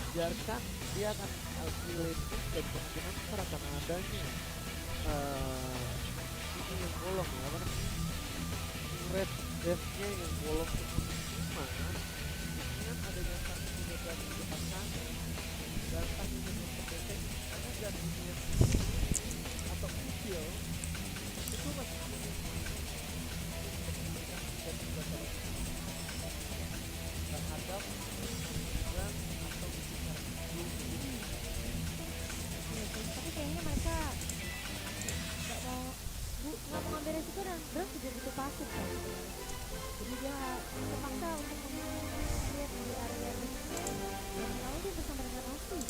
biarkan dia akan lane dan kemungkinan besar akan adanya ini yang bolong ya apa namanya red deathnya yang bolong cuma dengan adanya satu juga di depan sana dan tadi dengan terdetek karena jadinya atau kecil itu masih punya terhadap dan atau Iya sih, tapi kayaknya mereka nggak mau ngambil resiko dan Brand juga butuh pasif kan. Jadi dia terpaksa untuk melihat di area ini dan lalu dia bersama dengan Rasi.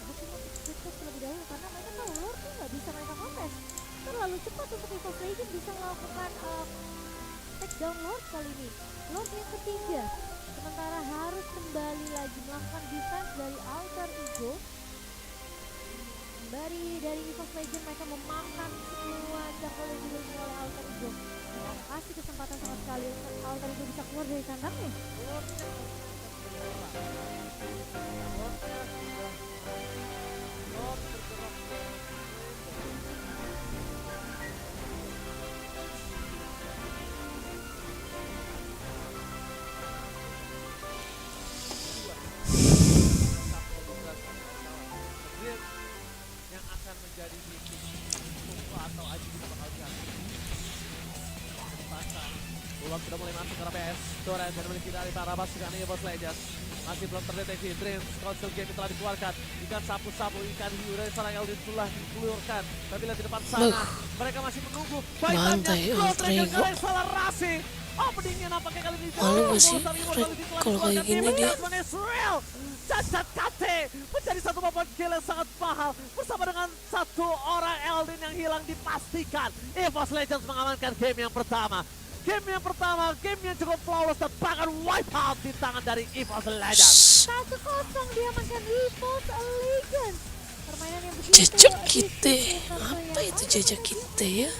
Tapi cuma sukses terlebih dahulu karena mereka tahu Lord tuh nggak bisa mereka kontes. Terlalu cepat untuk EVOS Legends bisa melakukan take down Lord kali ini. Lord yang ketiga. Sementara harus kembali lagi melakukan defense dari Alter Ego. Dari EVOS Legends mereka memakan semua jungle yang dimiliki oleh Alter Ego. Mereka kasih kesempatan Alter Ego bisa keluar dari kandangnya? Yang akan menjadi tunggu atau aji kita bakal lihat. Ulang sudah mulai masuk ke PS. Dora dan memiliki dari Barabas dengan Evos Legends. Masih belum terdeteksi. Dreams konsol game telah dikeluarkan. Ikan sapu-sapu, ikan hiu dari seorang Eldin telah dikeluarkan. Tapi lihat di depan sana, mereka masih menunggu. Bantai Alter Ego. Akselerasi. Openingnya nampaknya kali ini. Malu gak sih kalau kayak gini dia? Cacat KT menjadi satu babak kill yang sangat mahal bersama dengan satu orang Eldin yang hilang dipastikan. Evos Legends mengamankan game yang pertama. Game yang cukup flawless dan bahkan wipe out di tangan dari Evos Legends. 1-0 diamankan Evos Legends. Permainan yang begitu Jejak kita, disiplin apa tentunya. itu jejak kita ya?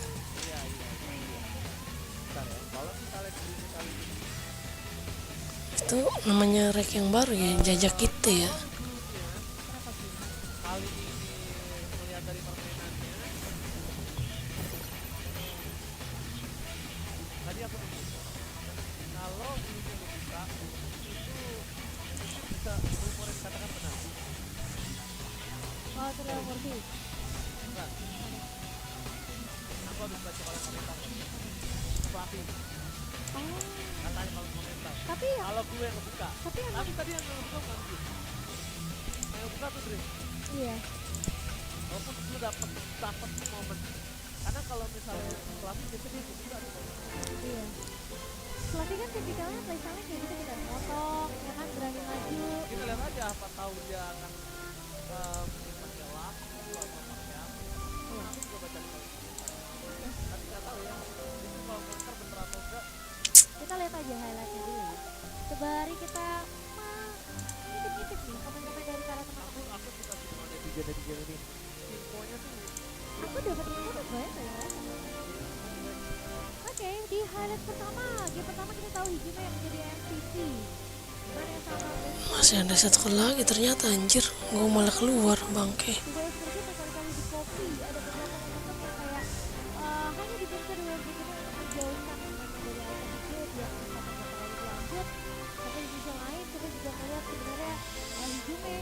Itu namanya rek yang baru ya, jajak kita ya. Kali ini melihat dari permainannya, tadi aku kalau dulunya dibuka itu bisa rumor yang dikatakan benar. Oh, terlalu murni. Benar. Aku habis baca komentar pelatih Oh, katanya kalau komentar. tapi yang Kalau gue yang ngebuka, tapi yang tapi tadi yang ngebuka bukan gue. Yang ngebuka tuh Dre. iya. Walaupun gue dapet momen. Karena kalau misalnya pelatih biasanya dia ngebuka tuh momen. Iya. Pelatih kan tipikalnya playstyle kayak gitu kita motong, ya kan berani maju. Kita lihat aja apa tahu dia akan pakai lap atau pakai apa. Aku juga baca di komentar. Tapi nggak tahu ya. Itu kalau komentar bener atau enggak. Kita lihat aja highlightnya dulu. Sembari kita ngintip-ngintip nih komen-komen dari para teman-teman. Aku suka sih sama netizen ini. Infonya tuh Aku dapat info udah banyak ya. Oke, di highlight pertama, game pertama kita tahu Hijime yang menjadi MVP. Mana yang sama Masih ada satu lagi ternyata anjir, gue malah keluar bangke. di WSBG berkali-kali di copy. Ada beberapa momentum yang kayak hanya dipincar di WSBG untuk menjauhkan pemainnya dari item hijau biar bisa terlalu lanjut. Tapi di sisi lain kita juga melihat sebenarnya Hijime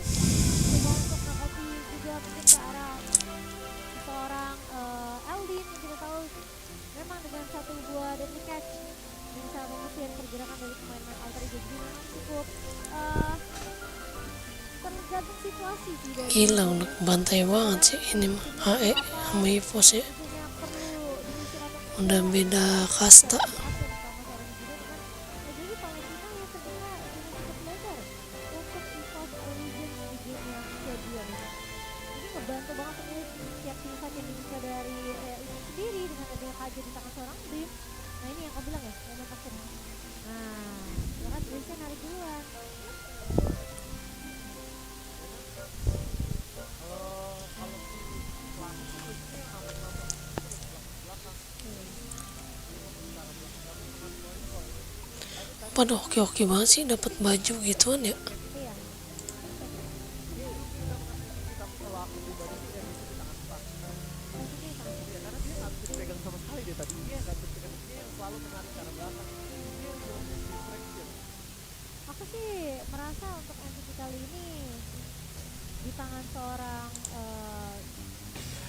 coba untuk nge-copy juga mungkin ke arah seorang Eldin yang kita tahu memang dengan satu buah deadly catch bisa mengusir pergerakan dari pemain-pemain Alter Ego. Jadi memang cukup tergantung situasi sih dari Gila udah bantai banget sih ini mah. AE sama Evos ya, tentunya perlu diusir atau udah beda kasta. diatur sama seorang juga dengan jadi Palestina yang sebenarnya cukup lebar untuk Evos Origins di game yang kedua ini. Ini ngebantu banget sebenarnya setiap pilihan yang dibuka dari itu sendiri dengan adanya kajian di tangan seorang Dream. Nah ini yang kau bilang ya, momen takut. Nah, ya kan Dreamsnya narik duluan. kalau pelatih itu nama-nama belakang. Pada oke-oke banget sih dapat baju gituan ya. Iya. Tapi kalau aku pribadi sih yang itu di tangan Spark. Maksudnya sama. Ya, karena dia nggak bisa dipegang sama sekali dia tadi. Dia nggak bisa dipegang. Dia yang selalu menarik ke arah belakang. Dia yang selalu jadi distraction. Aku sih merasa untuk MVP kali ini di tangan seorang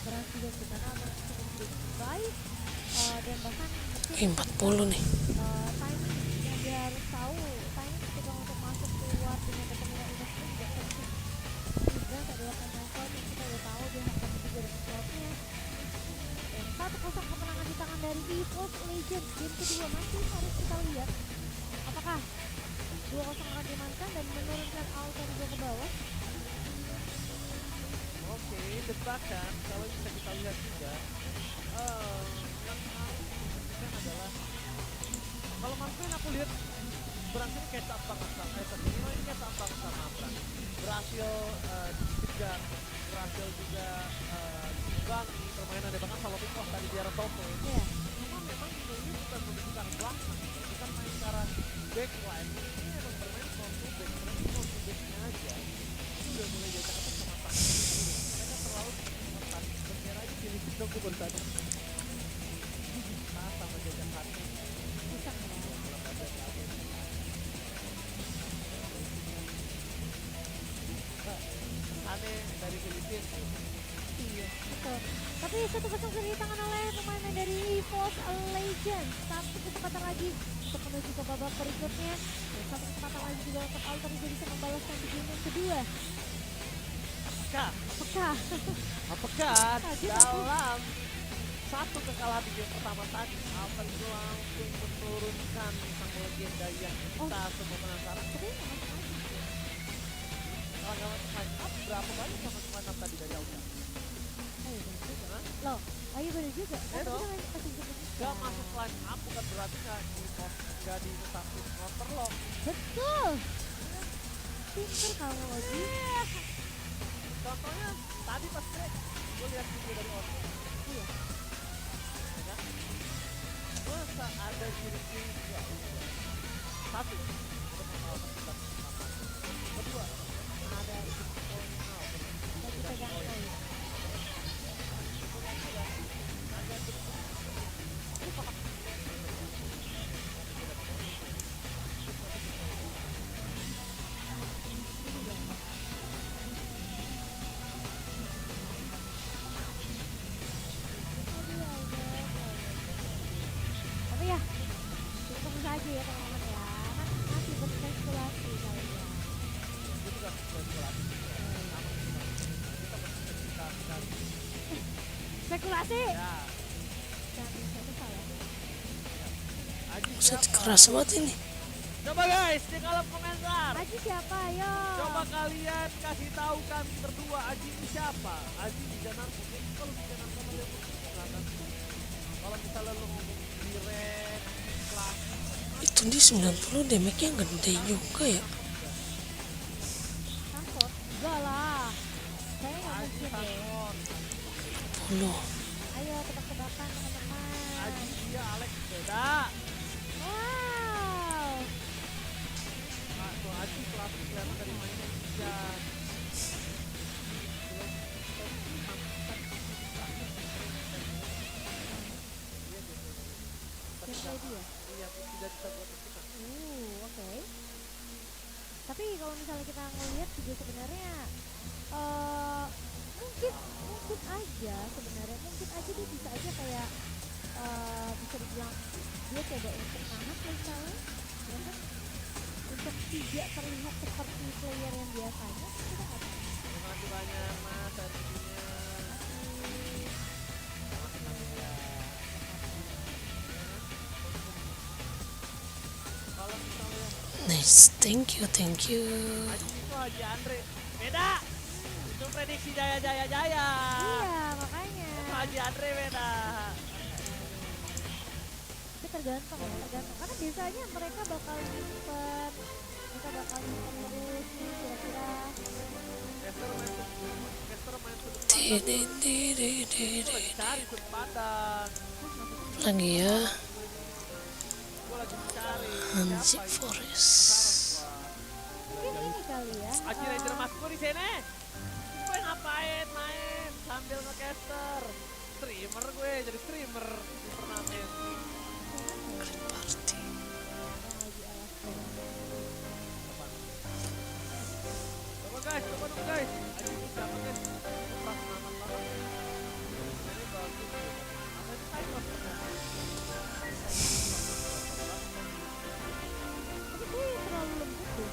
Brans juga sebenarnya cukup baik dan bahkan mungkin 40 nih. timing yang dia harus tahu timing ketika untuk masuk keluar dengan determinan industri juga penting. Brans adalah pemain slot yang kita udah tahu dia akan juga dengan slotnya. Dan 1-0 kemenangan di tangan dari Evos Legends. Game kedua masih harus kita lihat apakah 2-0 akan diamankan dan menurunkan Alter Ego ke bawah. Oke, debakan kalau bisa kita lihat juga yang harus diperhatikan adalah kalau Marvin aku lihat berhasil catch up banget sama ini catch up banget sama Pran. Berhasil dikejar, berhasil juga diimbangi permainan dia bahkan kalau pick off tadi di arah top lane. Iya. Cuma memang ini bukan menunjukkan belakang, bukan main cara masih 1-0 sudah di tangan oleh pemain dari EVOS Legends. Satu kesempatan lagi untuk menuju ke babak berikutnya. Dan satu kesempatan lagi juga untuk Alter juga bisa membalaskan di game yang kedua. Apakah Apakah? Apakah Kaget aku. dalam satu kekalahan di game pertama tadi Alter itu langsung menurunkan sang legenda yang kita semua penasaran. Sebenarnya nggak masuk lagi. Kalau nggak masuk line up, berapa banyak nggak masuk line up tadi dari Alter? Oh iya bener juga. Hah? Loh, oh iya bener juga. Kan Iya kita dong. masih jemput Nggak masuk line up bukan berarti nggak ditetakin counter lock. Betul. Pinter kamu lagi. Contohnya tadi pas break, gue lihat video dari Orton. Iya. Ya kan? Masa ada ciri-ciri nggak? Satu, untuk mengawal kita pertama. Kedua, ada poinnya Alter. Lagi pegang poin. Tapi ya, tunggu saja ya teman-teman ya. Kan masih berspekulasi kali ya. Itu kan spekulasi. Kita Spekulasi. ya. Jangan bisa salah. Aji Buset, siapa? keras banget ini. Coba guys di kolom komentar. Aji siapa? Ayo. Coba kalian kasih tahu kami berdua Aji ini siapa? Aji di jalan kalau di jalan sama dia belakang. Kalau misalnya lu ngomong direct kelas Itu di 90 damage-nya gede juga ya. Transport? Enggak lah. Saya nggak Aji mungkin deh. support. Puluh. Ayo tebak-tebakan teman-teman. Aji dia Alex beda. Wow. Nah, tuh Aji kelas kelihatan dari mainnya bisa. Gameplay dia. Iya, tidak bisa buat kita. Oke. Tapi kalau misalnya kita ngelihat juga sebenarnya mungkin aja sebenarnya mungkin aja dia bisa aja kayak bisa dibilang dia coba untuk nahan misalnya ya kan untuk tidak terlihat seperti player yang biasanya kita nggak tahu. Terima kasih banyak Mas RPD-nya. Kalau misalnya Nice, thank you, thank you. Aji itu Haji Andre beda. Itu prediksi Jaya. Iya makanya. Itu Haji Andre beda. Tapi tergantung ya tergantung karena biasanya mereka bakal nyimpen terus nih kira-kira. Caster main sudut Dede, pandang. dede, Itu dede. lagi cari sudut pandang. Lagi ya, Gue lagi mencari Hansi siapa ini. Forest. Mungkin ini kali ya. Aji Ranger Mas gue di sini. Gue ngapain main sambil nge-caster. Streamer gue jadi streamer di turnamen. Party. Coba guys, coba dong guys. Aji itu siapa guys? Pas semangat banget. Ini bagus. Apa itu Cyclops? Tapi gue terlalu lembut deh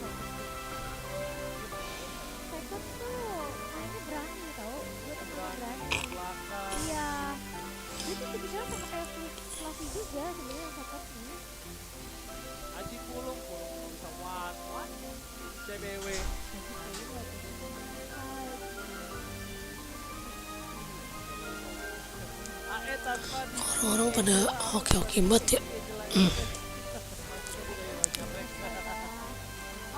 Cyclops tuh mainnya berani tau. Dia tuh mainnya berani. Belakang. Iya. Dia tuh sebenarnya sama kayak Fluffy juga sebenarnya Cyclops nih. Aji pulung bisa one CBW. AE tanpa di Orang-orang pada oke-oke banget ya.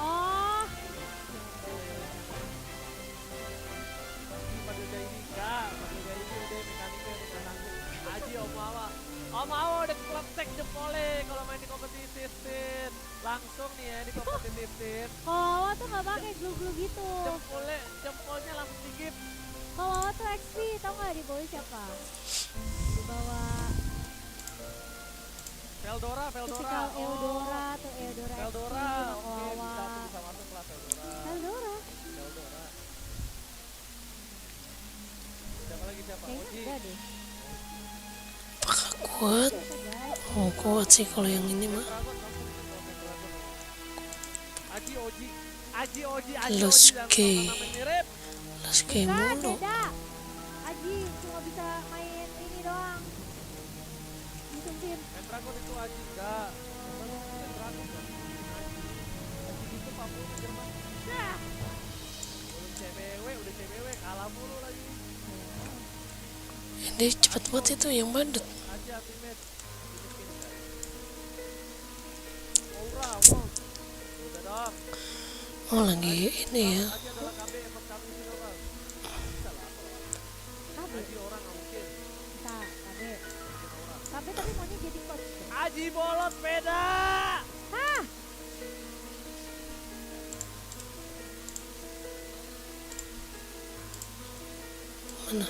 Oh, Aji Om Awa udah kletek jempolnya kalau main di kompetitif Tin. Langsung nih ya di kompetitif Tin. kalau Wawa tuh nggak pakai glue gitu. Jempolnya langsung digip. Kalau Wawa tuh XP, tau nggak di bawah siapa? Di bawah Veldora. Typical Eudora tuh Eudora XP Veldora. sama Oke, Wawa. bisa masuk lah Veldora. Eudora? Veldora. Siapa lagi siapa? Kayaknya Oji. enggak deh. Apakah kuat? Oh kuat sih kalau yang ini mah. Aji Oji, Aji Oji, Aji Lost Oji dan key. nama mirip. Last game Bukan, mulu. beda. Aji cuma bisa main ini doang. Disumpin. Main Dragon itu Aji enggak. Main Dragon kan. Aji itu Papua Jerman. Nah, Udah CBW kalah mulu lagi. Ini cepat banget itu yang bandut. Aji ultimate. Aura, wow. Udah dong. Oh lagi ini ya. Aji adalah KB emang KB sudah bang. Bisa lah. KB. Aji orang nggak mungkin. Bisa, KB. KB tapi maunya jadi coach. Aji bolot beda. Hah? Mana?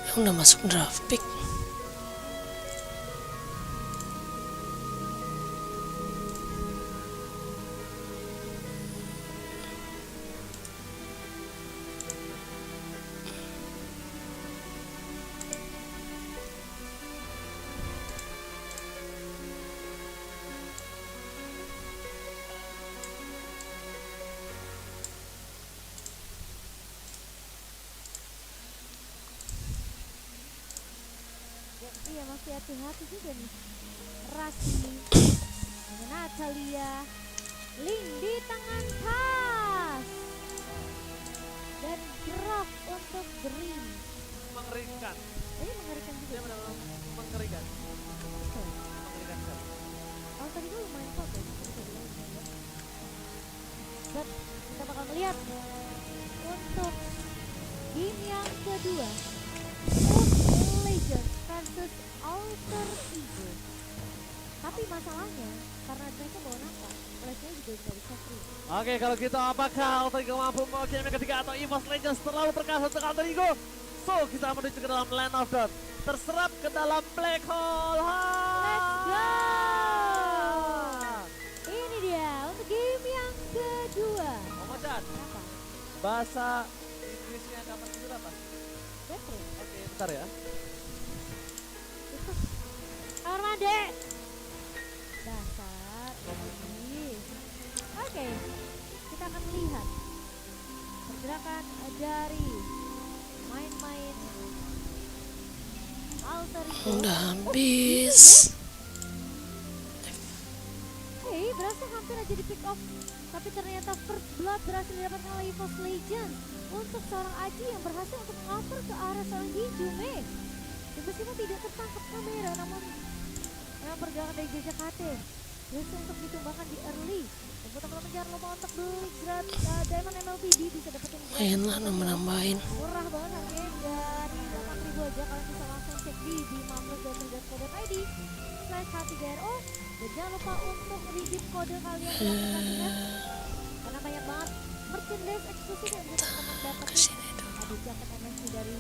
Yang udah masuk draft pick. Iya masih hati-hati juga nih. Rasi dengan Natalia, Lindi tangan pas dan drop untuk Dream. Mengerikan. Ini mengerikan juga. Dia benar-benar mengerikan. Oke. Mengerikan sekali. Kalau tadi gue lumayan top ya. Dan kita bakal melihat untuk game yang kedua, Food Legends versus Alter Ego. Tapi masalahnya karena mereka bawa nafas, flashnya juga bisa di-catering. Oke, kalau gitu apakah Alter Ego mampu membawa game yang ketiga atau EVOS Legends terlalu terkasa untuk Alter Ego? So, kita menuju ke dalam Land of Dawn. Terserap ke dalam Black Hole. Let's go! Ini dia untuk game yang kedua. Oh, Macan. Apa? Bahasa Inggrisnya kamar tidur apa? Bedroom. Oke, bentar ya. Itu kamar mandi. Dasar. Ih. Oke, kita akan melihat pergerakan dari main-main Alter Ego. Udah habis. Hey, berasa hampir aja di pick off. Tapi ternyata first blood berhasil didapatkan oleh EVOS Legends untuk seorang Aji yang berhasil untuk mengoper ke arah seorang Hinjume. Meskipun tidak tertangkap kamera, namun memang pergerakan dari JJKT berhasil untuk ditumbangkan di early. Dan buat teman-teman jangan lupa untuk beli Diamond MLBD, bisa dapetin Lumayan lah nambah-nambahin. murah banget harganya dari 8.000 aja. Kalian bisa langsung cek di bimamles.co.id /H3RO. Dan jangan lupa untuk redeem kode kalian yang pertandingan, karena banyak banget merchandise eksklusif yang bisa teman-teman dapetin. Kesini dulu. Ada jaket MSC dari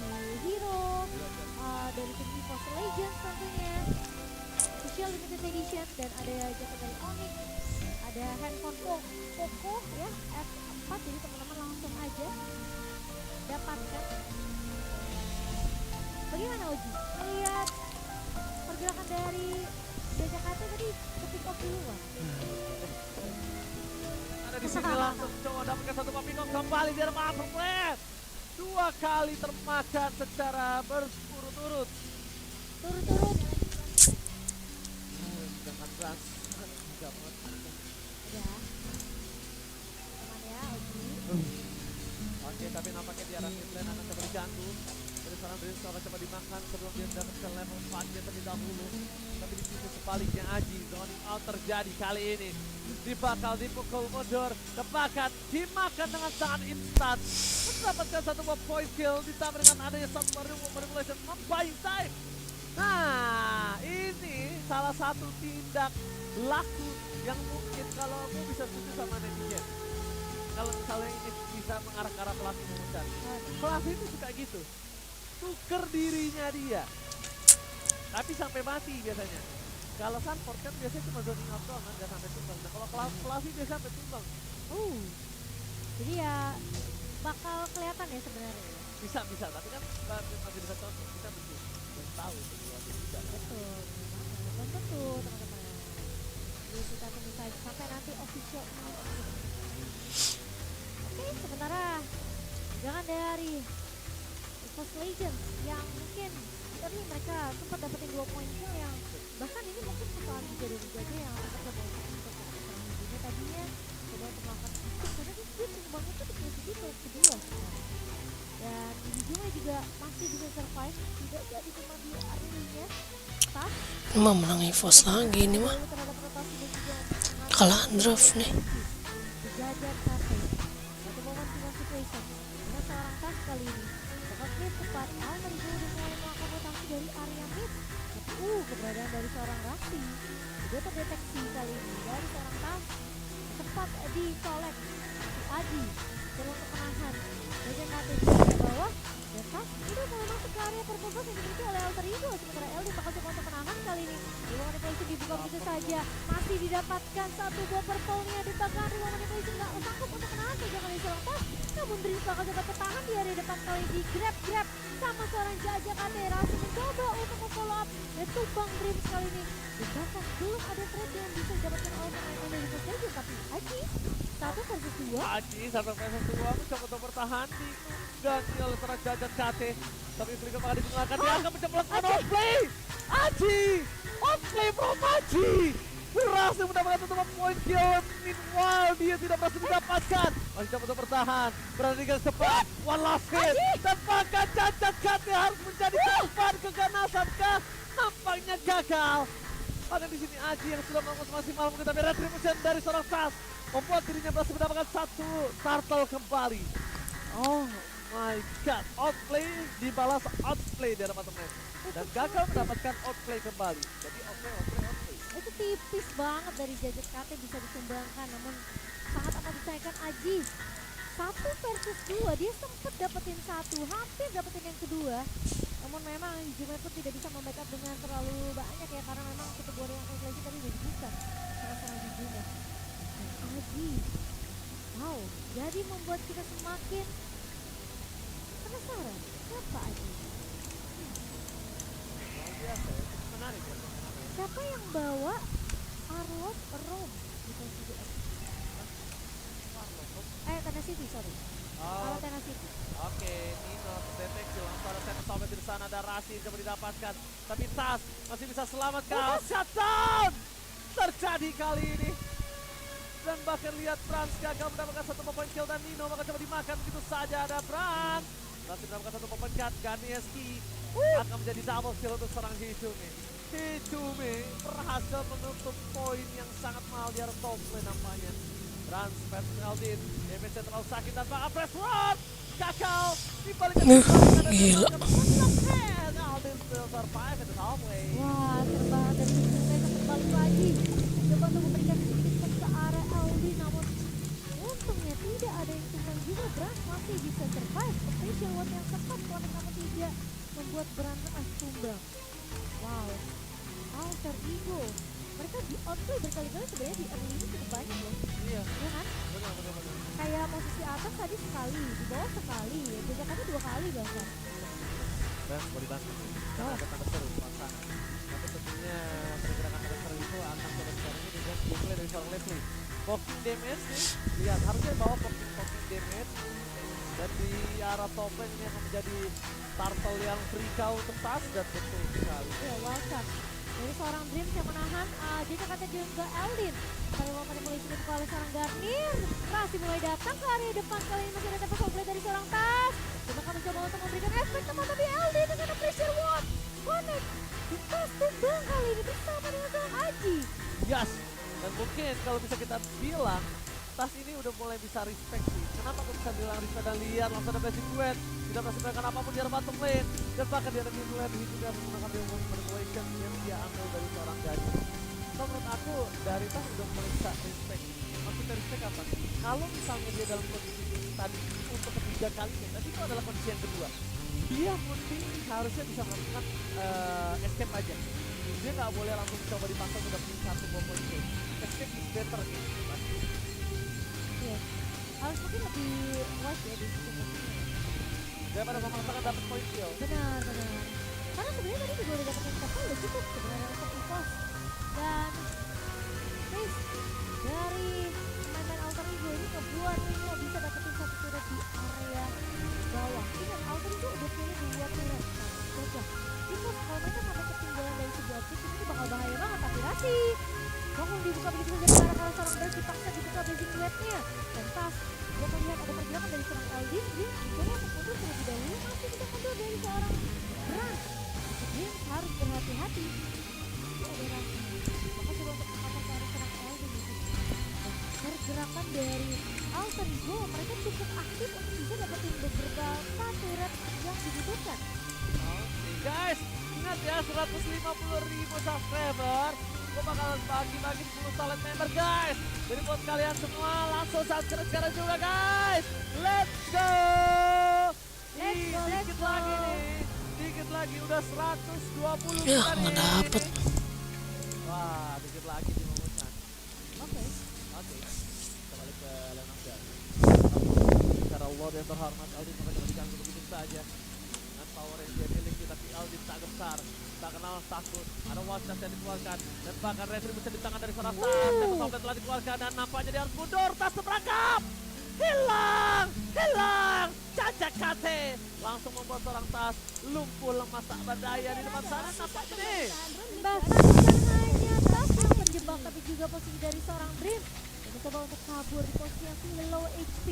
Hero, dari tim EVOS Legends tentunya, official limited edition, dan ada jaket dari Onyx, ada handphone Poco ya F4, jadi teman-teman langsung aja dapatkan. Bagaimana Oji? Melihat pergerakan dari Jakarta tadi ke pick off duluan. Ada di sini langsung coba dapatkan satu papingong kembali biar mampu flat. 2 kali termakan secara berturut-turut. Turut-turut Dengan trans. Enggak banget. ya. Teman ya Oji. Oke, tapi nampaknya di arah mid lane akan terjadi jantung dari salah seorang dari seorang coba dimakan sebelum dia mendapatkan level 4 nya terlebih dahulu. Tapi di sisi sebaliknya Aji, zoning out terjadi kali ini. Dibakal dipukul mundur, tebakan dimakan dengan sangat instan. Mendapatkan satu buah point kill ditambah dengan adanya satu manipulation buying time. Nah, ini salah satu tindak laku yang mungkin kalau aku bisa setuju sama netizen. Kalau misalnya ini bisa mengarah ke arah pelatih memutar. Pelatih itu suka gitu. Tuker dirinya dia. Tapi sampai mati biasanya. Kalau Sanford kan biasanya cuma zoning out doang kan, gak sampai tumbang. Nah kalau pelatih biasanya sampai tumbang. Jadi ya bakal kelihatan ya sebenarnya. Bisa, tapi kan masih bisa contoh. Kita belum tahu itu pelatih juga. Betul, belum tentu teman-teman. Jadi kita tunggu saja sampai nanti official announcement. Oke, sementara jangan dari First Legends yang mungkin tadi mereka sempat dapetin 2 poin kill yang bahkan ini mungkin kesalahan juga dari Jaja yang akan coba untuk serang hidupnya tadinya coba untuk melakukan skip karena dia tumbang itu di posisi kedua dan hidupnya juga masih bisa survive, tidak jadi cuma di area-nya tas Emang menang EVOS lagi ini mah. terhadap rotasi dan juga Kalah draft nih. Jajar satu satu momen final situation dengan seorang tas kali ini dapat clip tepat Almer itu udah mulai melakukan rotasi dari area mid tapi keberadaan dari seorang Raffi juga terdeteksi kali ini dari seorang tas sempat dicolek si Aji turun ke penahan Jajar Kate di bawah dan tas udah mulai masuk ke area purple box yang dimiliki oleh Alter Ego sementara LD bakal coba untuk penahan kali ini Ruang Manipulation dibuka begitu saja masih didapatkan satu buah purple-nya di bagian Ruang Manipulation nggak sanggup untuk menahan saja kali seorang tas namun Dreams bakal coba tertahan di area depan kali di grab sama seorang Jaja Kate Rasi mencoba untuk memfollow up dan tumbang Dreams kali ini dan bahkan belum ada trade yang bisa didapatkan oleh pemain dari First Legends tapi Aji 1 versus 2 Aji 1 versus 2 mencoba untuk bertahan di ganti oleh seorang Jajan Kate. Tapi Flicker bakal digunakan, dia akan menceplokkan outplay. Aji! Outplay from Aji! Berhasil mendapatkan satu poin kill. Meanwhile dia tidak berhasil didapatkan. Masih coba untuk bertahan. Berada di garis depan. One last hit. Dan bahkan Jajan Kate harus menjadi korban keganasan kah? Nampaknya gagal. Ada di sini Aji yang sudah melakukan maksimal mungkin tapi retribution dari seorang Tas membuat dirinya berhasil mendapatkan satu turtle kembali. Oh my god, outplay dibalas outplay dari teman-teman dan gagal mendapatkan outplay kembali. Jadi outplay. Itu tipis banget dari Jajet Kate bisa disumbangkan namun sangat amat disayangkan Aji 1 versus 2 dia sempat dapetin 1 hampir dapetin yang kedua namun memang Jume pun tidak bisa membackup dengan terlalu banyak ya karena memang cukup boring yang inflasi tadi udah dibuka sama Jume dan Aji wow jadi membuat kita semakin penasaran siapa Aji Luar biasa ya, menarik ya. siapa yang bawa Arlot Rom di posisi Tennessee sorry Oh, Tennessee oke, Nino terdeteksi langsung ada Thanos sampai di sana ada Rasi yang coba didapatkan. Tapi Tas masih bisa selamatkan. Shutdown terjadi kali ini. Dan bahkan lihat Franz gagal mendapatkan satu poin kill dan Nino bakal coba dimakan begitu saja ada Franz. Masih mendapatkan satu poin cut. Ganieski akan menjadi double kill untuk serang Hichume. Hichume berhasil menutup poin yang sangat mahal di arah top lane nampaknya. Trans versus Eldin, damage terlalu sakit tanpa press run, gagal dibalik gila. Eldin still survive at the halfway. wah terbahan dari mereka kembali lagi coba untuk memberikan sedikit spot ke arah Eldin namun untungnya tidak ada yang tumbang juga Brand masih bisa survive official one yang sempat connect namun tidak membuat Brand tumbang wow Alter Ego mereka di outplay berkali-kali sebenarnya di early ini cukup banyak loh Iya, ya kan benar. kayak posisi atas tadi sekali di bawah sekali ya jajakannya 2 kali bahkan Dan mau dibantu, karena ada tanda seru pasangan. Tapi tentunya pergerakan tanda seru itu akan coba disarangi dengan gameplay dari seorang Leslie. Poking damage nih, lihat harusnya bawa poking damage. Dan di arah top lane ini akan menjadi turtle yang free cow untuk Tas dan betul sekali. ya welcome dari seorang Dreams yang menahan jika kata juga Eldin kali mau manipulasi dibuka oleh seorang Garnier Rasi mulai datang ke area depan kali ini masih ada tempat komplain dari seorang Tas Cuma akan mencoba untuk memberikan efek teman, tapi LD dengan pressure ward connect dipas tumbang kali ini bersama dengan seorang Aji. Yes, dan mungkin kalau bisa kita bilang Tas ini udah mulai bisa respect sih. Kenapa aku bisa bilang respect dan lihat langsung ada basic duet. Tidak merasakan apapun di arah bottom lane. Dan bahkan di arah mid lane ini juga menggunakan Demon Manipulation yang dia ambil dari seorang Gaji. So menurut aku dari Tas udah mulai bisa respect. Maksudnya respect apa? Kalau misalnya dia dalam kondisi tadi untuk ketiga kalinya, tadi itu adalah kondisi yang kedua. Dia mungkin harusnya bisa melakukan escape aja. Dia nggak boleh langsung coba dipasang udah punya satu bom itu. Escape is better gitu. Iya. Harus mungkin lebih wise ya di situ. Daripada memaksakan dapat poin kill. Benar. Karena sebenarnya tadi juga udah dapetin couple udah cukup sebenarnya untuk EVOS. Dan guys, dari pemain-pemain Alter Ego ini ngebuat Nino bisa dapetin satu turret di area bawah. Ingat Alter Ego udah punya 2 turret. Gajah. EVOS kalau mereka sampai ketinggalan dari segi objektif ini bakal bahaya banget. Tapi Rasi bangun dibuka begitu saja ke arah seorang Dash, dipaksa dibuka basic duetnya. Dan pas dia melihat ada pergerakan dari seorang Eldin, dia mencoba untuk mundur terlebih dahulu, masih bisa mundur dari seorang Brand. Dia harus berhati-hati. Itu ada Rasi. Maka coba untuk mengangkat ke arah seorang Eldin di sini. Dan pergerakan dari Alter Ego, mereka cukup aktif untuk bisa dapetin beberapa turret yang dibutuhkan. Oke guys, ingat ya 150.000 subscriber. Gue bakalan bagi-bagi 10 silent member guys. Jadi buat kalian semua langsung subscribe sekarang juga guys. Let's go. Dikit lagi nih. Dikit lagi udah 120 Ya kan nggak ini. dapet. Wah, dikit lagi di memusan. Oke. Kita balik ke Lenong Gun. Secara Lord yang terhormat, Aldin mengajar diganggu begitu saja. Dengan power yang dia miliki, tapi Aldin tak besar. Tak kenal takut, ada wasiat yang dikeluarkan. Dan bahkan retribusi di tangan dari seorang Tas. Dan pesawat telah dikeluarkan dan nampaknya dia harus mundur. Tas terperangkap. Hilang. Cacak kate. Langsung membuat seorang Tas lumpuh lemas tak berdaya di depan sana. Nampaknya nih. Bahkan bukan hanya Tas yang terjebak, tapi juga posisi dari seorang Dream yang mencoba untuk kabur di posisi yang tinggi low HP.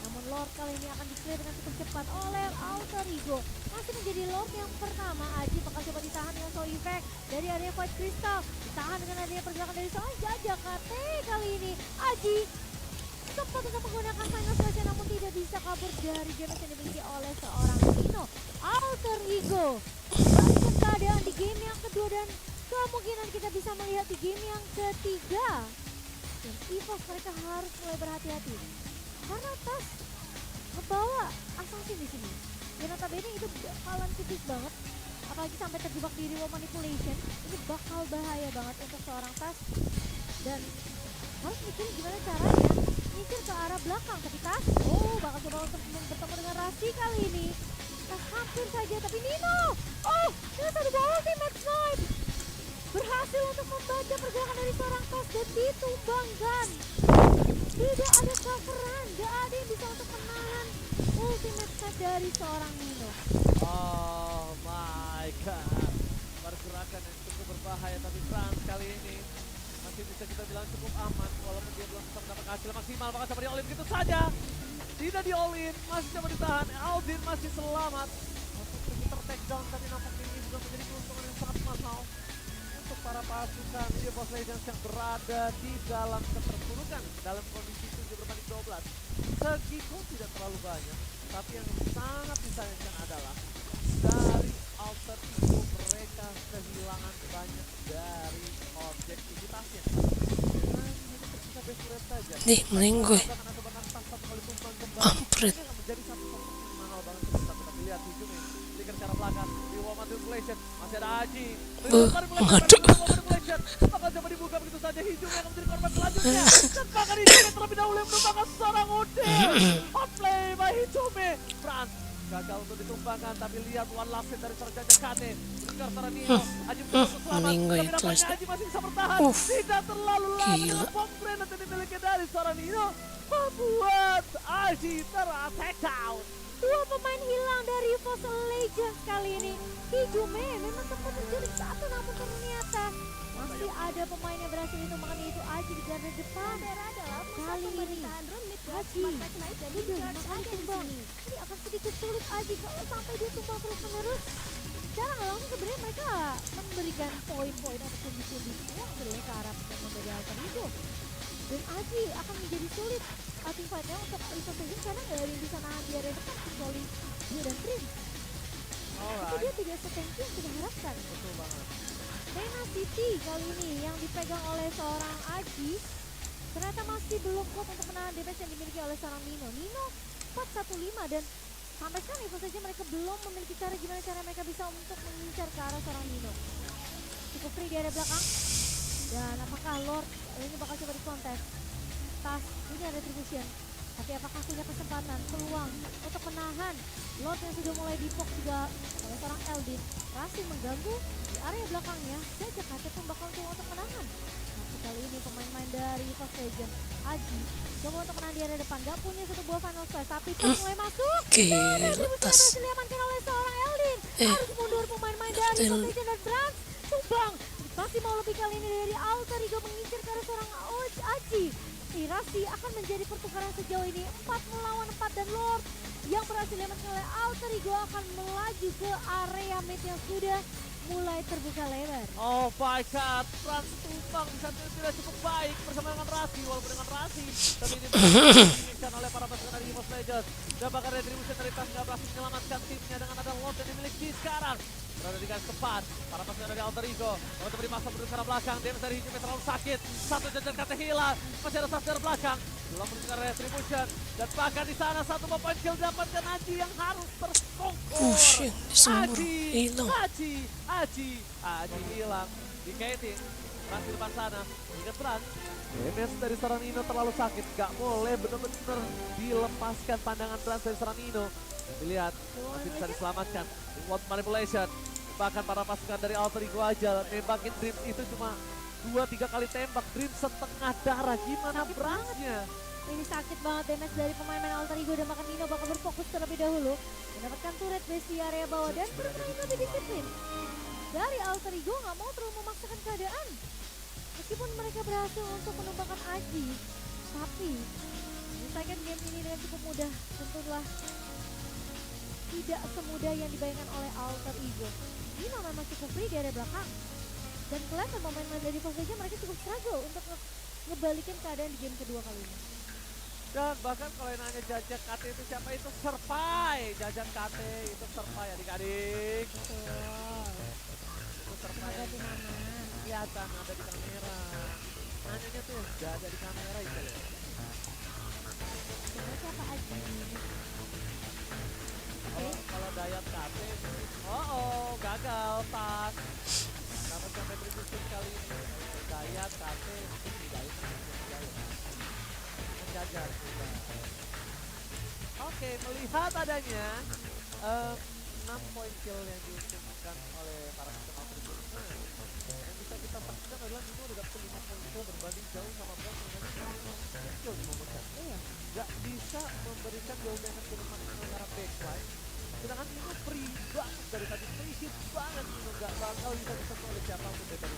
Namun Lord kali ini akan di-clear dengan cukup cepat oleh Alter Ego. Masih menjadi Lord yang pertama. Aji bakal coba ditahan dengan Soul Effect dari area Void Crystal. Ditahan dengan adanya pergerakan dari seorang Jajak KT kali ini. Aji sempat untuk menggunakan Final Slash namun tidak bisa kabur dari damage yang dimiliki oleh seorang Nino. Alter Ego balikan keadaan di game yang kedua dan kemungkinan kita bisa melihat di game yang ketiga. Dan EVOS mereka harus mulai berhati-hati karena Tas membawa assassin di sini. Ya notabene itu bakalan kritis banget, apalagi sampai terjebak di Demon Manipulation. Ini bakal bahaya banget untuk seorang Tas dan harus mikirin gimana caranya nyisir ke arah belakang. Tapi Tas bakal coba untuk bertemu dengan Rasi kali ini. Tas hampir saja, tapi Nino dengan satu ball ultimate snipe berhasil untuk membaca pergerakan dari seorang Tas dan ditumbangkan. Tidak ada coveran, gak ada yang bisa untuk menahan ultimate shot dari seorang Nino. Oh my god, pergerakan yang cukup berbahaya, tapi Frans kali ini masih bisa kita bilang cukup aman walaupun dia belum bisa mendapat hasil maksimal. Maka coba di all in begitu saja, tidak di all in, masih coba ditahan. Aldin masih selamat untuk sekitar takedown, tapi nampaknya ini juga menjadi keuntungan yang sangat mahal untuk para pasukan EVOS Legends yang berada di dalam keterpurukan dalam kondisi 7 berbanding 12. Segi gol tidak terlalu banyak, tapi yang sangat disayangkan adalah dari Alter Ego mereka kehilangan banyak dari objektivitasnya. Dengan hanya tersisa base turret saja. Nih mending gue. Bahkan ada benar satu kali tumbang kembali. Ampret. Ini akan menjadi satu posisi mahal banget kita lihat hijaunya. Dikir cara belakang di Wall Manipulation masih ada Aji. Ngaduh. Apakah coba dibuka begitu saja hijaunya akan menjadi korban selanjutnya. Dan bahkan hijaunya terlebih dahulu yang merupakan seorang Udil. Outplay by Hijaume. Frans gagal untuk ditumbangkan, tapi lihat one last hit dari seorang Jajak Kane. Berikan seorang Nino. Aji mencoba selamat, mending gue tapi ikhlas nampaknya deh. Aji masih bisa bertahan. Tidak terlalu lama Gila. dengan bomb grenade yang dimiliki dari seorang Nino membuat Aji ter-take down. Dua pemain hilang dari EVOS Legends kali ini. Hijaume memang sempat menjadi satu, namun ternyata masih ada ada pemain yang berhasil ditumbangkan, yaitu Aji di garda depan. Kali ini Aji udah 5 kali tumbang. Ini akan sedikit sulit Aji kalau sampai dia tumbang terus menerus. Secara nggak langsung sebenarnya mereka memberikan poin-poin atau pundi-pundi yang sebenarnya ke arah pemain dari Alter Ego. Dan Aji akan menjadi sulit team fight-nya untuk Evo Station karena nggak ada yang bisa nahan di area depan kecuali dia dan Prince. Itu dia tidak setanky yang kita harapkan. Betul banget. Rena City kali ini yang dipegang oleh seorang Aji ternyata masih belum kuat untuk menahan damage yang dimiliki oleh seorang Nino. Nino 415 dan sampai sekarang Evo saja mereka belum memiliki cara gimana cara mereka bisa untuk mengincar ke arah seorang Nino. Cukup free di area belakang. Dan apakah Lord ini bakal coba dikontes? Tas ini ada retribution. Tapi apakah punya kesempatan, peluang untuk menahan Lord yang sudah mulai dipok juga oleh seorang Eldin. Rasi mengganggu di area belakangnya. Jaja Kate pun bakal coba untuk menahan. Tapi kali ini pemain-pemain dari Fast Legend Aji coba untuk menahan di area depan. Gak punya satu buah final slice. Tapi pas mulai masuk. Dan retribution berhasil diamankan oleh seorang Eldin. Harus mundur pemain-main dari Fast Legend dan Brans. Tumbang. Masih mau lebih kali ini dari Alter Ego mengincar ke arah seorang Aji. Rasi akan menjadi pertukaran sejauh ini 4 melawan 4 dan Lord yang berhasil diamankan oleh Alter Ego akan melaju ke area mid yang sudah mulai terbuka lebar. Oh my god, Trans tumbang di saat tidak cukup baik bersama dengan Rasi, walaupun dengan Rasi tapi ini diinginkan oleh para pasukan dari Evo Legends. Dan bahkan retribution dari Tas nggak berhasil menyelamatkan timnya dengan ada Lord yang dimiliki sekarang. Berada di garis depan, para pasukan dari Alter Ego untuk beri masa berdua ke arah belakang. Damage dari Hijime terlalu sakit, satu jajar kata hilang, masih ada satu dari belakang. Belum menunjukkan retribution dan bahkan di sana satu point kill dapatkan Aji yang harus tersongkor. Aji hilang di Katie. Trans di depan sana, ingat Trans. Damage dari seorang Nino terlalu sakit, gak boleh benar-benar dilepaskan pandangan Trans dari seorang Nino. Dilihat, masih bisa diselamatkan. What manipulation. Bahkan para pasukan dari Alter Ego aja nembakin Dream itu cuma 2-3 kali tembak. Dream setengah darah, gimana Bransnya? Ini sakit banget damage dari pemain-pemain Alter Ego dan bahkan Nino bakal berfokus terlebih dahulu mendapatkan turret base di area bawah dan bermain lebih disiplin. Dari Alter Ego nggak mau terlalu memaksakan keadaan. Meskipun mereka berhasil untuk menumbangkan Aji, tapi menyelesaikan game ini dengan cukup mudah tentulah tidak semudah yang dibayangkan oleh Alter Ego. Nino memang cukup free di area belakang. Dan kelihatan pemain-pemain dari Fast Legends mereka cukup struggle untuk ngebalikin keadaan di game kedua kali ini. Dan bahkan kalau yang nanya Jajak KT itu siapa, itu Serpai. Jajak KT itu Serpai adik-adik. Itu Serpai yang kelihatan ada di kamera. Nanyanya tuh udah ada di kamera itu. Siapa Aji? Kalau Dayat KT, gagal Tas. Dapat sampai retribution kali ini. Dayat KT, Dayat menjajar. Oke, melihat adanya 6 poin kill yang diuntungkan oleh para pemain Alter Ego. Yang bisa kita saksikan adalah Nino udah dapet 5 poin kill berbanding jauh sama Brand yang kill di momen kan. Gak bisa memberikan jauh damage ke depan secara backline. Sedangkan Nino free banget dari tadi, free hit banget. Nino gak bakal bisa disentuh oleh siapapun dari tadi.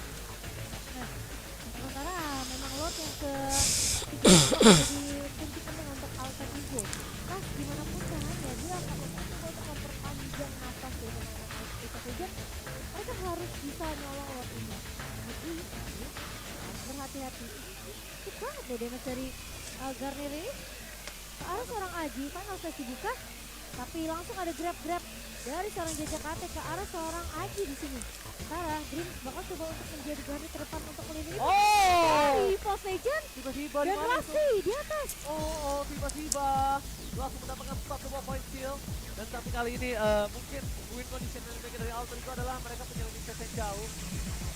Sementara memang Lord yang jadi kunci penting untuk Alter Ego. Nah, gimana pun caranya dia akan mencoba untuk memperpanjang nafas dari pemain Evo Legends. Mereka harus bisa nyolong Lord ini. Jadi harus berhati-hati. Cukup banget loh damage dari Garnier ini. Ke arah seorang Aji, final sesi buka. Tapi langsung ada grab-grab dari seorang Jajak KT ke arah seorang Aji di sini. Sementara Dream bakal coba untuk menjadi garda terdepan untuk melindungi dari Fast Legends Tiba-tiba dan Rasi di atas. Tiba-tiba langsung mendapatkan satu poin kill. Dan tapi kali ini mungkin win condition yang dimiliki dari Alter Ego adalah mereka punya limit yang jauh.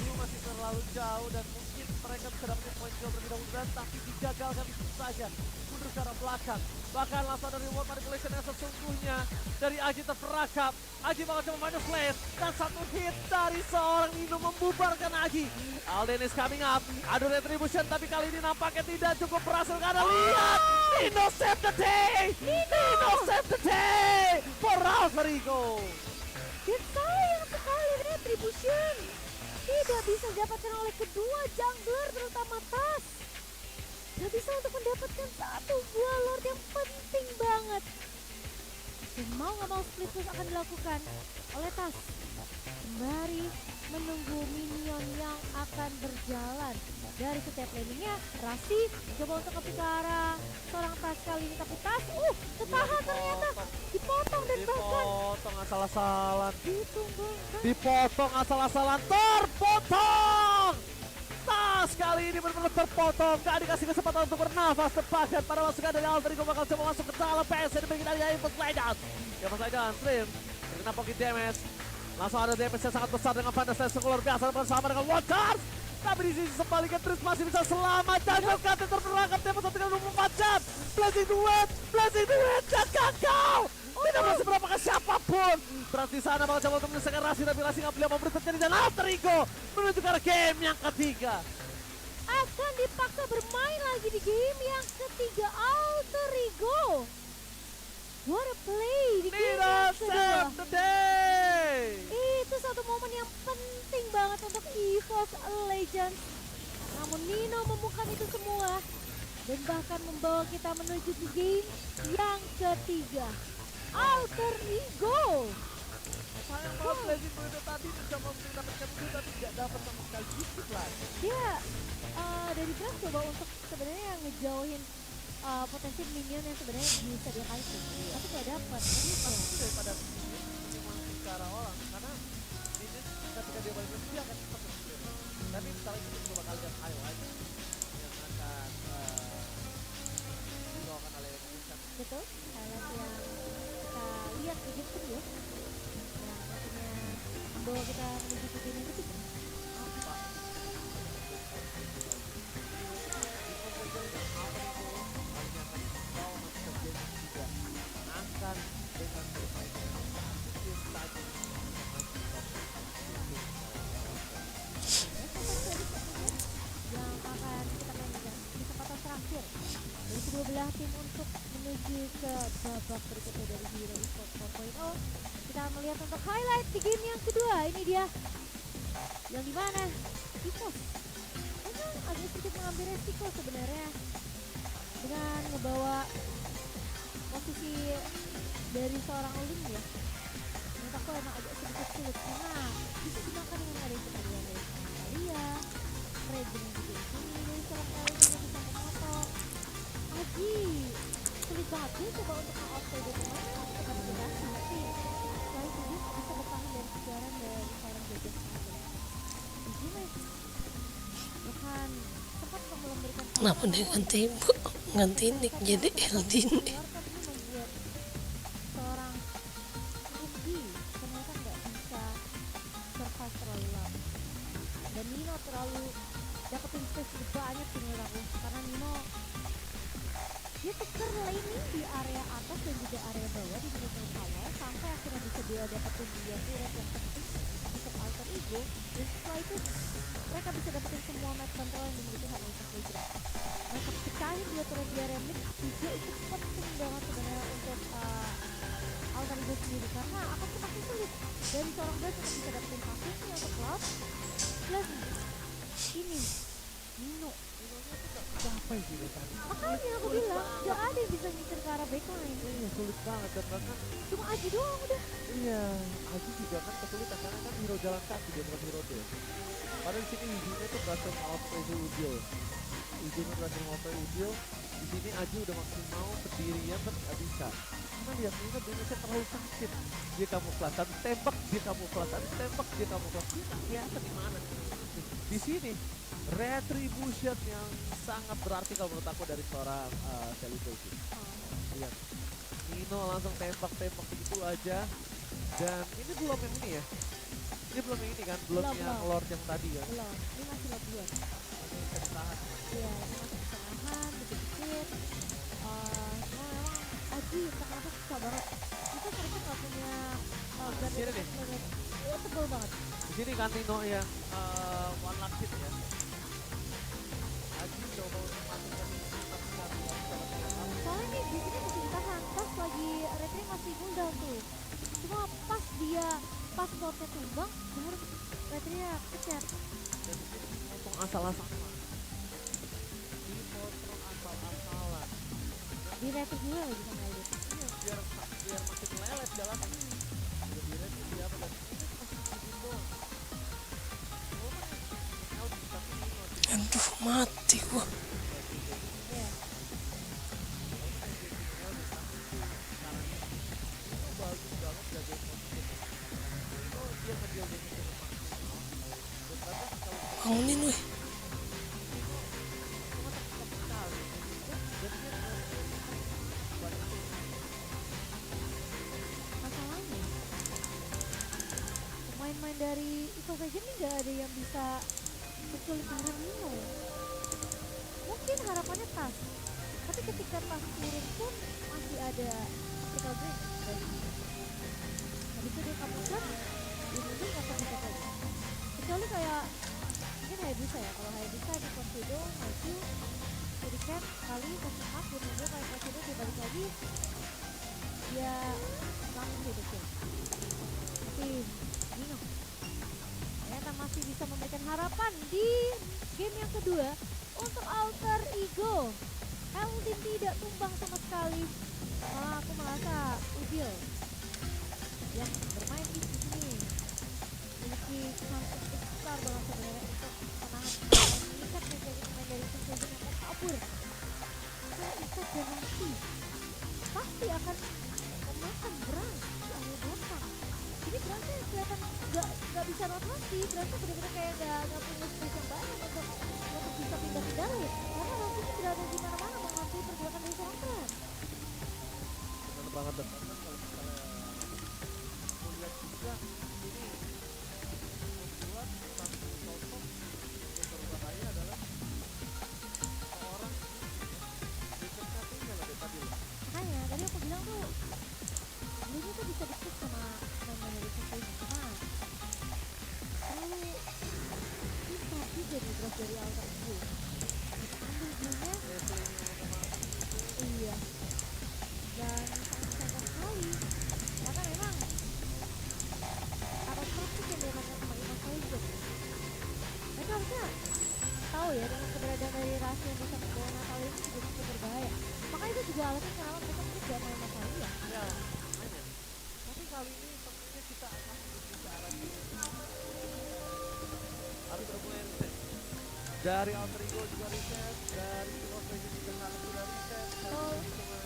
Belum masih terlalu jauh dan mungkin mereka bisa dapetin poin kill terlebih dahulu dan tapi digagalkan itu saja. Mundur ke arah belakang. Bahkan langsung dari World Manipulation yang sesungguhnya dari Aji terperangkap. Aji bakal coba minus flash dan satu hit dari seorang Nino membubarkan Aji. Alden is coming up. Ada retribution tapi kali ini nampaknya tidak cukup berhasil karena lihat Nino save the day. Nino save the day for Alter Ego. Dan sayang sekali retribution tidak bisa didapatkan oleh kedua jungler terutama Tas. Gak bisa untuk mendapatkan satu buah Lord yang penting banget. Dan mau gak mau split push akan dilakukan oleh Tas. Sembari menunggu minion yang akan berjalan dari setiap landingnya. Rasi coba untuk ke arah seorang Tas kali ini, tapi Tas ketahan ternyata, dipotong dan bahkan Dipotong asal-asalan. ditumbangkan. Dipotong asal-asalan, terpotong. Tas kali ini benar-benar terpotong. Gak dikasih kesempatan untuk bernafas. Tepakan pada masukan dari Alter Ego bakal coba masuk ke dalam PS. Ini bagi dari Impulse Legends. Ya Mas Legends, Stream. Kena pocket damage. Langsung ada damage yang sangat besar dengan Van der Sar luar biasa bersama dengan Waters. Tapi di sisi sebaliknya Tris masih bisa selamat. Jungle Cutter terperangkap tempo 1 kali 24 jam. Blazing duet dan gagal. Tidak berhasil berapakah siapapun. Terus di sana bakal coba untuk menyelesaikan Rasi, tapi Rasi nggak boleh memberi terjadi dan Alter Ego menuju ke arah game yang ketiga. Akan dipaksa bermain lagi di game yang ketiga. Alter Ego, what a play di game Nina yang kedua. save the day. Itu satu momen yang penting banget untuk EVOS Legends. Namun Nino membuka itu semua dan bahkan membawa kita menuju ke game yang ketiga. Alter Ego. Sayang banget Blazing Duet tadi mencoba mendapatkan itu tapi tidak dapat sama sekali dikit lagi. Dia dari Brass coba untuk sebenarnya ngejauhin potensi minion yang sebenarnya bisa dia fighting, tapi nggak dapat. Itu daripada memang ke arah orang karena ini ketika dia balik lagi dia akan cepat sendiri. Tapi setelah itu kita bakal lihat highlight yang akan dibawakan oleh Vincent. Betul, highlight yang kita lihat di game kedua yang pastinya membawa kita menuju ke game yang ketiga. Apa? Akan dengan bermain tim tadi Yang akan kita mainkan di kesempatan terakhir dari kedua belah tim untuk menuju ke babak berikutnya dari Hero Esports 4.0. Kita akan melihat untuk highlight di game yang kedua. Ini dia yang dimana EVOS memang agak sedikit mengambil resiko sebenarnya dengan ngebawa posisi dari seorang Link ya. Menurut aku emang agak sedikit sulit karena bisa dimakan dengan ada kemudian dari Alia, Fred dengan juga di sini dari seorang kali yang bisa memotong. Aji sulit banget dia coba untuk nge-out dari pemain untuk berhasil, tapi setelah itu dia bisa bertahan dari kejaran dari seorang Jajan Aja. Di sini bahkan sempat memberikan Kenapa dia ganti nick jadi Eldin? keluarkan ini membuat seorang rookie ternyata nggak bisa survive terlalu lama. Dan Nino terlalu dapetin space lebih banyak sih menurut aku, karena Nino dia tuker laning di area atas dan juga area bawah di menit awal sampai akhirnya bisa dia dapetin dia turret yang penting untuk Alter Ego, dan setelah itu mereka bisa dapetin semua match control yang dimiliki hanya untuk Legends. Mereka pecahin dua turret di area mid juga itu penting banget sebenarnya untuk Alter Ego sendiri, karena akan semakin sulit dari seorang Brass untuk bisa dapetin pasifnya untuk Cloud plus ini Nino. Siapa sih dia tadi? Makanya aku bilang gak ada yang bisa ngincer ke arah backline. Iya sulit banget dan bahkan Cuma Aji doang udah. iya Aji juga kan kesulitan karena kan hero jalan kaki dia bukan hero tuh. Padahal di sini Izinnya tuh berhasil out-play Udio. Izinnya berhasil out-play Udio. Di sini Aji udah maksimal sendirian tapi nggak bisa. Karena lihat ini kan Indonesia terlalu sakit. Dia kamuflase, tapi tembak dia kamuflase, tapi tembak dia kamuflase. Dia nggak kelihatan di mana. Di sini retribution yang sangat berarti kalau menurut aku dari seorang Celebration. Lihat, Nino langsung tembak-tembak begitu aja. Dan ini belum yang ini ya. Ini belum yang ini kan, belum Belum, yang belum. Lord yang tadi kan. Belum, ini masih lap 2. Masih bisa ditahan. Iya, ini masih pertengahan, dikit-dikit. Cuma memang Aji entah kenapa susah banget. Kita seringnya gak punya guard sini yang nih. sangat tebal banget. Di sini kan Nino yang one lap hit ya. Aji coba untuk masukkan ini tapi nggak bisa. Soalnya nih di sini masih ditahan, pas lagi retry masih cooldown tuh. Cuma pas dia pas slotnya tumbang, baru retry-nya pecat. masalah sama. Di kontrol asal-asalan. Di retake juga lagi sama Elit. Iya, biar makin lelet jalan. Udah di rate dia apa dan ini masih segini doang. Oh, kan LB tapi ini masih Aduh, mati gua. Iya. bagus banget jagain posisi. Itu dia ngedeal game itu maksimal. Dan ternyata kalau Bangunin weh. cuma tepat sekali. Dan dia buat itu. Masalahnya pemain-pemain dari Eco Legends ini gak ada yang bisa kecuali Karamino. Mungkin harapannya Tas, tapi ketika Tas turun pun masih ada critical break dari habis itu dia kabulkan ini dia nggak bisa lagi kecuali kayak mungkin Hayabusa ya. Kalau Hayabusa di Consido maju jadi cap kali kasih hak dia nunggu kayak Consido dia balik lagi dia langsung hidupin tapi bingung ternyata masih bisa memberikan harapan di game yang kedua untuk Alter Ego. Elvin tidak tumbang sama sekali. Malah aku merasa Udil yang bermain di sini memiliki chances besar banget sebenarnya untuk menahan mengikat menjadi pemain dari Season yang mau kabur. Saya Ikat dan nanti pasti akan memakan Brand di area belakang. Jadi Brandnya kelihatan nggak bisa rotasi. Brandnya benar-benar kayak nggak punya space yang banyak untuk bisa pindah-pindah lane. Karena Rossi tidak ada di mana-mana mengambil pergerakan dari seorang Brand. Bener banget dan bahkan kalau misalnya aku lihat juga ini membuat satu sosok yang berbahaya adalah seorang Richard Katinga lah dari tadi loh. Makanya tadi aku bilang tuh dulunya tuh bisa dikit sama pemain dari Season cuma terlalu pintar juga nih draft dari Alter Ego. Ambil dulunya iya dan sangat sayang sekali karena memang apa praktik yang dilakukan sama Iman Saizon mereka harusnya tahu ya dengan keberadaan dari Rasi yang bisa membawa Natal ini juga cukup berbahaya. Makanya itu juga alasan kenapa mereka mungkin gak main Natal ya. Ya, makanya. Tapi kali ini sepertinya kita akan berbicara harus bermulai reset. Dari Alter Ego juga reset, dari Los Legends juga harus sudah reset. Oh. Cuma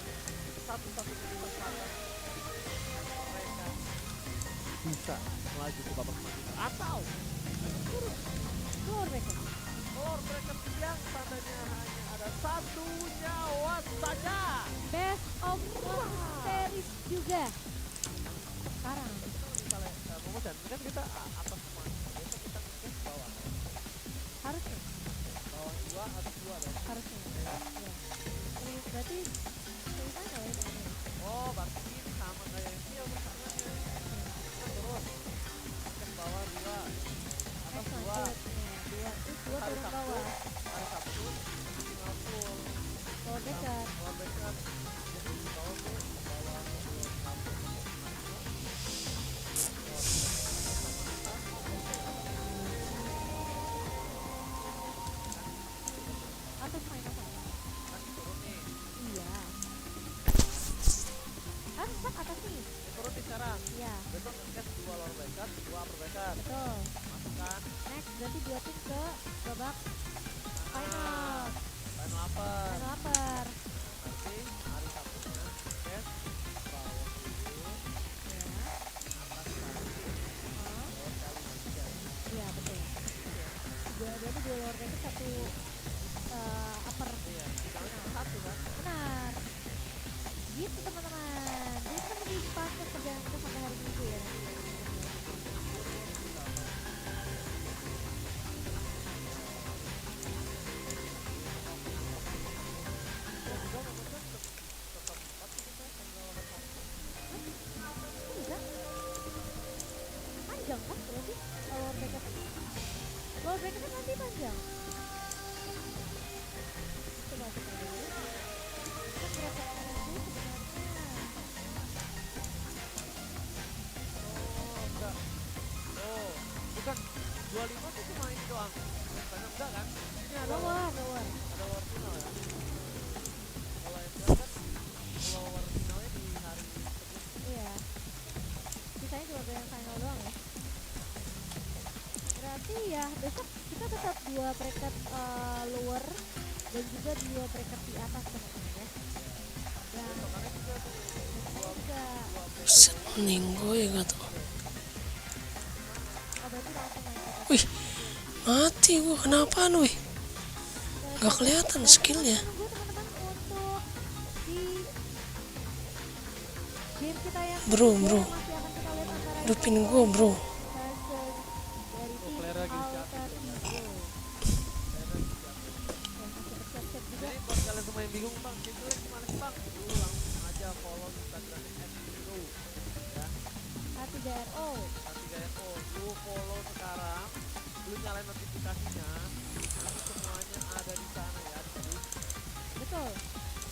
satu-satunya kesempatan mereka bisa melaju ke babak selanjutnya atau Turun keluar mereka. Lord mereka yang tandanya hanya ada satu nyawa saja. Best of one series juga sekarang Misalnya Momocan, kan kita atas semua, biasa kita ngecek bawah, harusnya bawah dua atas dua dong. harusnya ya. Ini berarti semifinal ya ini. Oh, berarti ini sama kayak ini ya persaingannya. Kan terus cek bawah dua, atas dua, Dua hari turun Sabtu, bawah hari Sabtu tinggal full. lower dekat Kalau backup, jadi di bawah tuh bawah dua Sabtu. atas main apa? Kan turun nih, Iya. Kan atas nih. turun nih sekarang. Iya, Besok ngecek dua lower backup, dua upper backup. betul. Masukkan Next berarti dua tim ke babak final. final upper. Final upper. Nanti hari Sabtunya cek bawah dulu, Ya. atas lagi, Oh, bawah kali tiga. iya betul. Berarti dua lower dekat satu upper. Iya, misalnya cuma satu kan. Benar. Gitu teman-teman. Jadi kan lebih pantas perjalanan kita sampai hari Minggu ya. Dan juga memang tetap 4 sih kita tanggal 8. Kok bisa? Panjang kan berarti lower bracket. Lower bracket kan nanti panjang. Coba kita dulu. Kita kira-kira itu sebenarnya. Oh, enggak. Oh, bukan 25 tuh cuma ini doang. Banyak enggak kan? Ini ada Lower. ada war final ya. Kalau MPL kan kalau war finalnya di hari sebelumnya. Iya. Sisanya cuma grand final doang ya. Berarti ya besok kita tetap 2 bracket lower dan juga 2 bracket di atas teman-teman ya. Dan Kemarin juga tuh juga Set meninggo ya gak tuh. berarti langsung main ke atas. Wih, mati gua kenapaan wih. Gak kelihatan skillnya. Menunggu teman-teman untuk di game kita yang Bro, ketiga bro. masih akan kita lihat antara Hidupin gua bro. versus dari tim player lagi Alter Ego. Ya, masih bersiap-siap juga. Jadi buat kalian semua yang bingung bang, game jelek gimana sih bang? Lu langsung aja follow Instagramnya @hero ya. H3RO. H3RO, lu follow sekarang, lu nyalain notifikasinya, nanti semuanya ada di sana ya. Jadi Betul.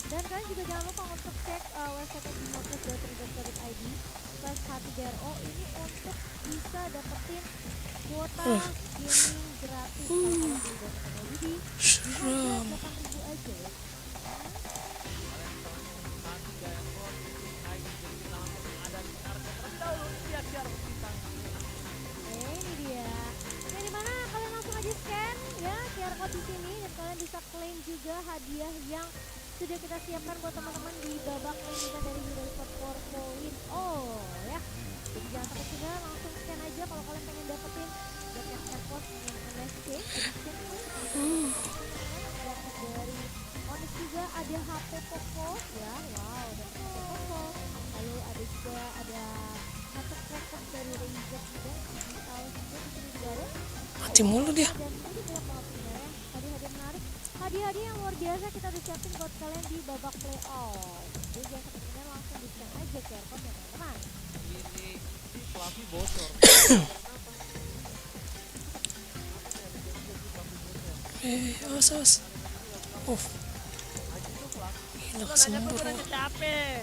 Dan kalian juga jangan lupa untuk cek website dimotors.ribet.id/H3RO ini untuk bisa dapetin kuota gaming gratis kalau kalian beli dari Jadi Seram. 8.000 aja ya. kalian soalnya H3RO ID jadi kita langsung ada di harga terlebih dahulu. Lihat siar bintang. Ini dia. Yang dimana kalian langsung aja scan ya QR code di sini dan kalian bisa klaim juga hadiah yang sudah kita siapkan buat teman-teman di babak lanjutan dari Hero Sport 4.0 ya. Jadi jangan sampai ketinggalan, langsung scan aja kalau kalian pengen dapetin jaket AirPods yang MSC edition gratis dari Onyx juga ada HP Poco ya, wow, dan HP Poco. Lalu ada juga ada HP crackers dari Razer juga digital juga di sini juga ada. Mati mulu dia. Dan ini banyak banget sebenarnya hadiah-hadiah menarik, hadiah-hadiah yang luar biasa kita udah siapin buat kalian di babak playoff. Jadi jangan sampai ketinggalan, langsung di scan aja QR code ya teman-teman. Ini si Fluffy bocor. Awas awas. Gila kesembur gua. capek.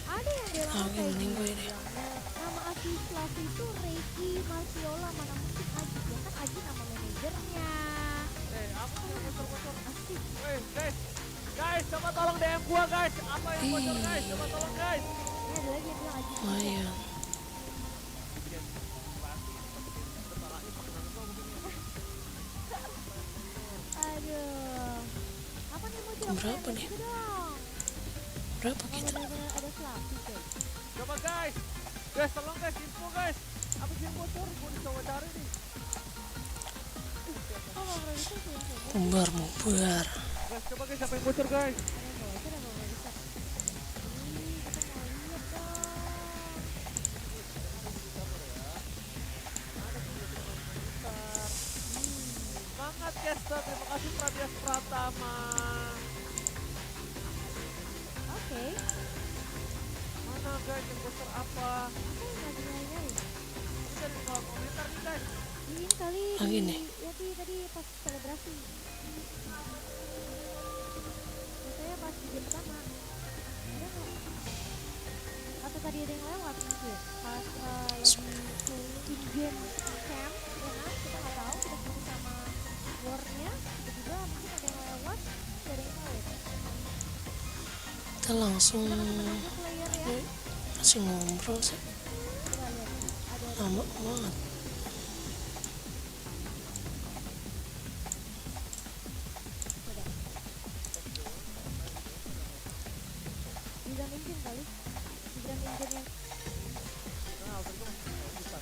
Ada yang dia Ah, kayak mending gue gini ini. bilangnya, nama asli Fluffy itu Reiki Marciola, mana mungkin Aji, ya kan Aji nama manajernya. Apa yang bocor-bocor? Asik. Guys, coba tolong DM gua guys. Apa yang bocor guys? Coba tolong guys. Ini ada lagi yang bilang Aji. Lumayan. Aduh. Apa nih mau coba? Berapa nih? Juga dong. Berapa Oh, kita? benar-benar ada Fluffy guys. Coba guys. Guys, tolong guys, info guys. Apa sih yang bocor? Gua dicoba cari nih. Oh, nggak pernah bisa sih yang kayak gini. Bubar mau bubar. Guys, coba guys, apa yang bocor guys? Ada yang bawa aja, ada yang nggak bisa. Ih, kita mau lihat dong. Semangat Kester, terima kasih Pradias Pratama. Oke. Mana guys yang bocor apa? Apa yang lagi nyari-nyari? Ini dari kolom komentar nih guys. Di ini kali Lagi di, nih. ya tadi pas selebrasi. Biasanya pas di game pertama. Ada nggak? Atau tadi ada yang lewat mungkin? Pas lagi in game camp, ya kan? Kita nggak tahu. Kita ketemu sama warnya. Tiba-tiba mungkin ada yang lewat. Tidak ada yang tahu. Kita langsung Kita masih menunggu player ya. masih ngobrol sih. Coba lihat. Ada Lama banget. coba. Di dalam engine kali. Di dalam engine yang Nah, tadi gua masih bisa.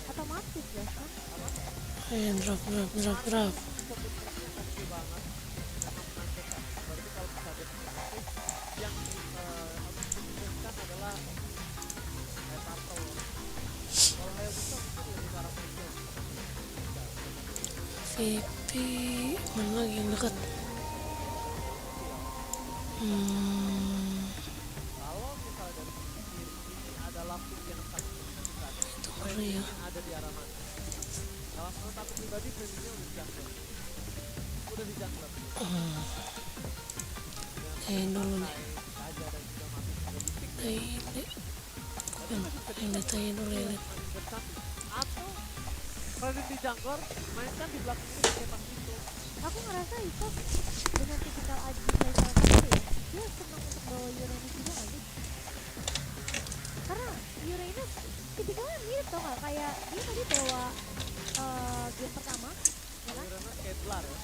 otomatis ya kan? Drop. Sebut truknya oke banget. Memang menandakan. Berarti kalau bisa ada otomatis yang harus diinginkan adalah turtle. Kalau Hayabusa mungkin lebih ke arah pensil. VP mana lagi yang dekat? Kalau misalnya dari sisi kiri ini adalah pick yang sangat menentukan. Itu ngeri ya. Framingnya ada di arah mana? Kalau menurut aku pribadi framingnya udah di jungler. Udah di jungler. Dulu nih. Aja dan juga mati ada di pick. Ini. Yang dulu ini. Atau Raiden di jungler, mainkan di belakang ini cetak itu. Aku ngerasa Ipos dengan tipikal Aji Faisal tadi ya, dia senang untuk bawa Uranus juga gak sih? Karena Uranus tipikalnya mirip tau gak, kayak dia tadi bawa game pertama, ya kan? Karena Kedlar ya.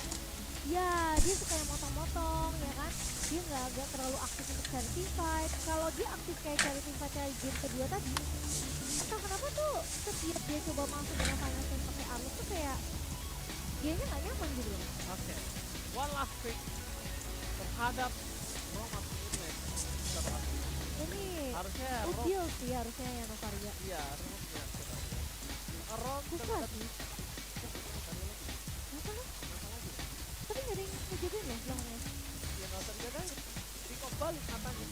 Ya, dia suka yang motong-motong, ya kan? Dia nggak terlalu aktif untuk cari teamfight. Kalau dia aktif kayak cari teamfight kayak game kedua tadi, entah kenapa tuh setiap dia coba masuk dengan final phase pakai Arlong tuh kayak dianya nggak nyaman gitu loh. Oke. One last pick terhadap Romat Midnight. Bisa berhasil. Ini Harusnya Udil sih harusnya ya Novaria. Iya, Romnya sebenarnya. Rom Bukan sih. Kenapa lo? Tapi nggak ada yang ngejagain ya belakangnya. Ya nggak usah dijagain. Pick-off balik matanya.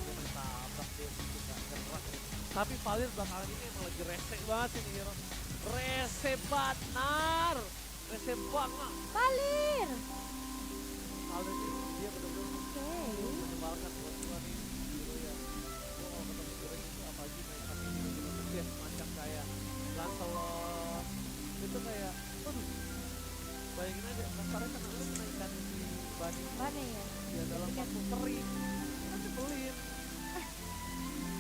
Dia ditabrak dia juga gerak. Tapi Valir belakangan ini emang lagi rese banget ini hero. Rese benar. Rese banget. Palir. Valir ini dia benar-benar Oke. menyebalkan buat gua nih gitu ya. Gua mau ketemu Jurek itu apa aja main kami ini gitu ya, macam kayak Lancelot itu kayak aduh bayangin aja kasarnya kan lu menaikkan si Bani Mana ya? ya dalam waktu kering kan nyebelin.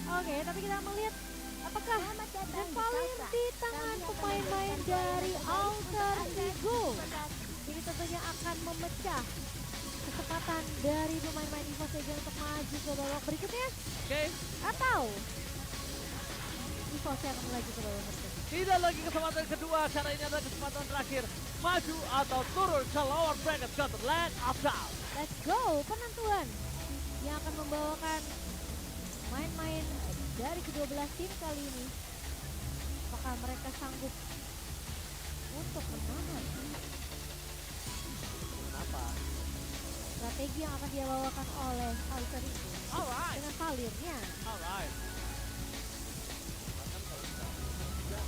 Oke, tapi kita melihat apakah dan Palir di tangan pemain-pemain dari Alter Ego ini tentunya akan memecah kesempatan dari pemain-pemain EVOS Legends untuk maju ke babak berikutnya Oke, atau EVOS yang akan melaju ke babak berikutnya. tidak lagi kesempatan kedua, cara ini adalah kesempatan terakhir maju atau turun ke lower bracket ke land of down. Let's go, penentuan yang akan membawakan main-main dari kedua belah tim kali ini. Apakah mereka sanggup untuk menahan Kenapa? strategi yang akan dia bawakan oleh Alter Ego Alright, dengan Valirnya? alright. Bahkan kalau misalnya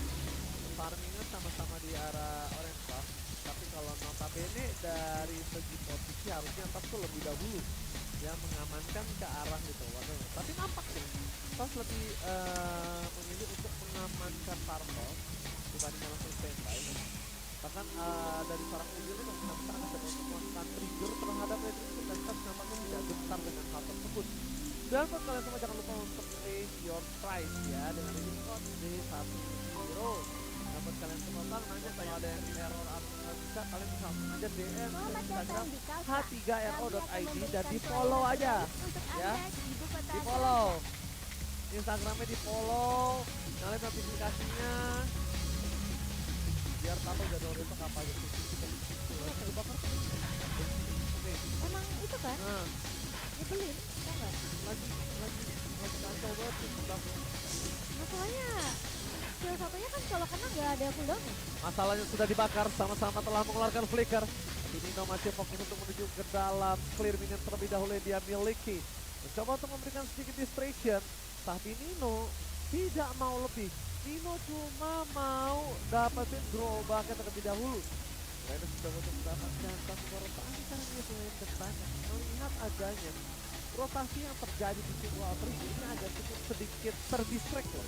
farmingnya sama-sama di arah orange buff, tapi kalau notabene dari segi posisi harusnya tas tuh lebih dahulu yang mengamankan ke arah gitu. Waduh, tapi nampak sih tas lebih memilih untuk mengamankan purple dibandingkan langsung standby. Bahkan dari seorang Udil itu benar-benar ada untuk melakukan trigger terhadap Redrick dan tas nampaknya tidak gentar dengan hal tersebut. Dan buat kalian semua jangan lupa untuk raise your price ya dengan ini code D10. Nah buat kalian semua kan nanya kalau ada yang error atau nggak bisa, kalian bisa langsung aja DM ke Instagram h3ro.id dan di follow aja ya, di follow Instagramnya, di follow, nyalain notifikasinya biar tahu jadwal besok apa aja sih kita dibakar. Oke, Emang itu kan nah nyebelin, tau nggak? lagi kacau banget sih sebenarnya. Masalahnya skill satunya kan kalau kena nggak ada cooldownnya. Masalahnya sudah dibakar, sama-sama telah mengeluarkan flicker. Nino masih fokus untuk menuju ke dalam clear minion terlebih dahulu yang dia miliki. Mencoba untuk memberikan sedikit distraction, tapi Nino tidak mau lebih. Nino cuma mau dapetin drawbacknya terlebih dahulu. Karena sudah untuk mendapatkan satu rotasi karena dia selain banyak. Melihat adanya rotasi yang terjadi di tim Walter ini agak cukup sedikit terdistract loh.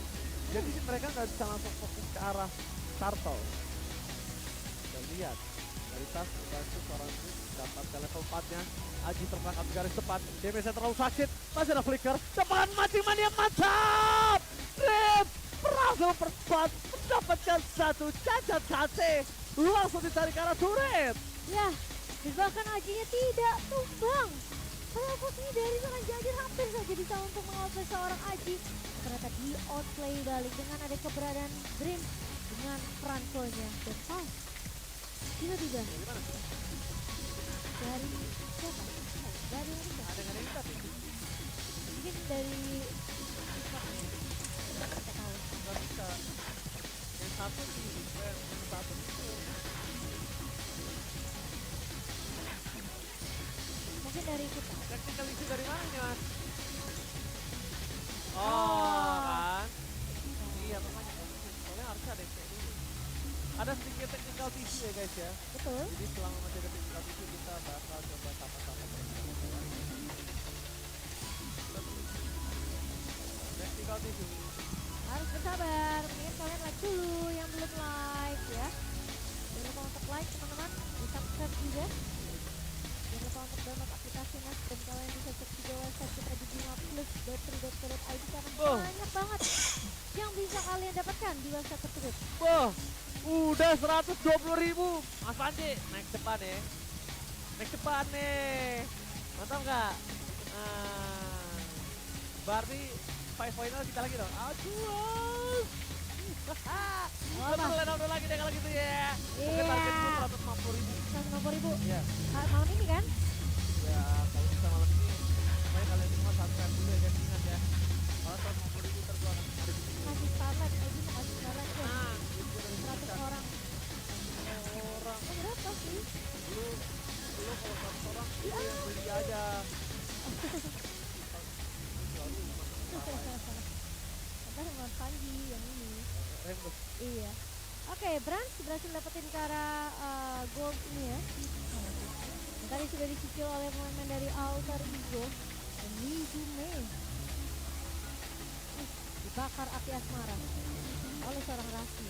Jadi mereka nggak bisa langsung fokus ke arah Turtle. Dan lihat dari tas membantu seorang Rick mendapatkan level 4-nya. Aji terperangkap di garis depan, damage-nya terlalu sakit, masih ada flicker, cepat mancing mania mantap! Rip berhasil percepat mendapatkan satu cacat sate, langsung ditarik ke arah turret. Ya, dan bahkan Ajinya tidak tumbang. Padahal posisi dari seorang Jajir hampir saja bisa untuk mengoutplay seorang Aji. Ternyata di outplay balik dengan ada keberadaan Dream dengan Franco-nya. Dan pas, tiba-tiba Gimana sih? dari siapa? Dari mana? Ada yang tapi Mungkin dari kita tahu. nggak bisa. Yang satu sih, yang satu itu. Mungkin dari kita. Technical issue dari mana nih mas? Oh kan? Iya makanya soalnya harusnya ada yang kayak dulu. Ada sedikit technical issue ya guys ya. Betul. Jadi selama masih ada technical issue kita bakal coba sama-sama technical issue. harus bersabar. Mendingan kalian like dulu yang belum like ya. Jangan lupa untuk like teman-teman, di subscribe juga. Jangan lupa untuk download aplikasi Nas dan kalian bisa cek juga website kita di bimaplus.3.co.id karena banyak banget yang bisa kalian dapatkan di website tersebut. Wah, udah 120.000. Mas Panji, naik depan ya. Naik depan nih. Mantap nggak? Berarti five final kita lagi dong. Aduh. Betul lagi deh kalau gitu ya. Mungkin target gue 150.000. 150.000 Iya. malam ini kan? Ya kalau bisa malam ini, supaya kalian semua subscribe dulu ya, jangan ingat ya. Kalau 150.000 ntar gue akan ada di sini. Kasih starlight, Egi mau kasih starlight ya. Nah, itu dari 100 orang. orang. Oh, berapa sih? Lu kalau 100 orang, lu yang beli aja. Ntar sama Panji yang ini. Rembes. Iya. Oke, Brans berhasil dapetin ke arah gold ini ya. Dan tadi sudah dicicil oleh pemain dari Alter Ego dan Mizume. Dibakar api asmara oleh seorang Rasi.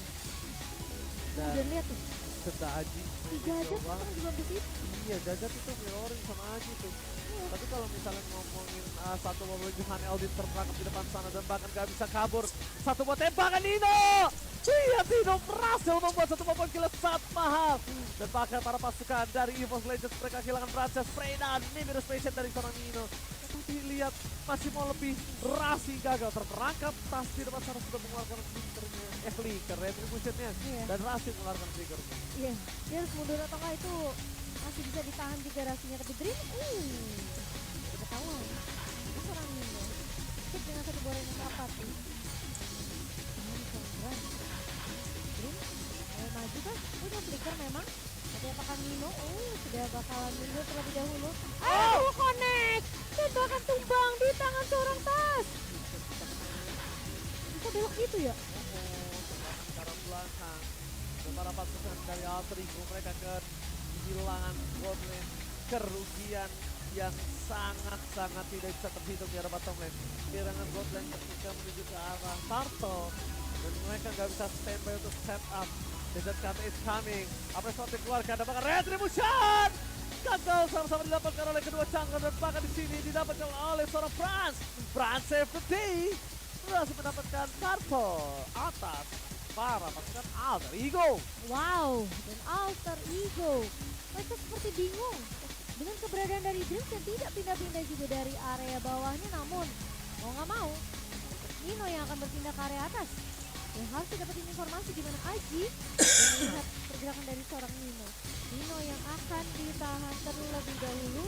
Dan Udah lihat tuh, serta Aji. tiga aja sekarang juga besit. Iya, Gajat itu mirroring sama Aji tuh. Iya. Tapi kalau misalnya ngomongin satu mobil Johan Eldin terperangkap di depan sana dan bahkan gak bisa kabur. Satu buat tembakan Nino. Iya, Nino berhasil membuat satu mobil gila sangat mahal. Dan bahkan para pasukan dari EVOS Legends mereka kehilangan Frances Frey dan Nimbus Patient dari seorang Nino. Tapi lihat masih mau lebih, Rasi gagal terperangkap. Tas di depan sana sudah mengeluarkan flickernya. Flicker, retributionnya. Iya. Dan Rasi mengeluarkan flickernya. Iya, dia harus mundur atau enggak itu masih bisa ditahan juga Rasinya, tapi Dream udah ketahuan. Itu seorang Nino. Cek dengan satu bola yang apa tuh? Ini keren. Dream, ayo maju kan? Udah flicker memang. Tapi apakah Nino? Sudah bakalan mundur terlebih dahulu. Connect! Dan bahkan tumbang di tangan seorang Tas. Bisa belok gitu ya? Secara belakang dan para pasukan dari Alter Ego mereka kehilangan gold lane, kerugian yang sangat-sangat tidak bisa terhitung di arah bottom lane. Kehilangan gold lane ketika menuju ke arah Turtle dan mereka nggak bisa standby untuk set up. Desert Cut is coming. Apa yang seperti keluarga ada bahkan Retribution gagal sama-sama didapatkan oleh kedua Chang'e dan bahkan di sini didapatkan oleh seorang Franz. Franz save the day berhasil mendapatkan Turtle atas para pasukan Alter Ego. Wow, dan Alter Ego. Mereka seperti bingung dengan keberadaan dari Dreams yang tidak pindah-pindah juga dari area bawahnya, namun mau nggak mau Nino yang akan berpindah ke area atas. Dan harus dapetin informasi di mana Aji dan melihat pergerakan dari seorang Nino. Nino yang akan ditahan terlebih dahulu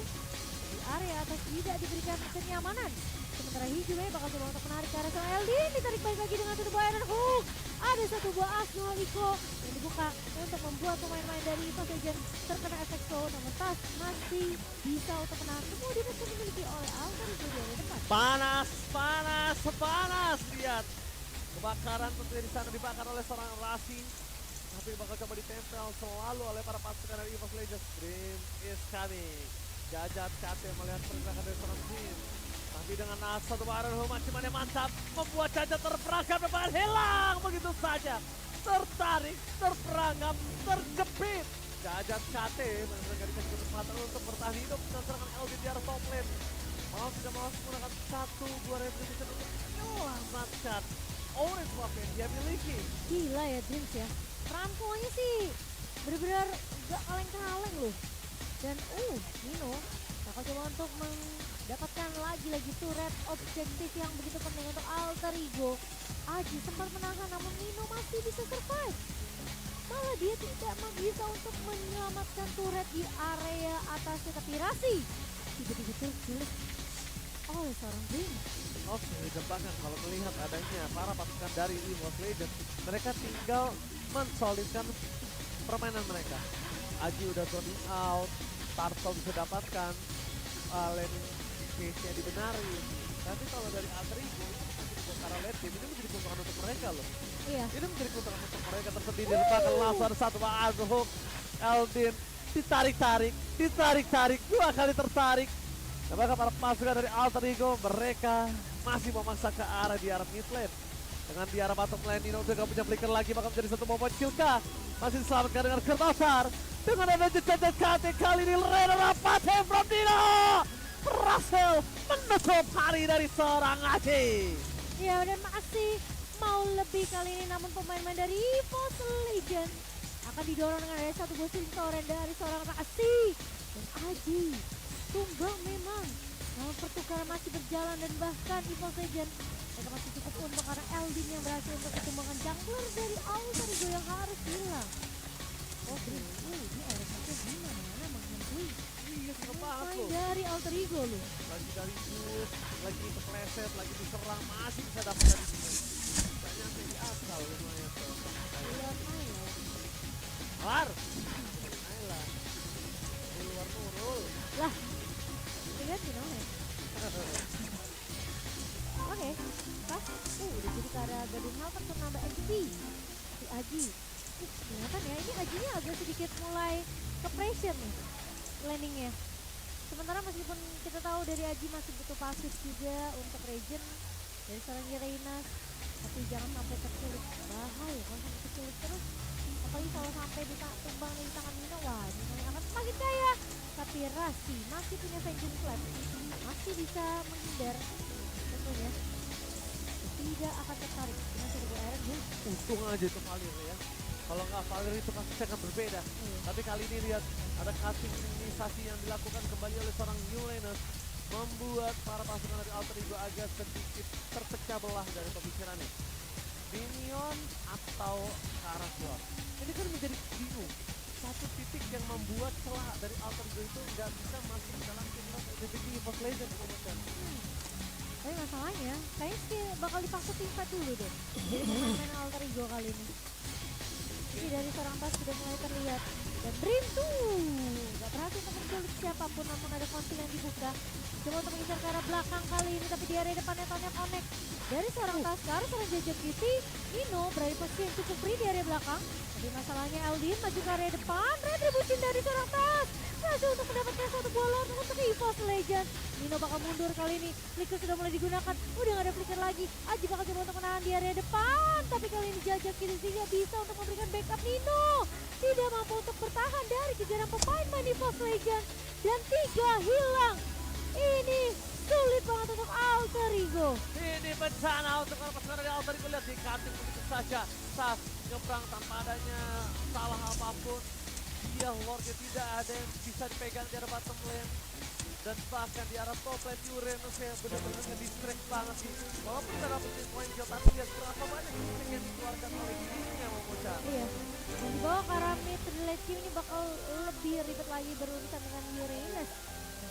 di area atas, tidak diberikan kenyamanan. Sementara Hijime bakal coba untuk menarik ke arah seorang Eldin, ditarik balik lagi dengan satu buah Iron Hook. Ada satu buah Asno Iko yang dibuka untuk membuat pemain-pemain dari EVOS Legends terkena efek slow, namun Tas masih bisa untuk menahan. Kemudian itu dimiliki oleh Alter Ego di area depan. Panas, lihat. Kebakaran tentunya di sana dibakar oleh seorang Rasi. Tapi bakal coba ditempel selalu oleh para pasukan dari EVOS Legends. Dream is coming. Gajat Kate melihat pergerakan dari seorang Dream. Tapi dengan satu barang maksimalnya mantap, membuat Gajat terperangkap dan bahkan hilang begitu saja. Tertarik, terperangkap, terjepit. Gajat Kate benar-benar dikasih kesempatan untuk bertahan hidup dan serangan Eldin di arah top lane. Mau tidak mau menggunakan satu buah retribution untuk menyelamatkan orange buff yang dia miliki. Gila ya Dreams ya, perampungannya sih benar-benar gak kaleng-kaleng loh. Dan Nino bakal coba untuk mendapatkan lagi-lagi turret objektif yang begitu penting untuk Alter Ego. Aji sempat menahan namun Nino masih bisa survive. Malah dia tidak bisa untuk menyelamatkan turret di area atasnya, tapi Rasi tiba-tiba terculik oleh seorang Dream. Oke, dan bahkan kalau melihat adanya para pasukan dari EVOS Legends, mereka tinggal mensolidkan permainan mereka. Aji udah zoning out, Turtle bisa dapatkan landing case-nya dibenari. Tapi kalau dari Alter Ego itu menjadi bongkaran late game, ini menjadi keuntungan untuk mereka loh. Iya. Ini menjadi keuntungan untuk mereka tersendiri. Bahkan langsung ada satu Iron Hook. Eldin ditarik-tarik, dua kali tertarik. Dan bahkan para pasukan dari Alter Ego, mereka masih memaksa ke arah di arah mid lane. Dengan di arah bottom lane, Nino udah gak punya flicker lagi, bakal menjadi satu point kill kah? Masih diselamatkan dengan Kertasar. Dengan ada jejak KT kali ini Reno Rapate from Nino berhasil menutup hari dari seorang Aji. Ya, dan masih mau lebih kali ini, namun pemain-pemain dari EVOS Legend akan didorong dengan ada satu gol toren dari seorang Rasi dan Aji. Tumbang memang, namun pertukaran masih berjalan dan bahkan EVOS Legend mereka masih cukup untung karena Eldin yang berhasil untuk ketumbangan jungler dari Alter Ego yang harus hilang. Oh, ini RSS gimana menghantui Iya, serem banget main loh. dari Alter Ego loh. Lagi dari bus, lagi kepleset, lagi diserang, masih bisa dapat dari sini. Gak nyampe di asal lumayan tuh. Lihat aja. Kelar. Ayolah. Keluar Nurul. Lah, lihat ya. Oke, pas. Udah jadi ke arah Gading Helper untuk nambah XP. Si Aji. Kelihatan ya, ini Ajinya agak sedikit mulai ke pressure nih landingnya. Sementara meskipun kita tahu dari Aji masih butuh pasif juga untuk regen dari seorang Reinas, tapi jangan sampai terculik. Bahaya kalau sampai terculik terus. Apalagi kalau sampai tumbang di tangan Nino, wah Nino yang akan semakin kaya. Tapi Rasi masih punya Vengeance Flap, masih bisa menghindar tentunya. Tidak akan tertarik dengan seribu Aaron ya. Untung aja itu Valir ya. Kalau nggak Valir itu kasusnya akan berbeda. Tapi kali ini lihat ada cuttingisasi yang dilakukan kembali oleh seorang New Laners, membuat para pasukan dari Alter Ego agak sedikit terpecah belah dari pembicaranya. Minion atau ke arah slot. Ini kan menjadi bingung. Satu titik yang membuat celah dari Alter Ego itu nggak bisa masuk dalam timnas SCG EVOS Legend kemudian. Tapi masalahnya, kayaknya sih bakal dipaksa tim fight dulu deh. Jadi pemain Alter Ego kali ini. Ini dari seorang pas sudah mulai terlihat. Dan Brim tuh gak berhasil untuk menculik siapapun, namun ada konsil yang dibuka. Coba untuk mengincar ke arah belakang kali ini, tapi di area depannya Tanya connect. Dari seorang Taskar, seorang Jajak Kitty, Nino berada di posisi yang cukup free di area belakang. Tapi masalahnya Eldin maju ke area depan, retribusi dari seorang Tas. Berhasil untuk mendapatkan satu bolon untuk EVOS Legend. Nino bakal mundur kali ini, flicker sudah mulai digunakan, udah gak ada flicker lagi. Aji bakal coba untuk menahan di area depan, tapi kali ini Jajak Kitty tidak bisa untuk memberikan backup. Nino tidak mampu untuk bertahan dari kejaran pemain EVOS Legend. Dan 3 hilang. Ini sulit banget untuk Alter Ego. Ini bencana untuk para pasukan dari Alter Ego. Lihat di cutting begitu saja. Sas nyebrang tanpa adanya salah apapun. Dia Lordnya tidak ada yang bisa dipegang di arah bottom lane. Dan bahkan di arah top lane Uranus yang benar-benar nge-distract banget sih. Walaupun kita dapetin poin kill, tapi lihat berapa banyak insting yang dikeluarkan oleh dirinya mau bocah. Iya, dan di bawah ke arah mid relate ini bakal lebih ribet lagi berurusan dengan Uranus.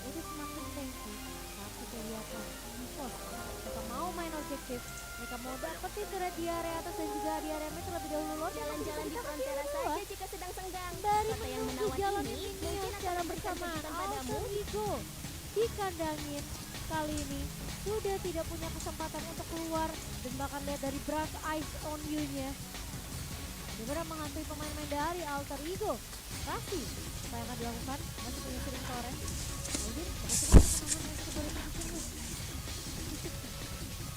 Itu semakin tanky, tapi kelihatan EVOS mereka mau main objektif, mereka mau dapetin turret di area atas dan juga di area mid terlebih dahulu. Lord Jalan-jalan di frontera saja jika sedang senggang. dari Kota yang menunggu menawan jalan ini ini mungkin akan secara memberikan bersamaan. kejutan padamu. Alter Ego dikandangin kali ini sudah tidak punya kesempatan untuk keluar, dan bahkan lihat dari Brass Eyes on You-nya benar menghantui pemain-pemain dari Alter Ego. Rasi, apa yang akan dilakukan? Masih punya sering Torres. Mungkin berhasil kemenangan yang cukup dari position.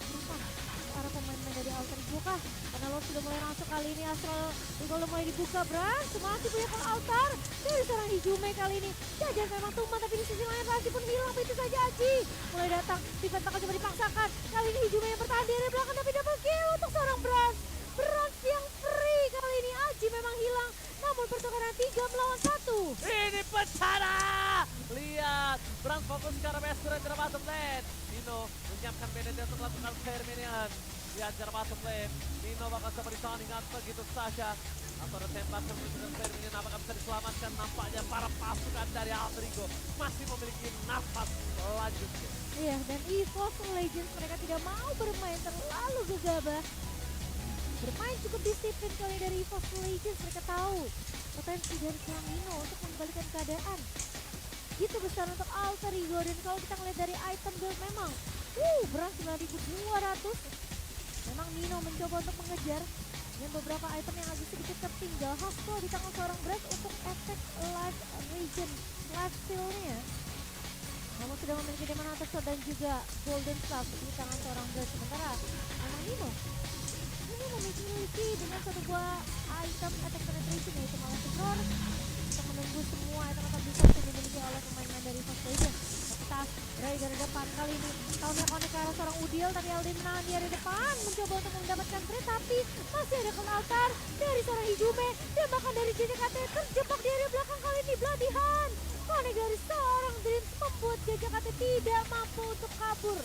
Berapa ke arah pemain-pemain dari Alter Ego kah? Karena Lord sudah mulai masuk kali ini. Astral Eagle udah mulai dibuka. Bras masih punya altar dari seorang Hijume kali ini. Jajan memang tumbang, tapi di sisi lain Rasi pun hilang. Itu saja Aji mulai datang. Pivot bakal coba dipaksakan. Kali ini Hijume yang bertahan di area belakang, tapi double kill untuk seorang Bras. Bras yang free kali ini. Aji memang hilang, namun pertukaran 3 melawan 1. Ini bencana. Lihat, Brand fokus ke arah Master di arah bottom lane. Nino menyiapkan Benedict untuk melakukan fair minion. Lihat jarak bottom lane. Nino bakal coba disoundingan begitu saja. Atau ada tembakan dengan fair minion, apakah bisa diselamatkan? Nampaknya para pasukan dari Alter Ego masih memiliki nafas selanjutnya. Iya, dan EVOS Legends mereka tidak mau bermain terlalu gegabah. Bermain cukup disiplin kali dari EVOS Legends. Mereka tahu potensi dari seorang Nino untuk mengembalikan keadaan. Gitu besar untuk Alter Ego. Dan kalau kita ngeliat dari item build memang berat 9.200. Memang Nino mencoba untuk mengejar dengan beberapa item yang agak sedikit tertinggal. Hustle di tangan seorang Brass untuk efek life regen, life steal-nya. Namun sudah memiliki Demon Hunter Sword dan juga Golden Staff di tangan seorang Brass. Sementara memang Nino memiliki dengan satu buah item attack penetration yaitu malah Roar untuk menunggu semua item atau bisa dimiliki oleh pemain-pemain dari Fox Legends. Tas dari depan kali ini tahunnya connect ke arah seorang Udil, tapi Aldin menahan dia di depan mencoba untuk mendapatkan trade, tapi masih ada call altar dari seorang Hijume dan bahkan dari JJKT terjebak di area belakang kali ini. Bloody Hand connect dari seorang Dreams membuat JJKT tidak mampu untuk kabur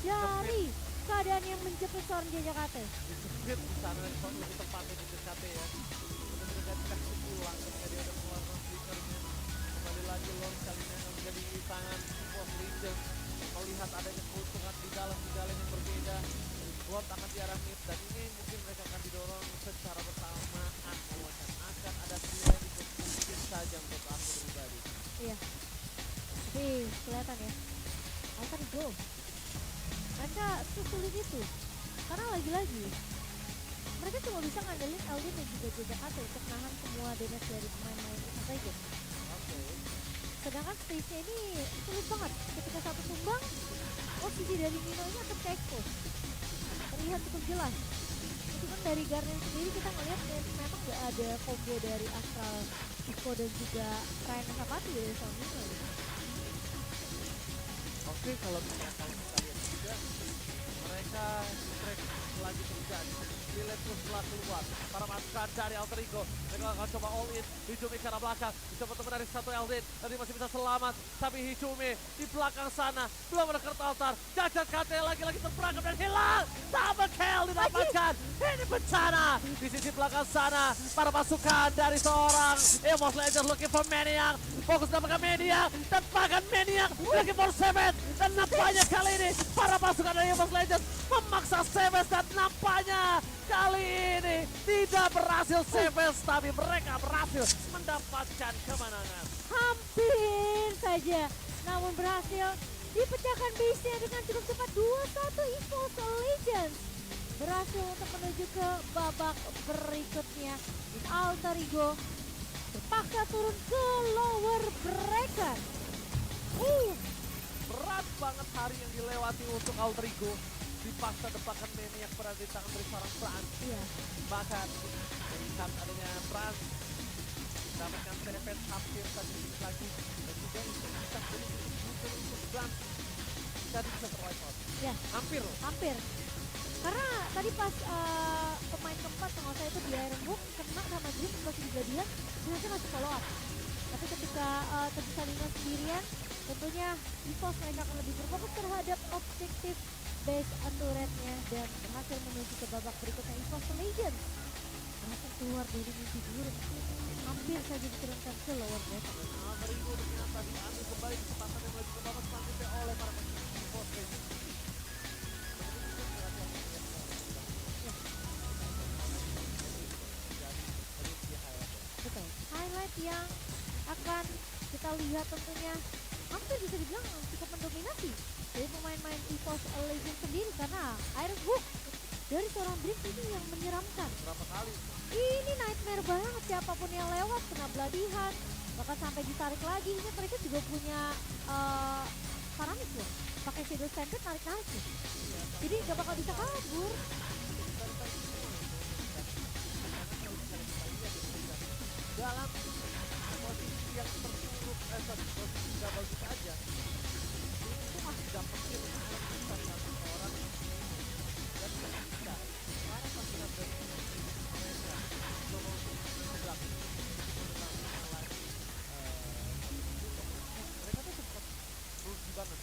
dari keadaan yang menjepit seorang JJKT. Dijepit di sana dan soal lebih tepatnya di DKT ya. Benar-benar gak dikasih pulang ketika dia udah mengeluarkan flickernya. Kembali lagi Lord kali ini akan menjadi tangan Fox Legends. Melihat adanya keuntungan di dalam yang berbeda. Lord akan diarah mid dan ini mungkin mereka akan didorong secara bersamaan. Akan ada pilihan itu mungkin saja untuk aku pribadi. Iya, tapi kelihatan ya, Altar go. Mereka sesulit itu, karena lagi-lagi mereka cuma bisa ngandelin Aldin dan juga JJKT untuk nahan semua damage dari pemain-pemain itu saja. Sedangkan space-nya ini sulit banget, ketika satu tumbang, posisi dari Nino ini akan ke-expose. Terlihat cukup jelas. Meskipun dari Garden sendiri kita melihat memang gak ada combo dari Astral, Pico dan juga Ryan Sapati dari Sound Nino. Oke, kalau kita lihat juga mereka track lagi terjadi. Lilith terus telah keluar para masukan dari Alter Ego. Mereka akan coba all in. Hijume ke arah belakang, bisa untuk menarik satu Eldin. Tadi masih bisa selamat, tapi Hijume di belakang sana belum ada kartu altar. JJKT lagi-lagi terperangkap dan hilang. Double kill didapatkan. Ini bencana di sisi belakang sana. Para pasukan dari seorang EVOS Legends looking for Maniac. Fokus dapatkan Maniac dan bahkan Maniac looking for Seven. Dan nampaknya kali ini para pasukan dari EVOS Legends memaksa Seven dan nampaknya kali ini tidak berhasil Seven, tapi mereka berhasil mendapatkan kemenangan. Hampir saja, namun berhasil dipecahkan base-nya dengan cukup cepat. 2-1 EVOS Legends berhasil untuk menuju ke babak berikutnya. Alter Ego terpaksa turun ke lower bracket. Berat banget hari yang dilewati untuk Alter Ego. Dipaksa depakan Maniac berada di tangan dari seorang Franz. Iya. Bahkan melihat adanya Franz mendapatkan benefit hampir saja lagi dan juga untuk bisa untuk Franz jadi bisa survive out. Ya, Hampir loh. hampir. Karena tadi pas pemain keempat kalau saya itu di Iron Book kena sama Dream masih di Gladian, berhasil masih follow up. Tapi ketika tersisa Lino sendirian, tentunya EVOS mereka akan lebih berfokus terhadap objektif base turretnya dan berhasil menuju ke babak berikutnya. EVOS Legends berhasil keluar dari mimpi buruk, hampir saja diturunkan ke lower bracket. Alter Ego ternyata diambil kembali kesempatan yang menuju ke babak selanjutnya oleh para pemain EVOS Legends. Betul. Highlight yang akan kita lihat tentunya hampir bisa dibilang cukup mendominasi dari pemain-pemain EVOS Legends sendiri, karena Iron Book dari seorang Dream ini yang menyeramkan. Berapa kali? Ini nightmare banget, siapapun yang lewat kena Bloody Hand, bahkan sampai ditarik lagi. Ini mereka juga punya paramis loh, pakai Shadow Standard tarik-tarik nih. Jadi gak bakal bisa kabur. Dalam posisi yang terpuruk, posisi tidak bagus aja, itu masih dapetin besar satu orang dan ketika para pasukan dari mereka coba untuk menabrak mereka tuh sempat rugi banget.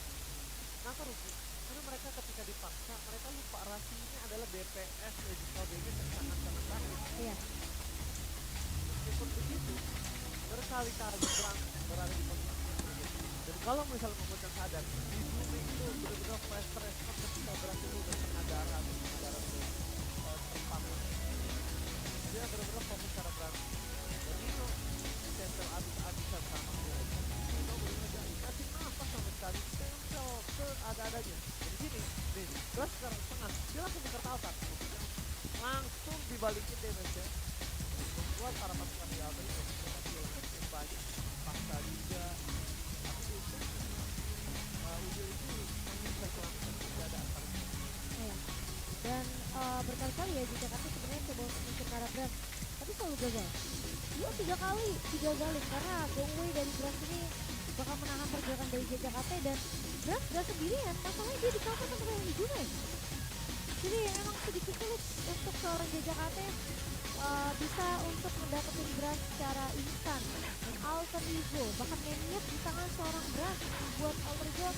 Kenapa rugi? Karena mereka ketika dipaksa, mereka lupa rasinya adalah DPS magical damage yang sangat-sangat bagus. Iya. Meskipun begitu, berkali-kali berada di posisi yang berbeda. Dan kalau misalnya membuatkan sadar, di bumi itu benar-benar flash respon ketika berarti lu udah pengadara terpaksa. Dia benar-benar fokus cara berarti. Dan Nino, cancel abis-abisan sama Nino benar-benar kasih nafas sama sekali, cancel seada-adanya. Di sini, nih, terus sekarang tengah, dia langsung ke altar. Langsung dibalikin damage-nya. Membuat para pasukan di Alter Ego yang banyak paksa juga, tapi itu ujung itu bisa selamatkan keadaan paling. Iya. Dan berkali-kali ya JJKT sebenarnya Brand, tapi selalu gagal. Dia 3 kali digagalin karena go away dari Brand ini bakal menahan pergerakan dari JJKT dan Brand gak sendirian, masalahnya dia di cover sama kayak Hijune. Jadi emang sedikit sulit untuk seorang JJKT bisa untuk mendapatkan Brand secara instan. Dan Alter Ego bahkan maniak di tangan seorang Brand buat Alter Ego.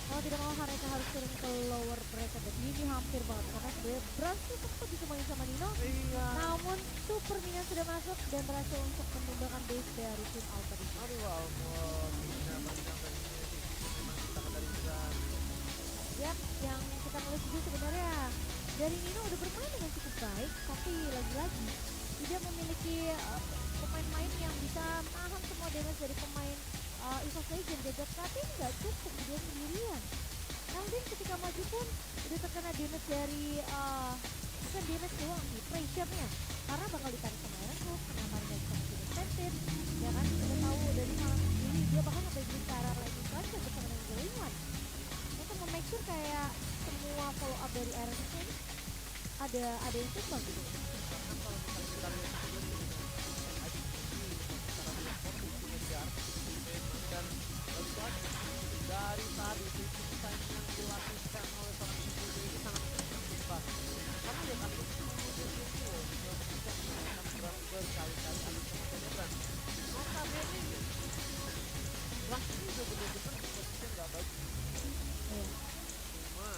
Kalau tidak mau mereka harus turun ke lower bracket dan ini hampir banget karena sebenarnya Brand tuh sempat bisa main sama Nino. Iya. Namun Super Minion sudah masuk dan berhasil untuk menumbangkan base dari tim Alter Ego. Aduh, ampun. Bisa banyak dari ini. Memang kita dari Brand. Yap, yang kita ngeliat juga sebenarnya dari Nino udah bermain dengan cukup baik, tapi lagi-lagi tidak memiliki pemain-pemain yang bisa menahan semua damage dari pemain EVOS Legend. JJKT ini nggak cukup dia sendirian. Eldin ketika maju pun udah terkena damage dari bukan damage doang sih, pressure-nya karena bakal ditarik sama Iron kena Marina bisa menjadi extended ya kan, kita tahu dari malam sendiri dia bahkan sampai bikin cara lightning flash bersama dengan Going One untuk memake sure kayak semua follow up dari Iron ini ada yang tumbang gitu. Karena kalau misalnya kita lihat juga nih, secara platform mengejar dan tentu aja dari tadi sistem time yang dilakukan oleh seorang individu ini sangat cepat. Karena ya kan itu dia itu yang bisa menggunakan Brand berkali-kali alih sama Brand. Notabene Brand ini udah bener-bener di posisi yang gak bagus. Iya. Cuma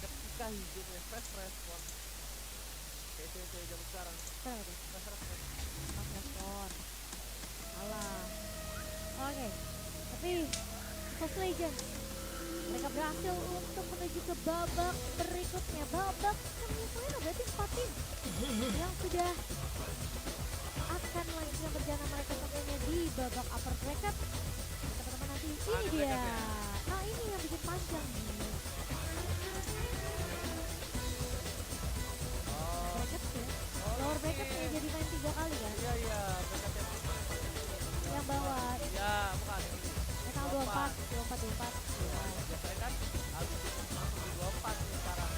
ketika hidupnya fast respon kayak cewek-cewek zaman sekarang Kenapa tuh? fast respon Pas respon. Alah. Oke. Tapi EVOS Legends mereka berhasil untuk menuju ke babak berikutnya. Babak semifinal berarti 4 tim yang sudah akan lanjutkan perjalanan mereka tentunya di babak upper bracket. Teman-teman nanti ini dia. Nah ini yang bikin panjang nih. Bracket ya. Lower bracket ya jadi main 3 kali kan. iya iya mereka tiap Yang bawah ya bukan ini tanggal 24. Ya. biasanya kan habis itu langsung di 24 nih sekarang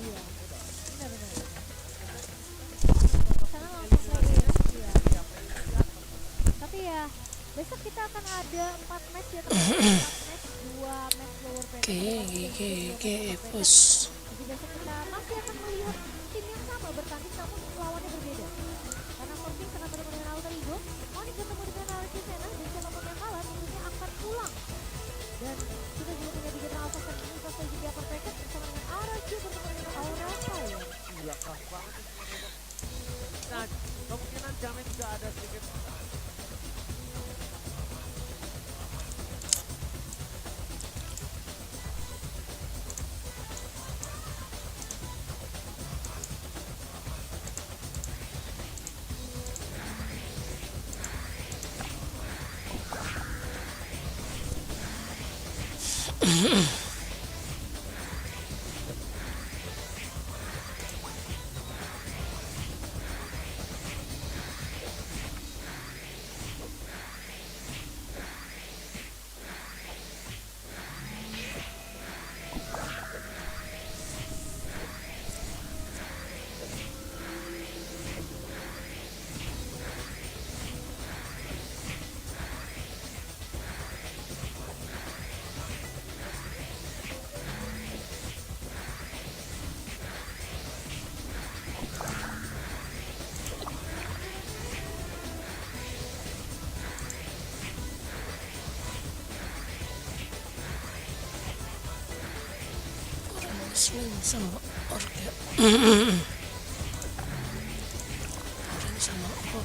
Iya, benar-benar. Sana langsung play ya. Tapi ya besok kita akan ada 4 match ya teman-teman. 4 match, 2 match lower bracket. Oke, EVOS. Jadi besok kita masih akan melihat tim yang sama bertanding namun lawannya berbeda. Karena Forking akan bertemu dengan Alter Ego, Onyx bertemu dengan Araki Sena dan siapapun yang kalah tentunya akan pulang. Dan kita juga punya digital Alpha dan Universe Legend di upper bracket bersama dengan Araki bertemu dengan Aura Fire. iya keras banget sih semua besok. Nah kemungkinan jamnya juga ada sedikit Muslim sama orga. Orang sama orga.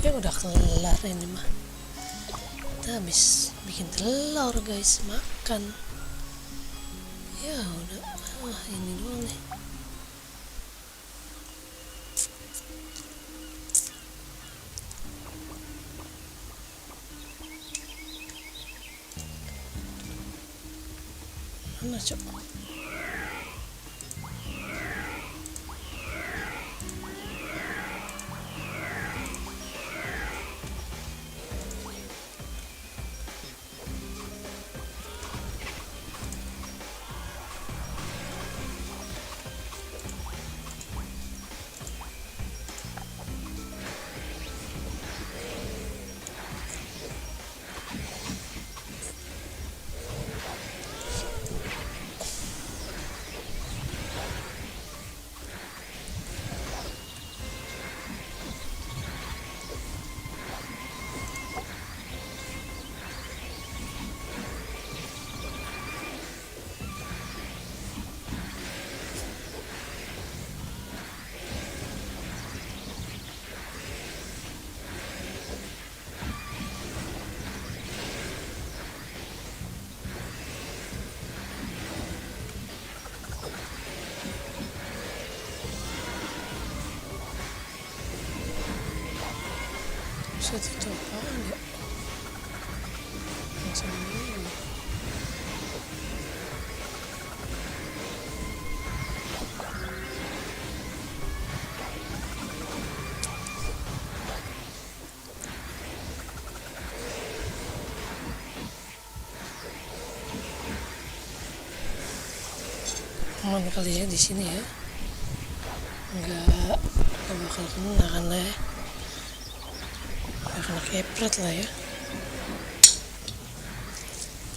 Tapi udah kelar ini mah. Kita habis bikin telur guys, makan. Ya udah, ini doang nih. Mana coba? Set itu apaan ya? Langsung dulu. Aman kali ya di sini ya. Nggak bakal kena kan ya. Kena kepret lah ya.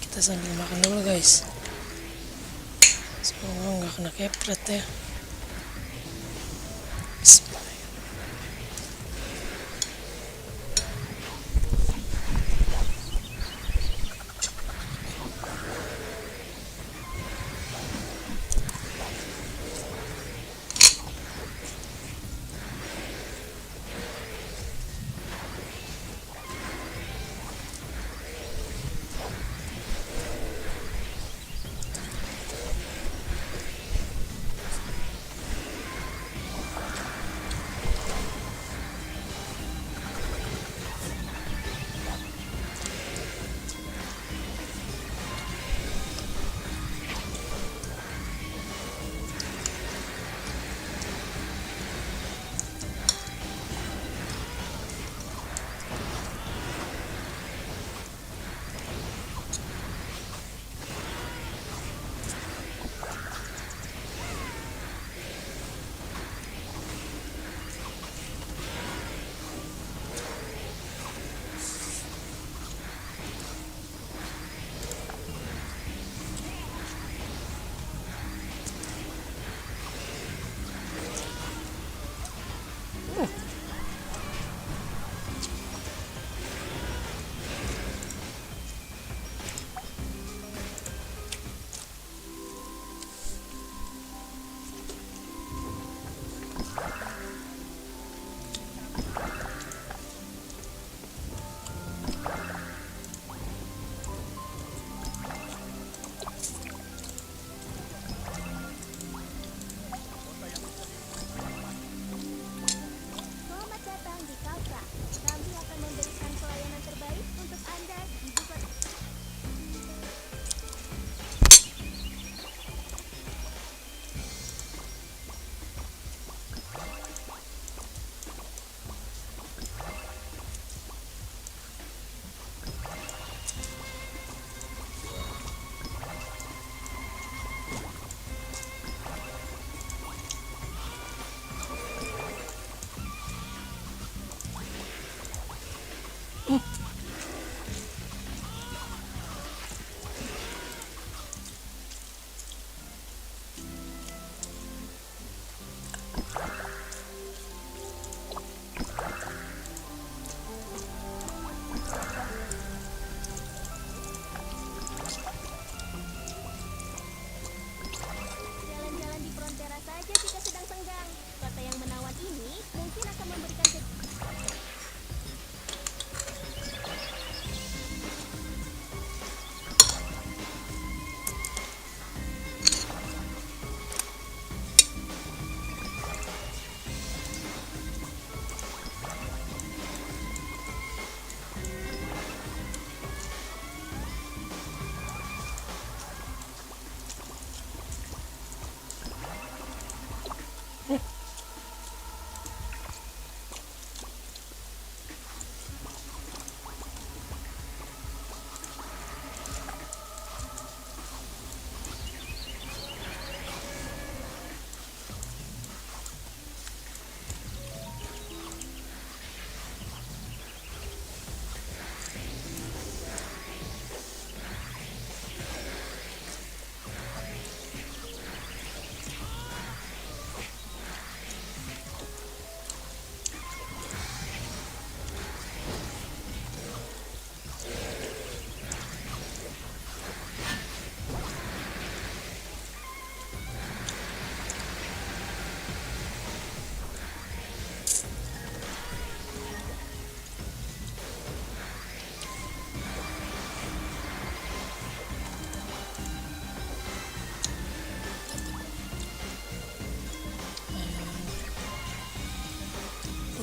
Kita sambil makan dulu guys, semoga nggak kena kepret ya. Bismillah.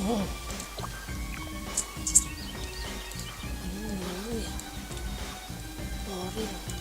Ini dulu ya. Lorin.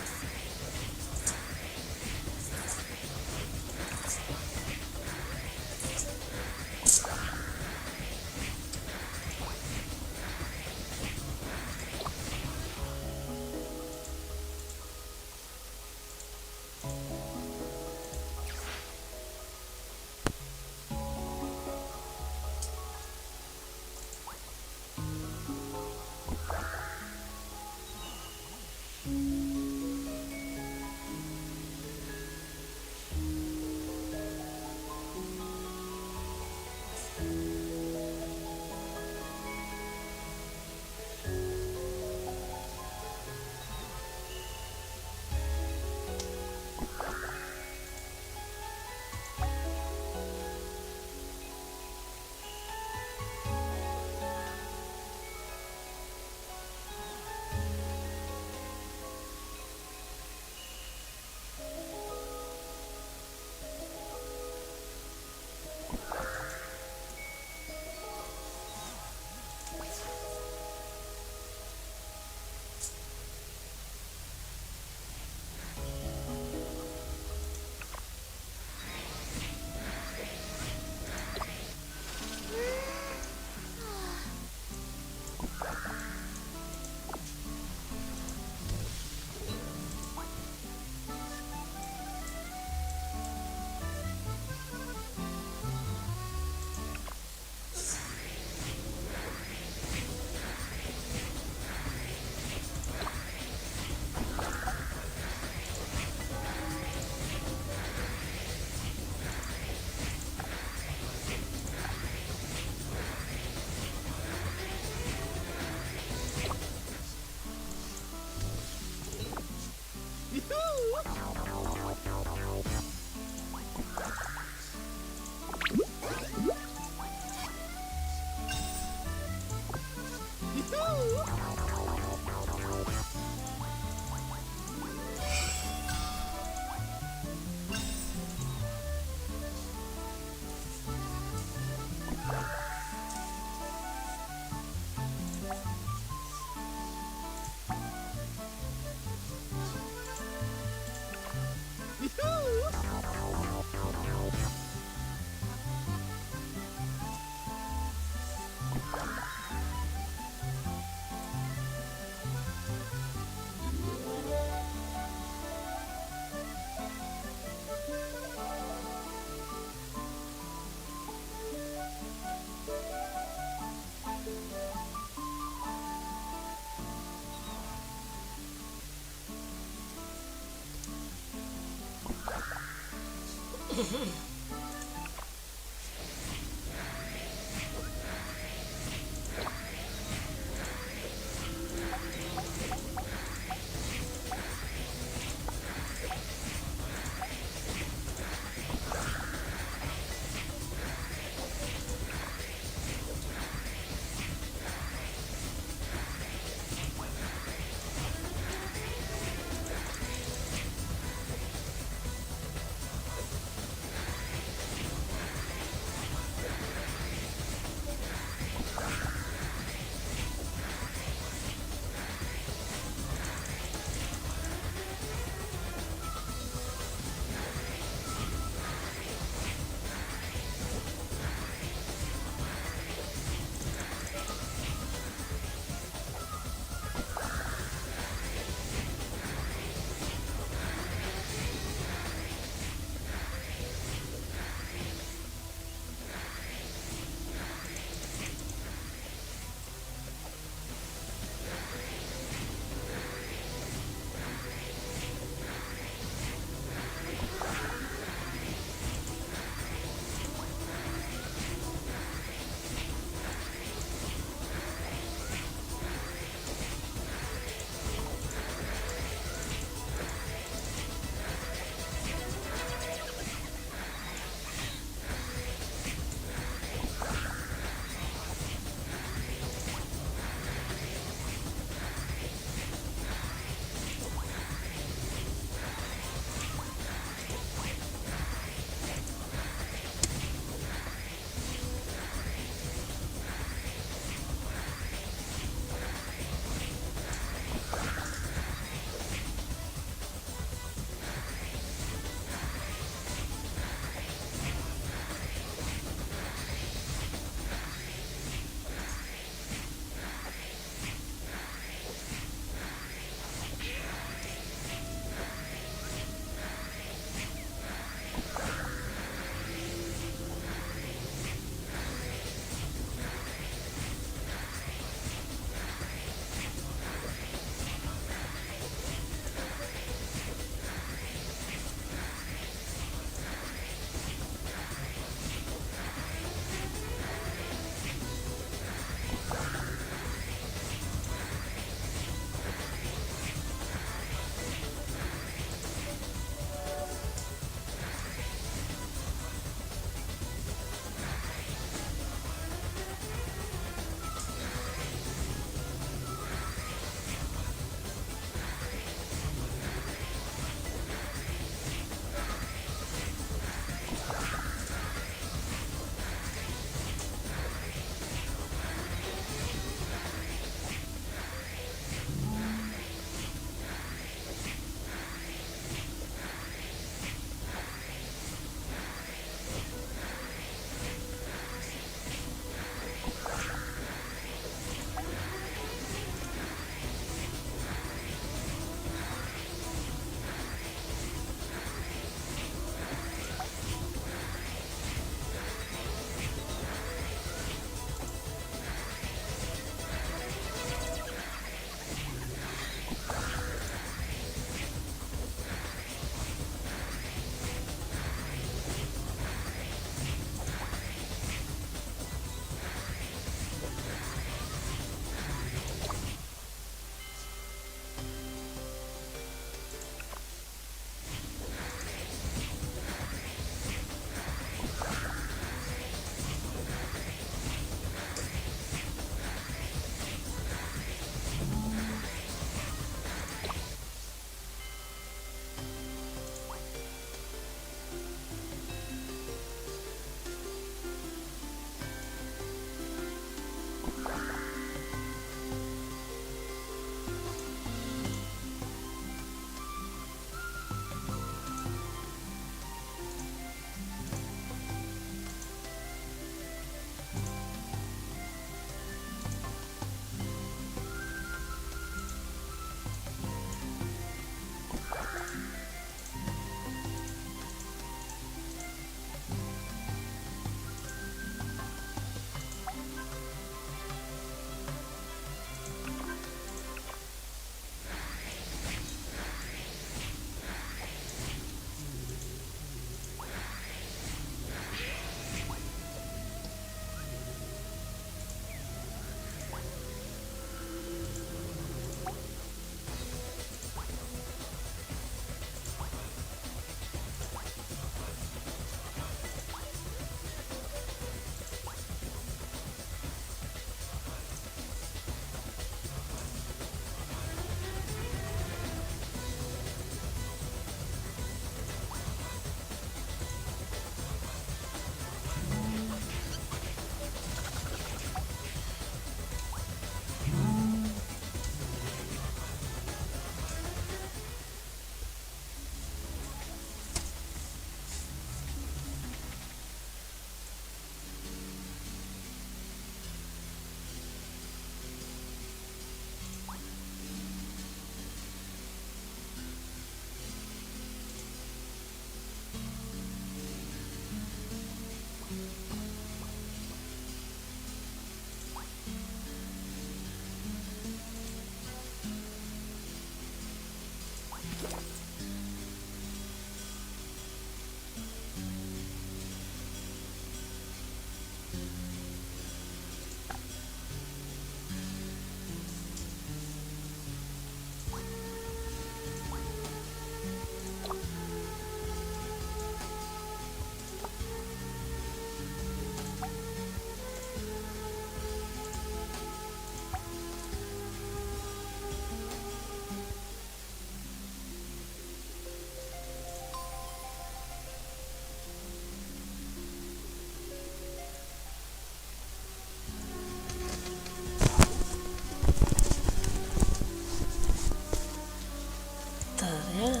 sebenarnya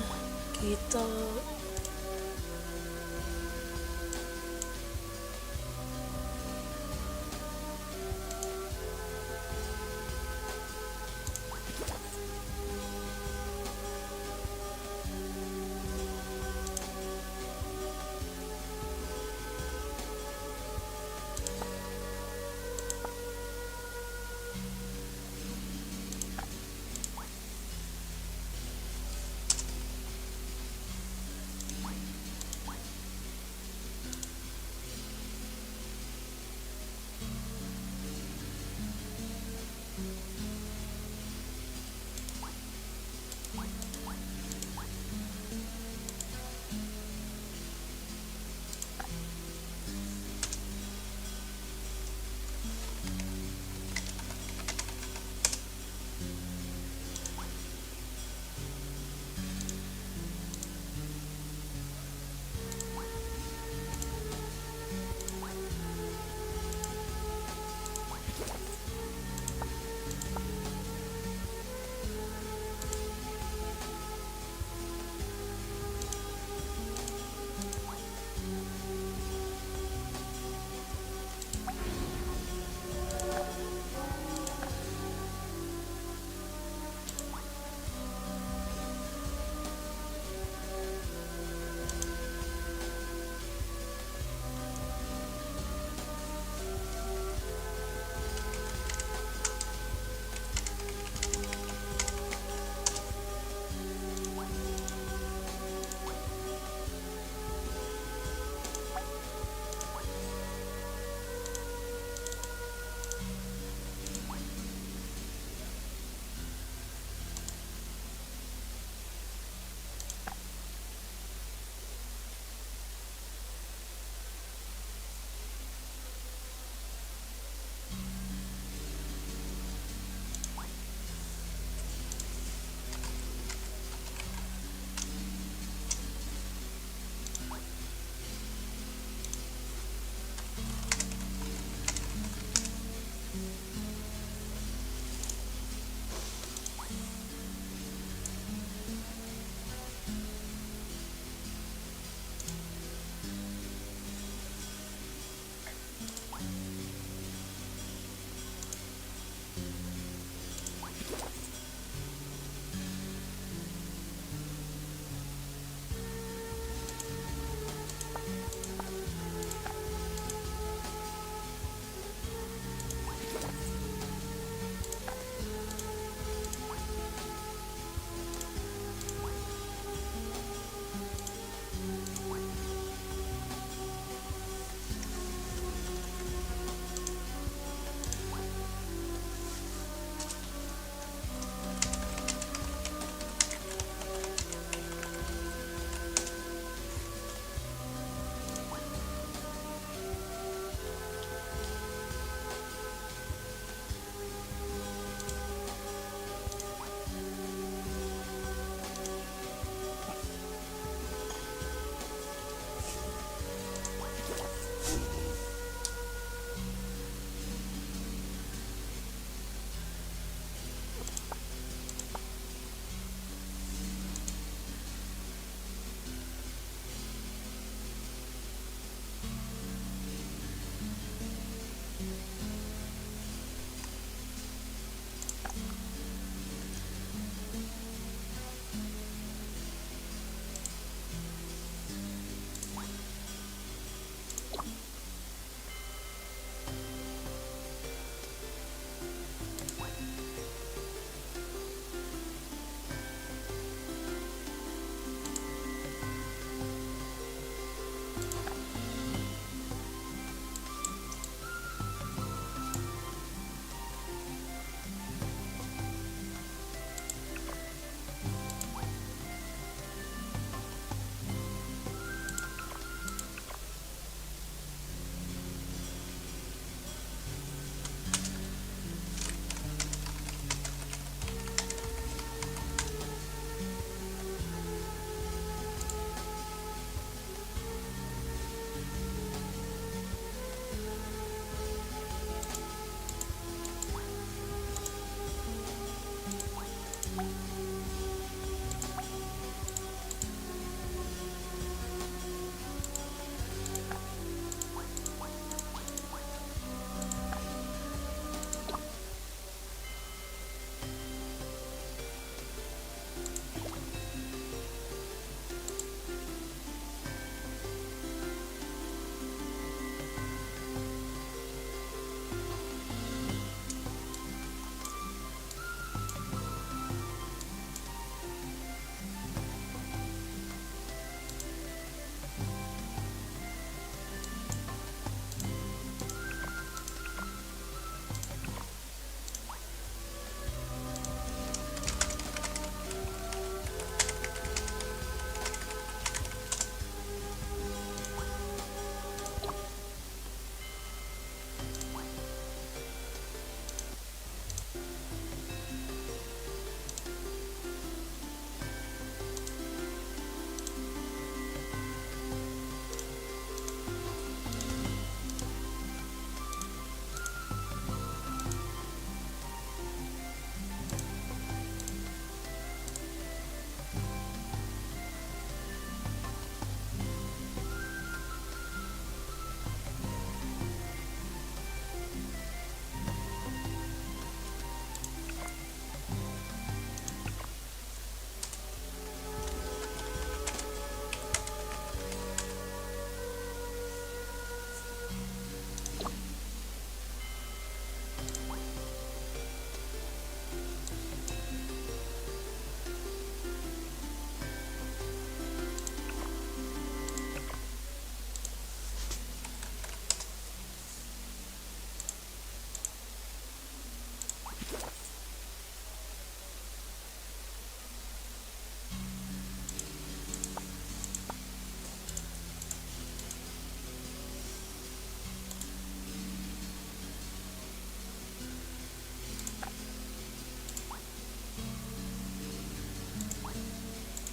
kita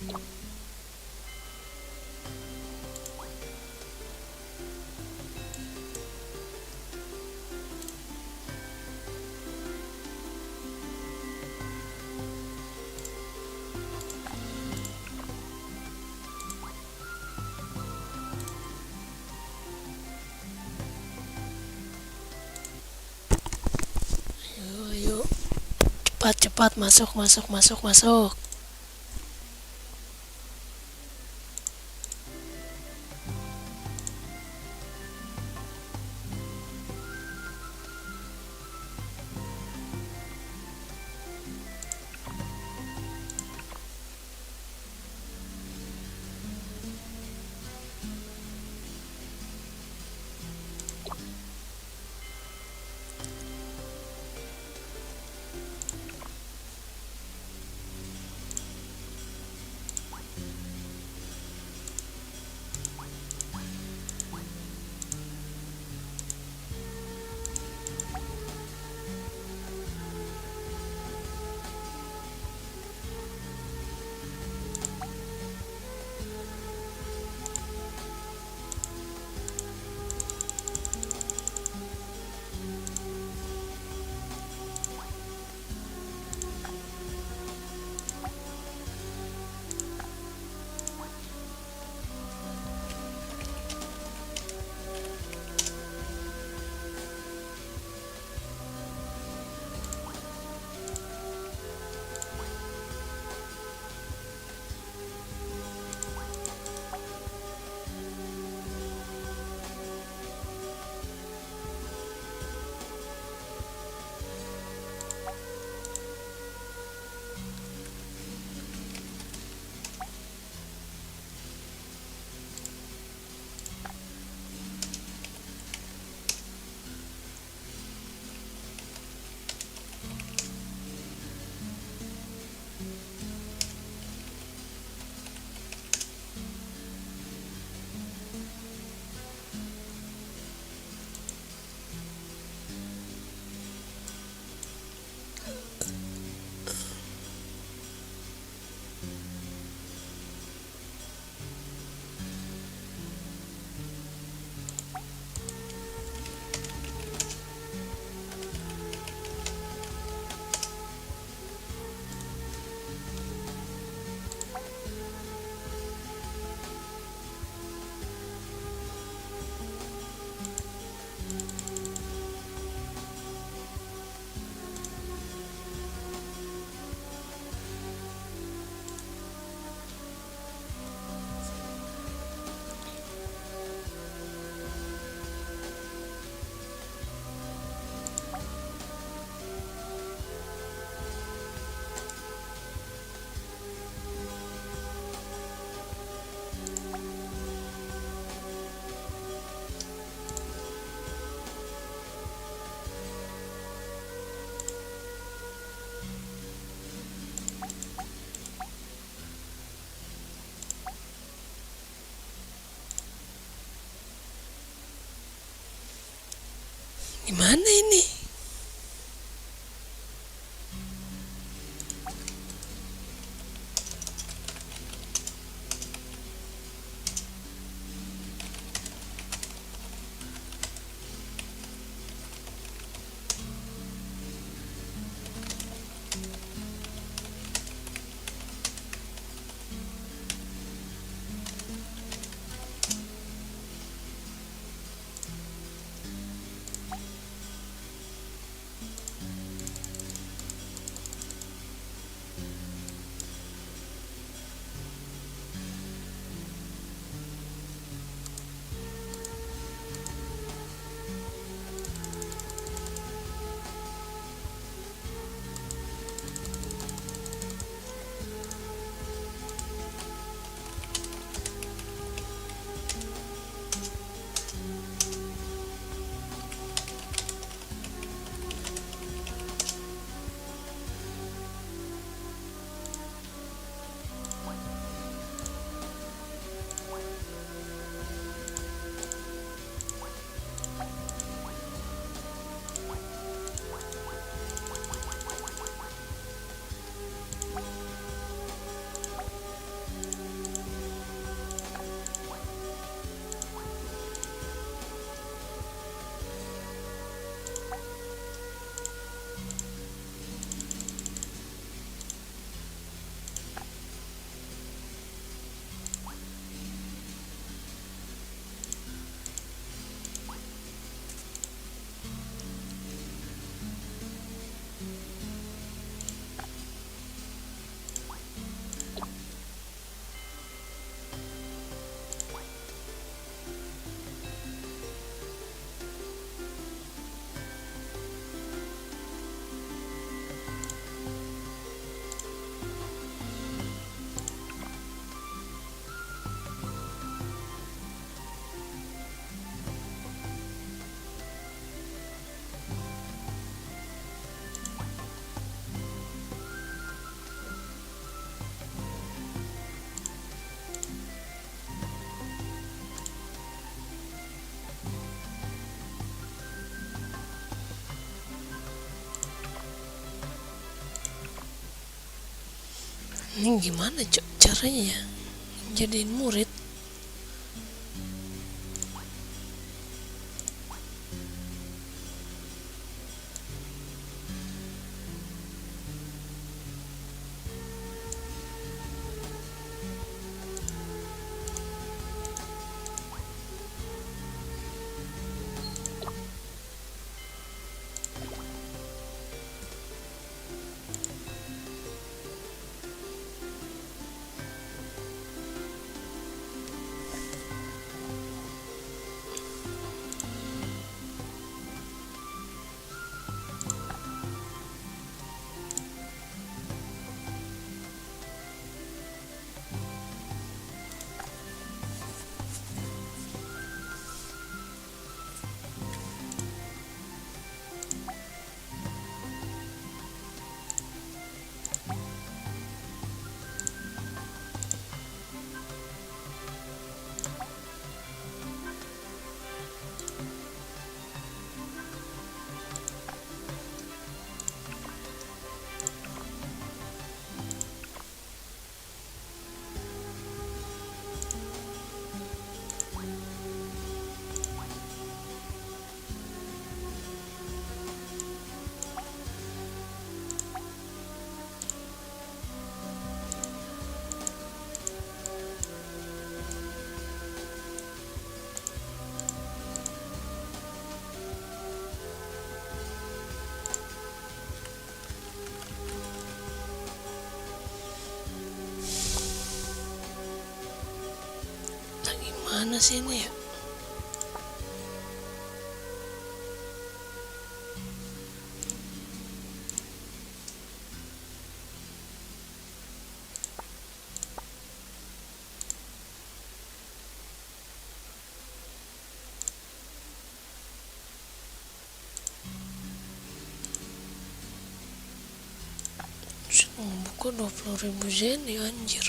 Ayo, cepat masuk. Gimana ini? Ini gimana cok caranya ya jadiin murid? Mana sih ini ya? Buku 20.000 yen ya anjir.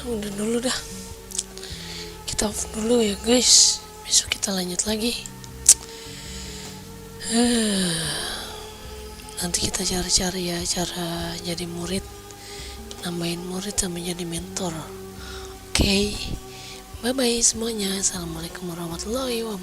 Udah dulu dah, kita off dulu ya guys, besok kita lanjut lagi. nanti kita cari-cari ya cara jadi murid, nambahin murid sama jadi mentor. Oke, bye bye semuanya. Assalamualaikum warahmatullahi wabarakatuh.